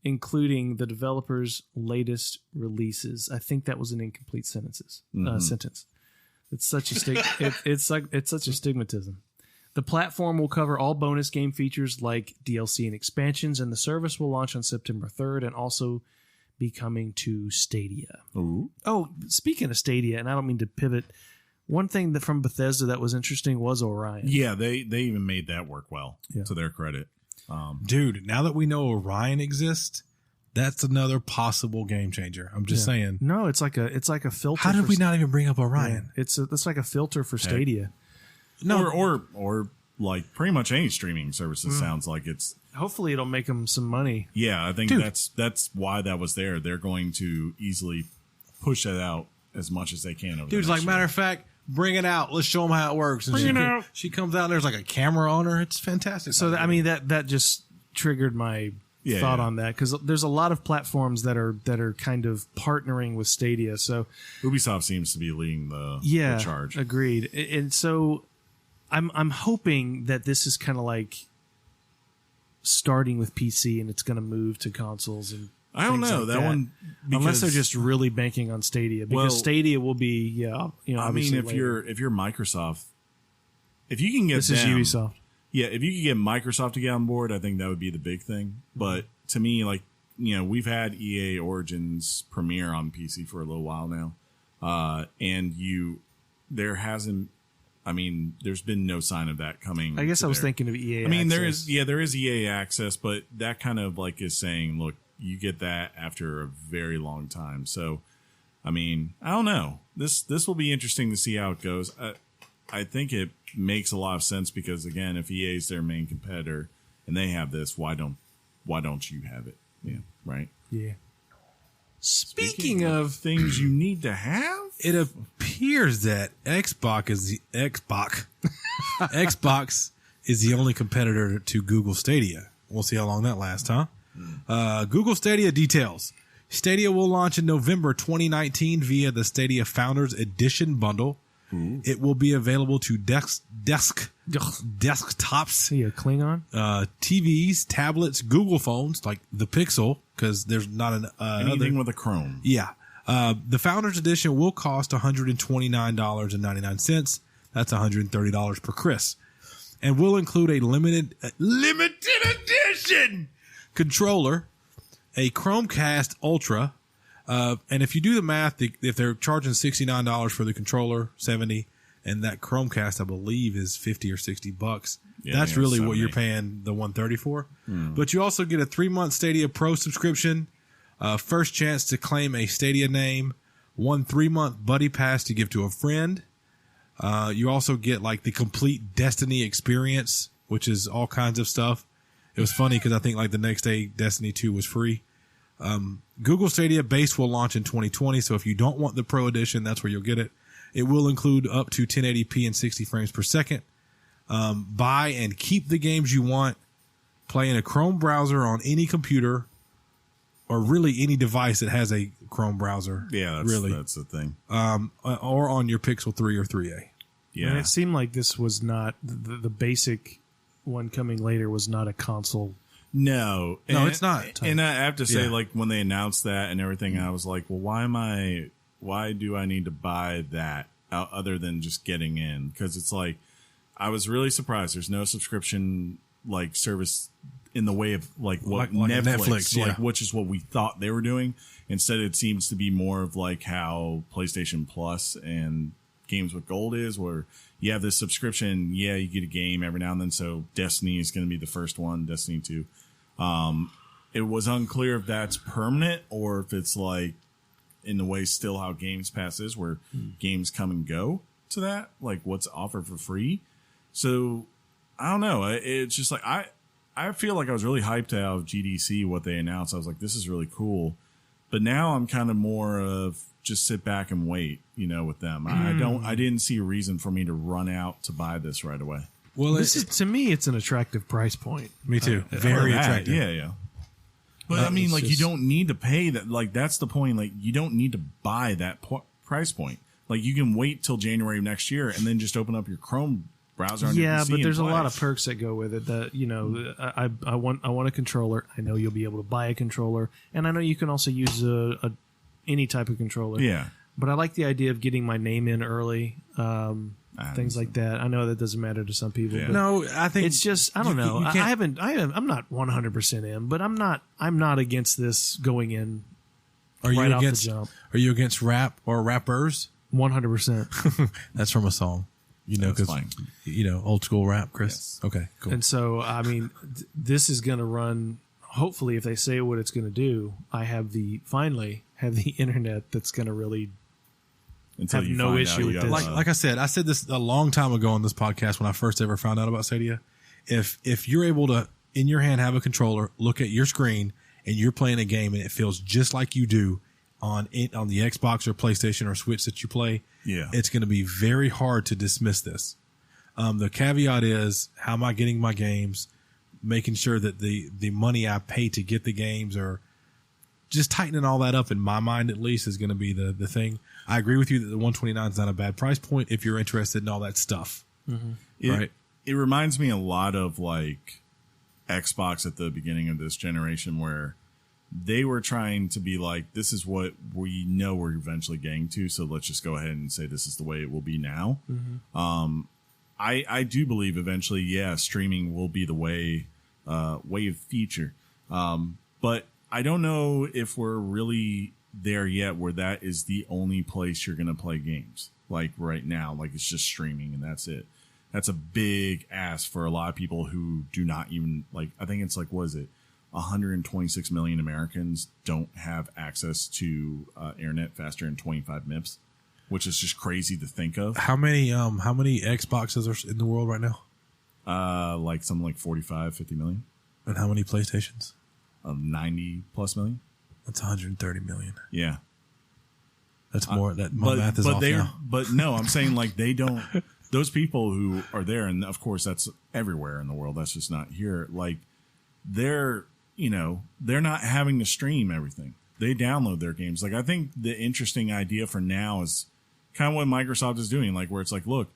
including the developer's latest releases. I think that was an incomplete sentence. It's such a it's such a stigmatism. The platform will cover all bonus game features like DLC and expansions, and the service will launch on September 3rd and also be coming to Stadia. Ooh. Oh, speaking of Stadia, and I don't mean to pivot, one thing that from Bethesda that was interesting was Orion. Yeah, they even made that work well, to their credit. Dude, now that we know Orion exists, that's another possible game changer. I'm just saying. No, it's like a filter. How did we not even bring up Orion? Yeah, it's like a filter for Stadia. No, or like pretty much any streaming services sounds like it's. Hopefully, it'll make them some money. Yeah, I think that's why that was there. They're going to easily push that out as much as they can. Over Dude's like, matter of fact, bring it out. Let's show them how it works. And she comes out and there's like a camera on her. It's fantastic. So that just triggered my thought on that, because there's a lot of platforms that are kind of partnering with Stadia. So Ubisoft seems to be leading the charge. Agreed. And so I'm hoping that this is kind of like starting with PC and it's going to move to consoles and I don't know like that one unless they're just really banking on Stadia, because Stadia will be I mean if you're Microsoft, if you can get this is Ubisoft. Yeah, if you could get Microsoft to get on board, I think that would be the big thing. But to me, like, we've had EA Origins premiere on PC for a little while now. There's been no sign of that coming. I guess I was thinking of EA. I mean, Access. there is EA Access, but that kind of like is saying, look, you get that after a very long time. So, I mean, I don't know. This will be interesting to see how it goes. I think it makes a lot of sense because, again, if EA is their main competitor and they have this, why don't you have it? Yeah, right. Yeah. Speaking of things you need to have, it appears that Xbox is the only competitor to Google Stadia. We'll see how long that lasts, huh? Google Stadia details. Stadia will launch in November 2019 via the Stadia Founders Edition bundle. Ooh. It will be available to desktops, Klingon, TVs, tablets, Google phones like the Pixel, because there's not anything with a Chrome. Yeah, the Founders Edition will cost $129.99. That's $130 per Chris, and will include a limited edition controller, a Chromecast Ultra. And if you do the math, if they're charging $69 for the controller, $70, and that Chromecast, I believe, is $50 or $60, That's yeah, really what 70. you're paying the $130 for. But you also get a 3-month Stadia Pro subscription, first chance to claim a Stadia name, 1 3-month Buddy Pass to give to a friend. You also get like the complete Destiny experience, which is all kinds of stuff. It was funny because I think like the next day Destiny 2 was free. Google Stadia base will launch in 2020. So if you don't want the Pro Edition, that's where you'll get it. It will include up to 1080p and 60 frames per second. Buy and keep the games you want. Play in a Chrome browser on any computer or really any device that has a Chrome browser. Yeah, that's the thing. Or on your Pixel 3 or 3A. Yeah. And it seemed like this was not the basic one coming later was not a console. No, it's not. And I have to say, Yeah. like when they announced that and everything, I was like, well, why do I need to buy that other than just getting in? Because it's like, I was really surprised. There's no subscription like service in the way of like what Like Netflix, yeah. like which is what we thought they were doing. Instead, it seems to be more of like how PlayStation Plus and Games with Gold is, where you have this subscription. Yeah, you get a game every now and then. So Destiny is going to be the first one, Destiny 2. It was unclear if that's permanent or if it's like in the way still how Games Pass is, where games come and go to that, like what's offered for free. So I don't know. It's just like I feel like I was really hyped out of GDC, what they announced. I was like, this is really cool. But now I'm kind of more of just sit back and wait, with them. I didn't see a reason for me to run out to buy this right away. Well, This is, to me, it's an attractive price point. me too. Very That, attractive. Yeah. But I mean, it's like, just- you don't need to pay that. Like, that's the point. Like, you don't need to buy that price point. Like, you can wait till January of next year and then just open up your Chrome browser on your PC. But there's a and lot play. of perks that go with it. That I want a controller. I know you'll be able to buy a controller, and I know you can also use any type of controller. Yeah. But I like the idea of getting my name in early. Things like that. I know that doesn't matter to some people. Yeah. But No, I think it's just I don't know. you can't- I'm not 100% in, but I'm not against this going in Are you right off the against? jump. Are you against rap or rappers? 100%. That's from a song, That's because fine. old school rap, Chris. Yes. Okay, cool. And so, I mean, this is going to run. Hopefully, if they say what it's going to do, I finally have the internet that's going to really Until have you no find issue out with you this. got, like I said this a long time ago on this podcast when I first ever found out about Stadia. If you're able to in your hand have a controller, look at your screen, and you're playing a game and it feels just like you do on the Xbox or PlayStation or Switch that you play, Yeah. it's going to be very hard to dismiss this. The caveat is, how am I getting my games? Making sure that the money I pay to get the games are just tightening all that up in my mind, at least, is going to be the thing. I agree with you that the 129 is not a bad price point if you're interested in all that stuff. Right. It reminds me a lot of like Xbox at the beginning of this generation, where they were trying to be like, this is what we know we're eventually getting to, so let's just go ahead and say this is the way it will be now. I do believe eventually, streaming will be the way of future. But I don't know if we're really there yet where that is the only place you're going to play games. Like right now, like it's just streaming and that's it. That's a big ask for a lot of people who do not even like, I think it's like, what is it? 126 million Americans don't have access to internet faster than 25 MIPS, which is just crazy to think of. How many Xboxes are in the world right now? Like something like 45, 50 million. And how many PlayStations? 90 plus million. That's 130 million. Yeah. That's more. My math is off now. But no, I'm saying like they don't. Those people who are there, and of course that's everywhere in the world. That's just not here. Like they're not having to stream everything. They download their games. Like I think the interesting idea for now is kind of what Microsoft is doing. Like where it's like, look,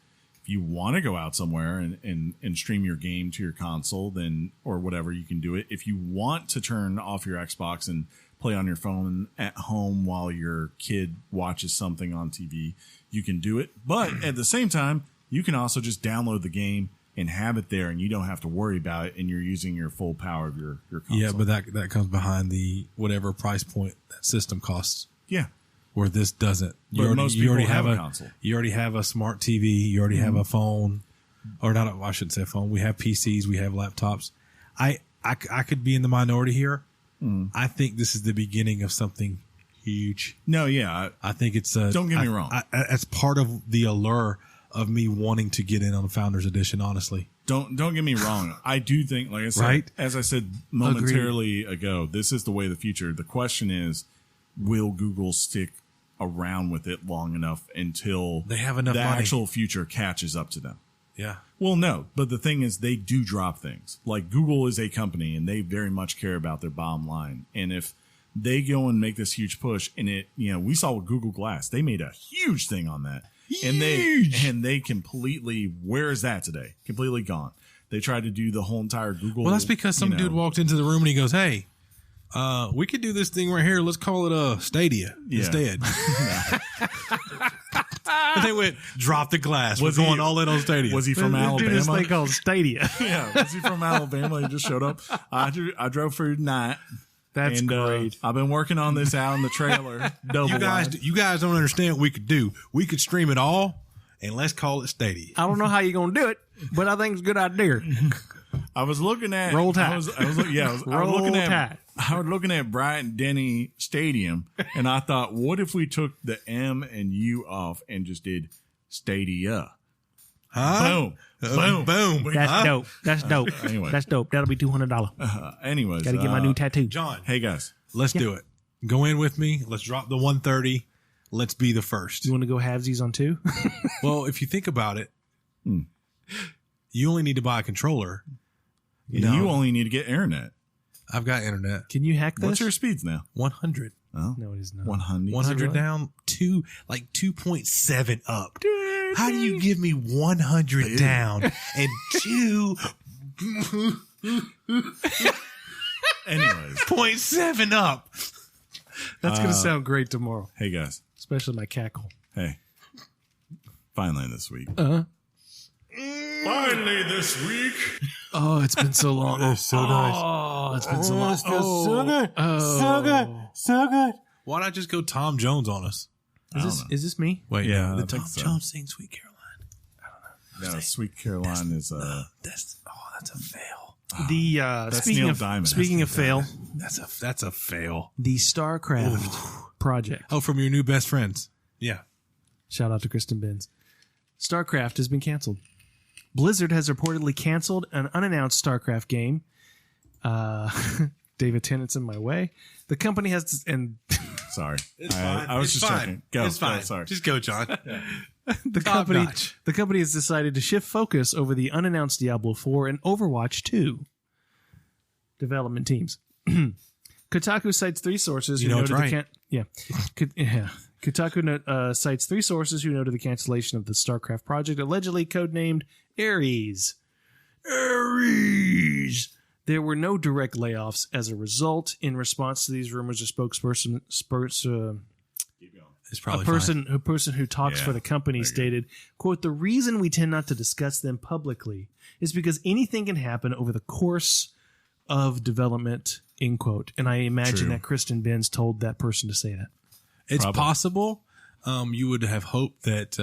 if you want to go out somewhere and stream your game to your console, then or whatever, you can do it. If you want to turn off your Xbox and play on your phone at home while your kid watches something on TV, you can do it. But at the same time, you can also just download the game and have it there, and you don't have to worry about it, and you're using your full power of your console. Yeah, but that comes behind the whatever price point that system costs. Yeah. Where this doesn't. But most people have a console. You already have a smart TV. You already have a phone. or not. I shouldn't say a phone. We have PCs. We have laptops. I could be in the minority here. I think this is the beginning of something huge. No, yeah. I think it's Don't get me wrong. As part of the allure of me wanting to get in on the Founders Edition, honestly. Don't get me wrong. I do think, like I said, Right? as I said momentarily ago, this is the way of the future. The question is, will Google stick around with it long enough until They have enough the money. actual future catches up to them? Yeah. Well, no, but the thing is, they do drop things. Like Google is a company, and they very much care about their bottom line. And if they go and make this huge push, and it, we saw with Google Glass, they made a huge thing on that, and they completely, where is that today? Completely gone. They tried to do the whole entire Google. Well, that's because some dude walked into the room and he goes, "Hey, we could do this thing right here. Let's call it Stadia instead." And they went, drop the glass. We're going all in on Stadia. Was he from Let's do this Alabama? thing called Stadia. Yeah, was he from Alabama? He just showed up. I drove through tonight. That's great. I've been working on this out in the trailer. Double You guys don't understand what we could do. We could stream it all, and let's call it Stadia. I don't know how you're going to do it, but I think it's a good idea. I was looking at Roll Tide. I was looking at Tide. I was looking at Bryant Denny Stadium, and I thought, what if we took the M and U off and just did Stadia? Huh? Boom, Boom. That's dope. That's dope. Anyway. That's dope. That'll be $200. Anyways, Got to get my new tattoo. John, hey guys, let's do it. Go in with me. Let's drop the 130. Let's be the first. You want to go halvesies on two? Well, if you think about it, you only need to buy a controller. you only need to get internet. I've got internet. Can you hack this? What's your speeds now? 100. Oh, No, it is not. 100. 100 really? down, 2.7 up. How do you give me 100 down and 2.7 up? That's going to sound great tomorrow, Hey guys, especially my cackle. hey. Finally this week. Uh-huh. Finally this week. Oh, it's been so long. It's so nice. Oh, it's been so long. so good. So good. So good. Why not just go Tom Jones on us? Is this me? Wait, Yeah, no, I the think Tom so. Jones sing Sweet Caroline. No, Sweet Caroline is That's a fail. The speaking Neil of Diamond. speaking of fail, That's a fail. the StarCraft project. Oh, from your new best friends. Yeah. Shout out to Kristen Benz. StarCraft has been canceled. Blizzard has reportedly canceled an unannounced StarCraft game. David Tennant's in my way. The company has sorry. It's fine. I was It's just fine. checking. Go. It's fine. Go, sorry. Just go, John. the company has decided to shift focus over the unannounced Diablo 4 and Overwatch 2 development teams. Kotaku cites three sources who noted Kotaku cites three sources who noted the cancellation of the StarCraft project, allegedly codenamed Ares. Ares. There were no direct layoffs as a result. In response to these rumors, a spokesperson, It's probably a person who talks for the company stated, quote, "The reason we tend not to discuss them publicly is because anything can happen over the course of development," end quote. And I imagine True. that Kristen Benz told that person to say that. It's Probably. possible. You would have hoped that,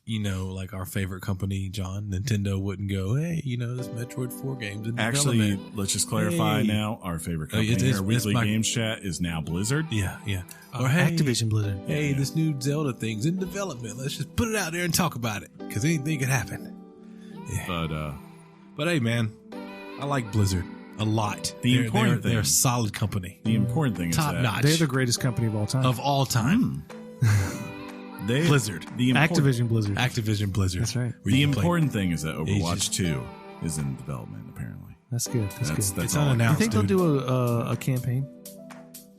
like our favorite company, John, Nintendo, wouldn't go, hey, this Metroid 4 game's in Actually, development. let's just clarify Hey. now. Our favorite company, it is- our weekly it's my- games chat is now Blizzard. Yeah. Or hey, Activision Blizzard. Hey, this new Zelda thing's in development. Let's just put it out there and talk about it, because anything could happen. But But hey, man, I like Blizzard a lot. The important thing- they're a solid company. the important thing Top is that notch. They're the greatest company of all time. Of all time. Blizzard. Activision Blizzard. Activision Blizzard. That's right. Where The you can play important thing is that Overwatch Ages. 2 is in development. Apparently, That's good. That's good. that's It's all. You unannounced. think they'll dude. do a campaign?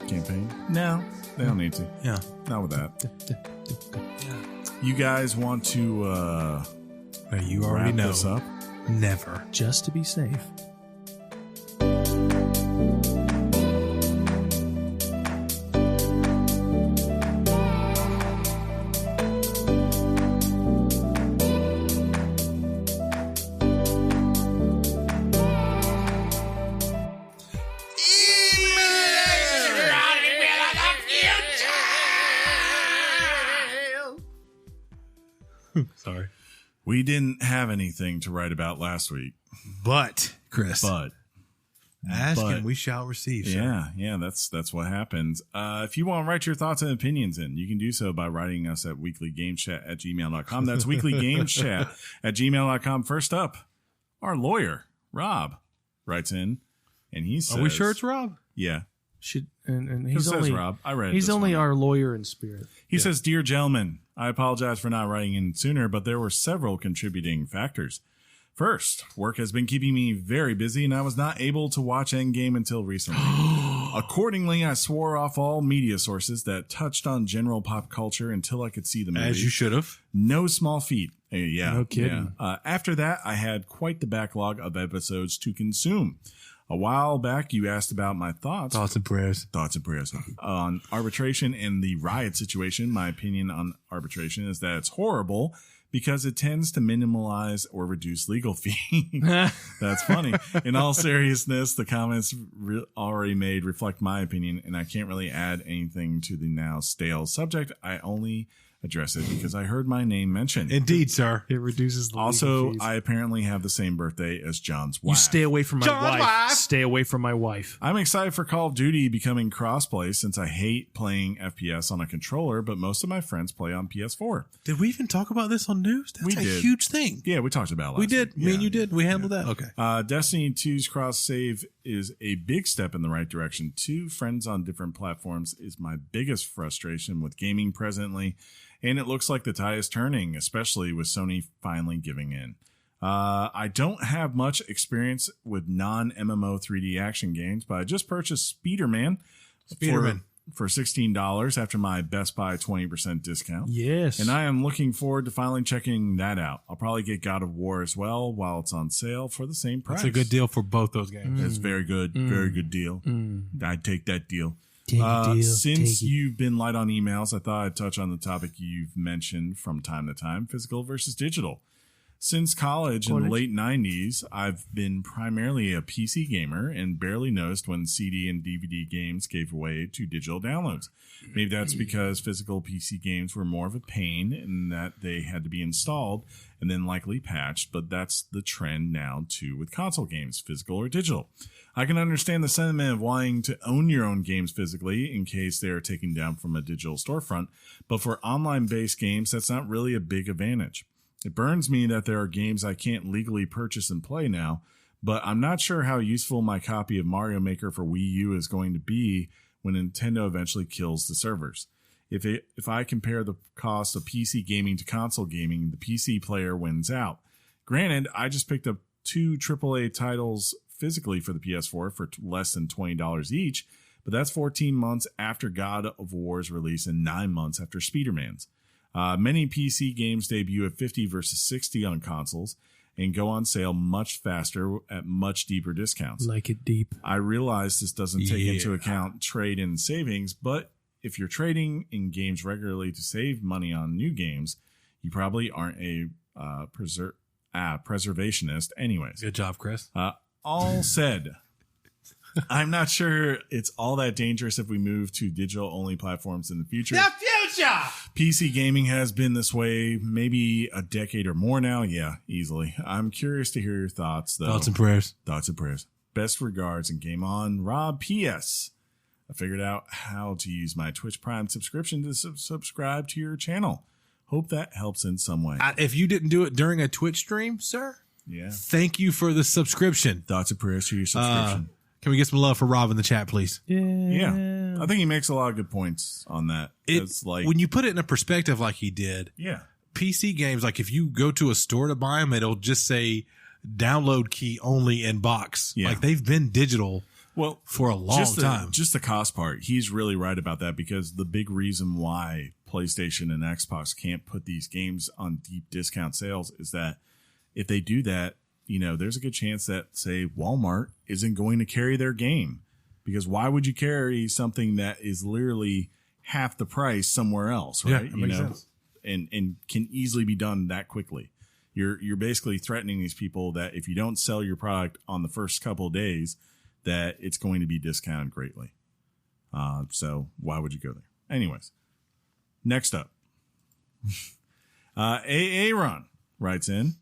Campaign? No, they don't need to. Yeah. Not with that. You guys want to Now, you already wrap know. this up? Never. Just to be safe. Sorry. We didn't have anything to write about last week, But, Chris, but ask but- and we shall receive. Sir. yeah, that's what happens. If you want to write your thoughts and opinions in, you can do so by writing us at weeklygameschat@gmail.com. That's weeklygameschat@gmail.com. First up, our lawyer, Rob, writes in, and he says, Are we sure it's Rob? Yeah. And It he's says only Rob. I read it. he's this only morning. our lawyer in spirit. He says, Dear gentlemen, I apologize for not writing in sooner, but there were several contributing factors. First, work has been keeping me very busy, and I was not able to watch Endgame until recently. Accordingly, I swore off all media sources that touched on general pop culture until I could see the movie. As you should have. No small feat. Yeah. No kidding. Yeah. After that, I had quite the backlog of episodes to consume. A while back, you asked about my thoughts and prayers. on arbitration and the riot situation. My opinion on arbitration is that it's horrible because it tends to minimize or reduce legal fees. That's funny. In all seriousness, the comments already made reflect my opinion, and I can't really add anything to the now stale subject. I only address it because I heard my name mentioned. Indeed, sir. It reduces the Also, legal fees. I apparently have the same birthday as John's wife. You stay away from my John's wife. wife. Stay away from my wife. I'm excited for Call of Duty becoming crossplay since I hate playing FPS on a controller, but most of my friends play on PS4. Did we even talk about this on news? That's We a did. huge thing. Yeah, we talked about it last We did. week. Me and Yeah. you did. We handled that. Okay. Destiny 2's cross save is a big step in the right direction. 2 friends on different platforms is my biggest frustration with gaming presently, and it looks like the tide is turning, especially with Sony finally giving in. I don't have much experience with non-MMO 3D action games, but I just purchased Spider-Man for $16 after my Best Buy 20% discount. Yes. And I am looking forward to finally checking that out. I'll probably get God of War as well while it's on sale for the same price. That's a good deal for both those games. It's very good. Very good deal. I'd take that deal. Take a deal. Since Take it. you've been light on emails, I thought I'd touch on the topic you've mentioned from time to time, physical versus digital. Since college in the late 90s, I've been primarily a PC gamer and barely noticed when CD and DVD games gave way to digital downloads. Maybe that's because physical PC games were more of a pain in that they had to be installed and then likely patched, but that's the trend now too with console games, physical or digital. I can understand the sentiment of wanting to own your own games physically in case they are taken down from a digital storefront, but for online-based games, that's not really a big advantage. It burns me that there are games I can't legally purchase and play now, but I'm not sure how useful my copy of Mario Maker for Wii U is going to be when Nintendo eventually kills the servers. If I compare the cost of PC gaming to console gaming, the PC player wins out. Granted, I just picked up 2 AAA titles physically for the PS4 for less than $20 each, but that's 14 months after God of War's release and 9 months after Spider-Man's. Many PC games debut at 50 versus 60 on consoles and go on sale much faster at much deeper discounts. Like it deep. I realize this doesn't take into account trade-in savings, but if you're trading in games regularly to save money on new games, you probably aren't a preservationist anyways. Good job, Chris. All said, I'm not sure it's all that dangerous if we move to digital-only platforms in the future. The future! PC gaming has been this way maybe a decade or more now. Yeah, easily. I'm curious to hear your thoughts, though. Thoughts and prayers. Thoughts and prayers. Best regards and game on. Rob, P.S. I figured out how to use my Twitch Prime subscription to subscribe to your channel. Hope that helps in some way. If you didn't do it during a Twitch stream, sir, Yeah. thank you for the subscription. Thoughts and prayers to your subscription. Can we get some love for Rob in the chat, please? Yeah. I think he makes a lot of good points on that. It's like, when you put it in a perspective like he did, yeah. PC games, like if you go to a store to buy them, it'll just say download key only in box. Yeah. Like they've been digital Well, for a long time. Just the cost part. He's really right about that because the big reason why PlayStation and Xbox can't put these games on deep discount sales is that if they do that, you know, there's a good chance that, say, Walmart isn't going to carry their game. Because why would you carry something that is literally half the price somewhere else, right? Yeah, that makes sense. And can easily be done that quickly. You're basically threatening these people that if you don't sell your product on the first couple of days, that it's going to be discounted greatly. So why would you go there? Anyways, next up, Aaron writes in,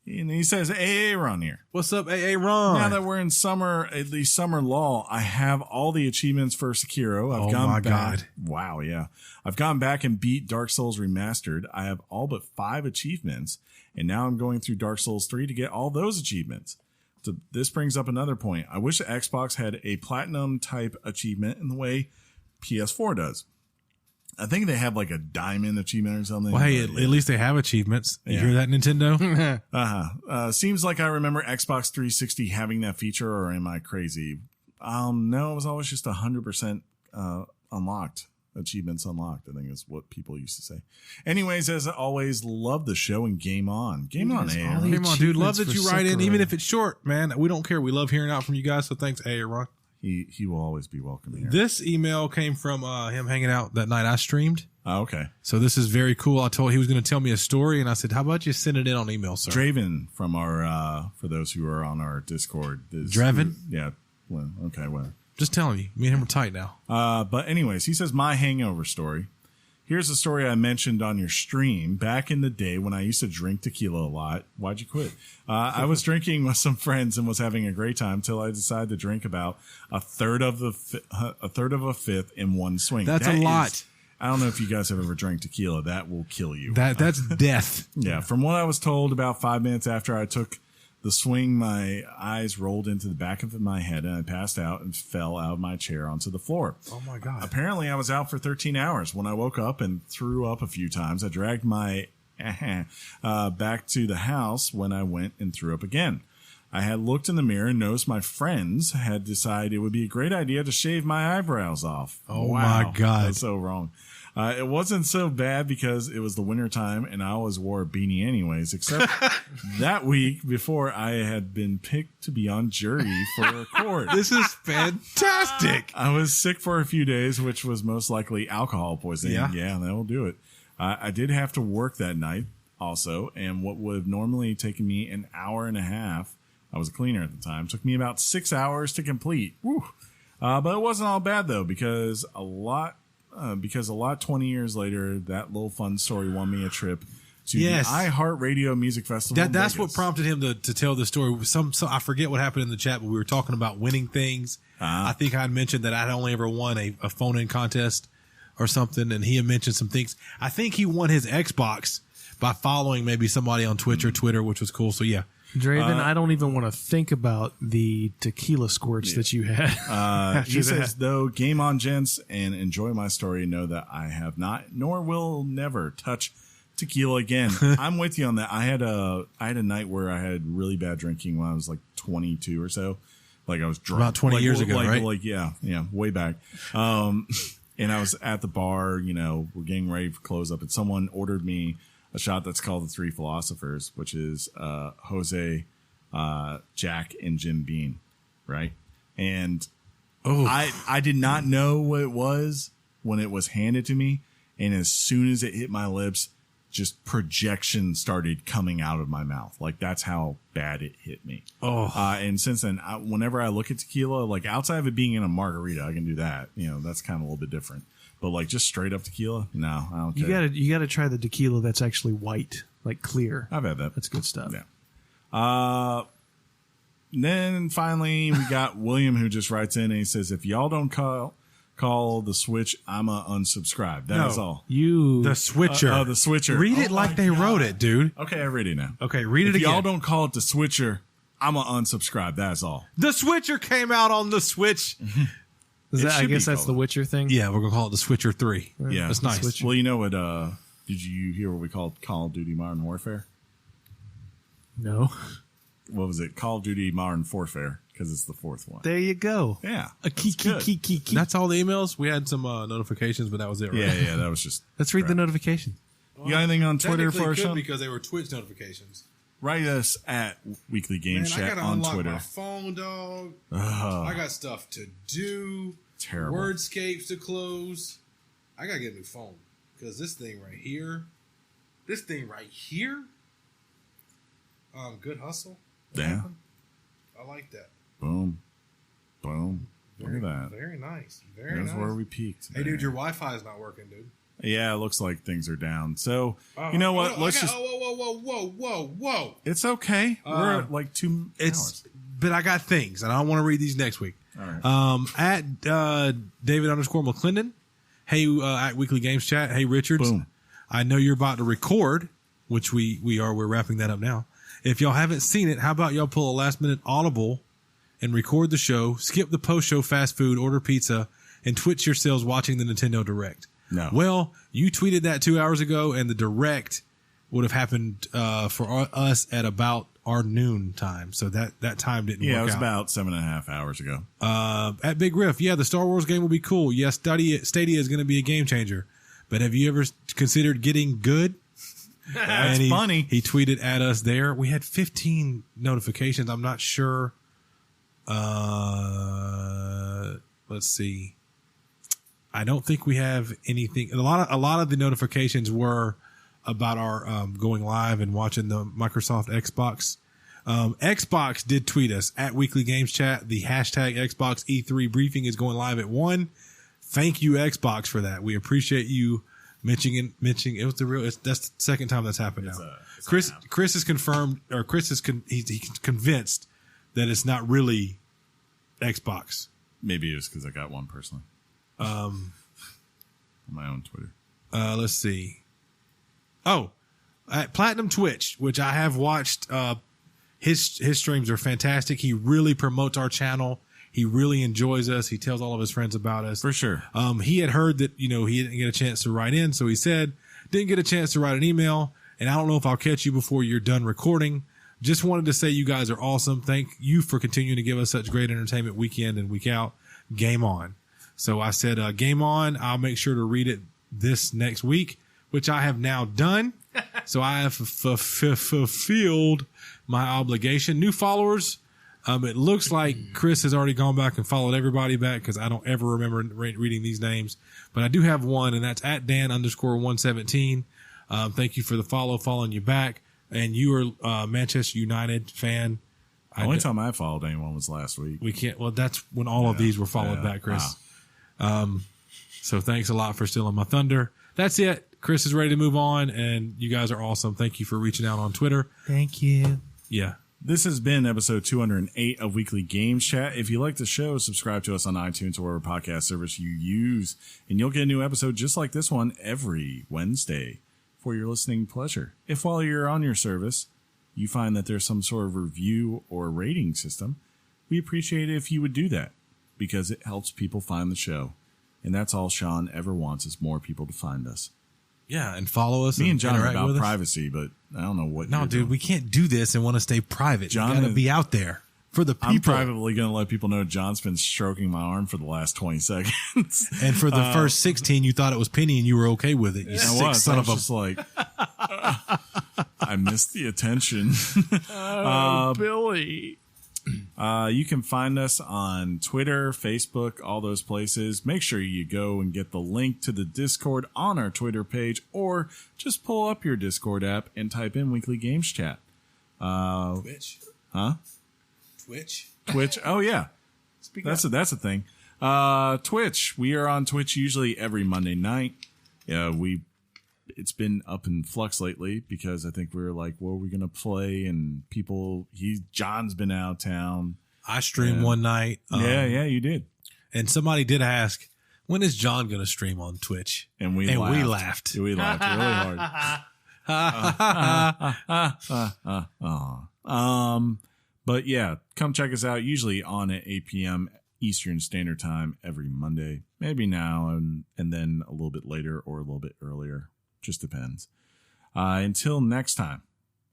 and he says, "Hey, Ron here. What's up, AA Ron? Now that we're in summer, at least summer lull, I have all the achievements for Sekiro. I've gone back. God. Wow, yeah. I've gone back and beat Dark Souls Remastered. I have all but 5 achievements, and now I'm going through Dark Souls 3 to get all those achievements. So this brings up another point. I wish the Xbox had a platinum type achievement in the way PS4 does. I think they have like a diamond achievement or something. Well, hey, at least they have achievements. You hear that, Nintendo? Seems like I remember Xbox 360 having that feature, or am I crazy? No, it was always just 100% unlocked. Achievements unlocked, I think is what people used to say. Anyways, as always, love the show and game on. Game on, Aaron. Game on, dude. Love that you write in, even if it's short, man. We don't care. We love hearing out from you guys, so thanks, Aaron. He will always be welcome here. This email came from him hanging out that night I streamed. Oh, okay. So this is very cool. I told he was going to tell me a story, and I said, how about you send it in on email, sir? Draven from our, for those who are on our Discord. Draven? Yeah. Well, okay, well. Just telling you. Me and him are tight now. But anyways, he says, my hangover story. Here's a story I mentioned on your stream back in the day when I used to drink tequila a lot. Why'd you quit? I was drinking with some friends and was having a great time till I decided to drink about a third of a fifth in one swing. That's a lot. I don't know if you guys have ever drank tequila. That will kill you. That's death. Yeah. From what I was told, about 5 minutes after I took the swing, my eyes rolled into the back of my head and I passed out and fell out of my chair onto the floor. Oh my God. Apparently I was out for 13 hours. When I woke up and threw up a few times, I dragged my back to the house when I went and threw up again. I had looked in the mirror and noticed my friends had decided it would be a great idea to shave my eyebrows off. Oh wow, my God. That's so wrong. It wasn't so bad because it was the winter time and I always wore a beanie anyways, except that week before I had been picked to be on jury for a court. This is fantastic. I was sick for a few days, which was most likely alcohol poisoning. Yeah, that will do it. I did have to work that night also, and what would have normally taken me an hour and a half, I was a cleaner at the time, took me about 6 hours to complete. Woo. But it wasn't all bad though, because a lot 20 years later, that little fun story won me a trip to the iHeartRadio Music Festival. That's what prompted him to tell the story. I forget what happened in the chat, but we were talking about winning things. I think I had mentioned that I'd only ever won a phone-in contest or something, and he had mentioned some things. I think he won his Xbox by following maybe somebody on Twitch or Twitter, which was cool. So yeah. Draven, I don't even want to think about the tequila squirts that you had. He says, though, game on, gents, and enjoy my story. Know that I have not, nor will never touch tequila again. I'm with you on that. I had a night where I had really bad drinking when I was like 22 or so. Like I was drunk. About 20 years ago, right? Like, yeah, way back. And I was at the bar, we're getting ready for close up, and someone ordered me a shot that's called the Three Philosophers, which is Jose, Jack, and Jim Beam, right? And I did not know what it was when it was handed to me, and as soon as it hit my lips, just projection started coming out of my mouth. Like that's how bad it hit me. And since then, whenever I look at tequila, like outside of it being in a margarita, I can do that. That's kind of a little bit different. But like just straight up tequila, no, I don't care. You gotta try the tequila that's actually white, like clear. I've had that. That's good stuff. Yeah. Then finally we got William, who just writes in and he says, "If y'all don't call the Switch, I'ma unsubscribe." That is all. The Switcher. The Switcher. Read it like they wrote it, dude. Okay, I read it now. Okay, read it again. again. If y'all don't call it the Switcher, I'ma unsubscribe. That's all. The Switcher came out on the Switch. I guess that's the Witcher thing. Yeah, we're gonna call it the Switcher 3. Yeah, that's nice. Switcher. Well, you know what? Did you hear what we called Call of Duty Modern Warfare? No. What was it? Call of Duty Modern Warfare, because it's the 4th one. There you go. Yeah, a key. That's all the emails. We had some notifications, but that was it. Right? Yeah. That was just. Let's read the notification. You got anything on Twitter for us? Because they were Twitch notifications. Write us at Weekly Games Chat on Twitter. My phone, dog. I got stuff to do. Terrible. Wordscapes to close. I gotta get a new phone because this thing right here. Good hustle. Yeah. I like that. Boom. Look at that. Very nice. That's where we peaked. Hey, dude, your Wi-Fi is not working, dude. Yeah, it looks like things are down. So, you know what? Let's just... Whoa. It's okay. We're at like 2 hours. But I got things, and I want to read these next week. All right. At David_McClendon. Hey, at Weekly Games Chat. Hey, Richards. Boom. I know you're about to record, which we are. We're wrapping that up now. If y'all haven't seen it, how about y'all pull a last-minute audible and record the show, skip the post-show fast food, order pizza, and Twitch yourselves watching the Nintendo Direct? No. Well, you tweeted that 2 hours ago, and the Direct would have happened for us at about our noon time. So that time didn't work out. Yeah, it was about 7.5 hours ago. At Big Riff, yeah, the Star Wars game will be cool. Yes, Stadia is going to be a game changer. But have you ever considered getting good? That's funny. He tweeted at us there. We had 15 notifications. I'm not sure. Let's see. I don't think we have anything. A lot of the notifications were about our going live and watching the Microsoft Xbox. Xbox did tweet us at Weekly Games Chat. The hashtag Xbox E3 briefing is going live at 1. Thank you, Xbox, for that. We appreciate you mentioning it. Was that's the second time that's happened now. Chris is confirmed, or he's convinced that it's not really Xbox. Maybe it was because I got one personally. On my own Twitter. Let's see. Oh, at Platinum Twitch, which I have watched, his streams are fantastic. He really promotes our channel. He really enjoys us. He tells all of his friends about us. For sure. He had heard that, he didn't get a chance to write in. So he said, didn't get a chance to write an email. And I don't know if I'll catch you before you're done recording. Just wanted to say you guys are awesome. Thank you for continuing to give us such great entertainment week in and week out. Game on. So I said, game on. I'll make sure to read it this next week, which I have now done. So I have fulfilled my obligation. New followers. It looks like Chris has already gone back and followed everybody back because I don't ever remember reading these names. But I do have one, and that's at Dan_117. Thank you for the following you back. And you are a Manchester United fan. The only time I followed anyone was last week. We can't. Well, that's when all of these were followed back, Chris. Wow. So thanks a lot for stealing my thunder. That's it. Chris is ready to move on, and you guys are awesome. Thank you for reaching out on Twitter. Thank you. Yeah. This has been episode 208 of Weekly Games Chat. If you like the show, subscribe to us on iTunes or whatever podcast service you use, and you'll get a new episode just like this one every Wednesday for your listening pleasure. If while you're on your service, you find that there's some sort of review or rating system, we appreciate it if you would do that because it helps people find the show. And that's all Sean ever wants is more people to find us. Yeah, and follow us. Me and John are interact about with us. privacy, but I don't know what. No, you're dude, doing. we can't do this and want to stay private. John You got to is- be out there for the I'm people. privately going to let people know John's been stroking my arm for the last 20 seconds. And for the first 16, you thought it was Penny and you were okay with it. You I sick was. son I of was a. just like, I missed the attention. Billy. You can find us on Twitter, Facebook, all those places. Make sure you go and get the link to the Discord on our Twitter page, or just pull up your Discord app and type in Weekly Games Chat. Twitch. Huh? Twitch. Twitch. Oh yeah, that's a thing. Twitch. We are on Twitch usually every Monday night. It's been up in flux lately because I think we were like, what are we gonna play? And John's been out of town. I streamed one night. Yeah, you did. And somebody did ask, when is John going to stream on Twitch? And we laughed. We laughed really hard. But yeah, come check us out. Usually on at 8 p.m. Eastern Standard Time every Monday. Maybe now and then a little bit later or a little bit earlier. Just depends. Until next time,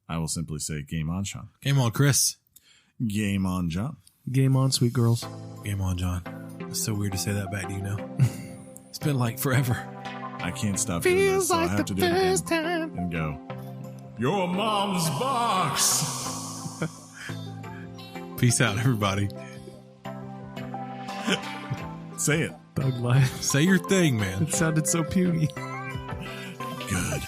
I will simply say game on, Sean. Game on, Chris. Game on, John. Game on, sweet girls. Game on, John. It's so weird to say that back to you now. It's been like forever. I can't stop doing this, so I have to do it again and go, your mom's box. Peace out, everybody. Say it. Thug life. Say your thing, man. It sounded so puny. Good.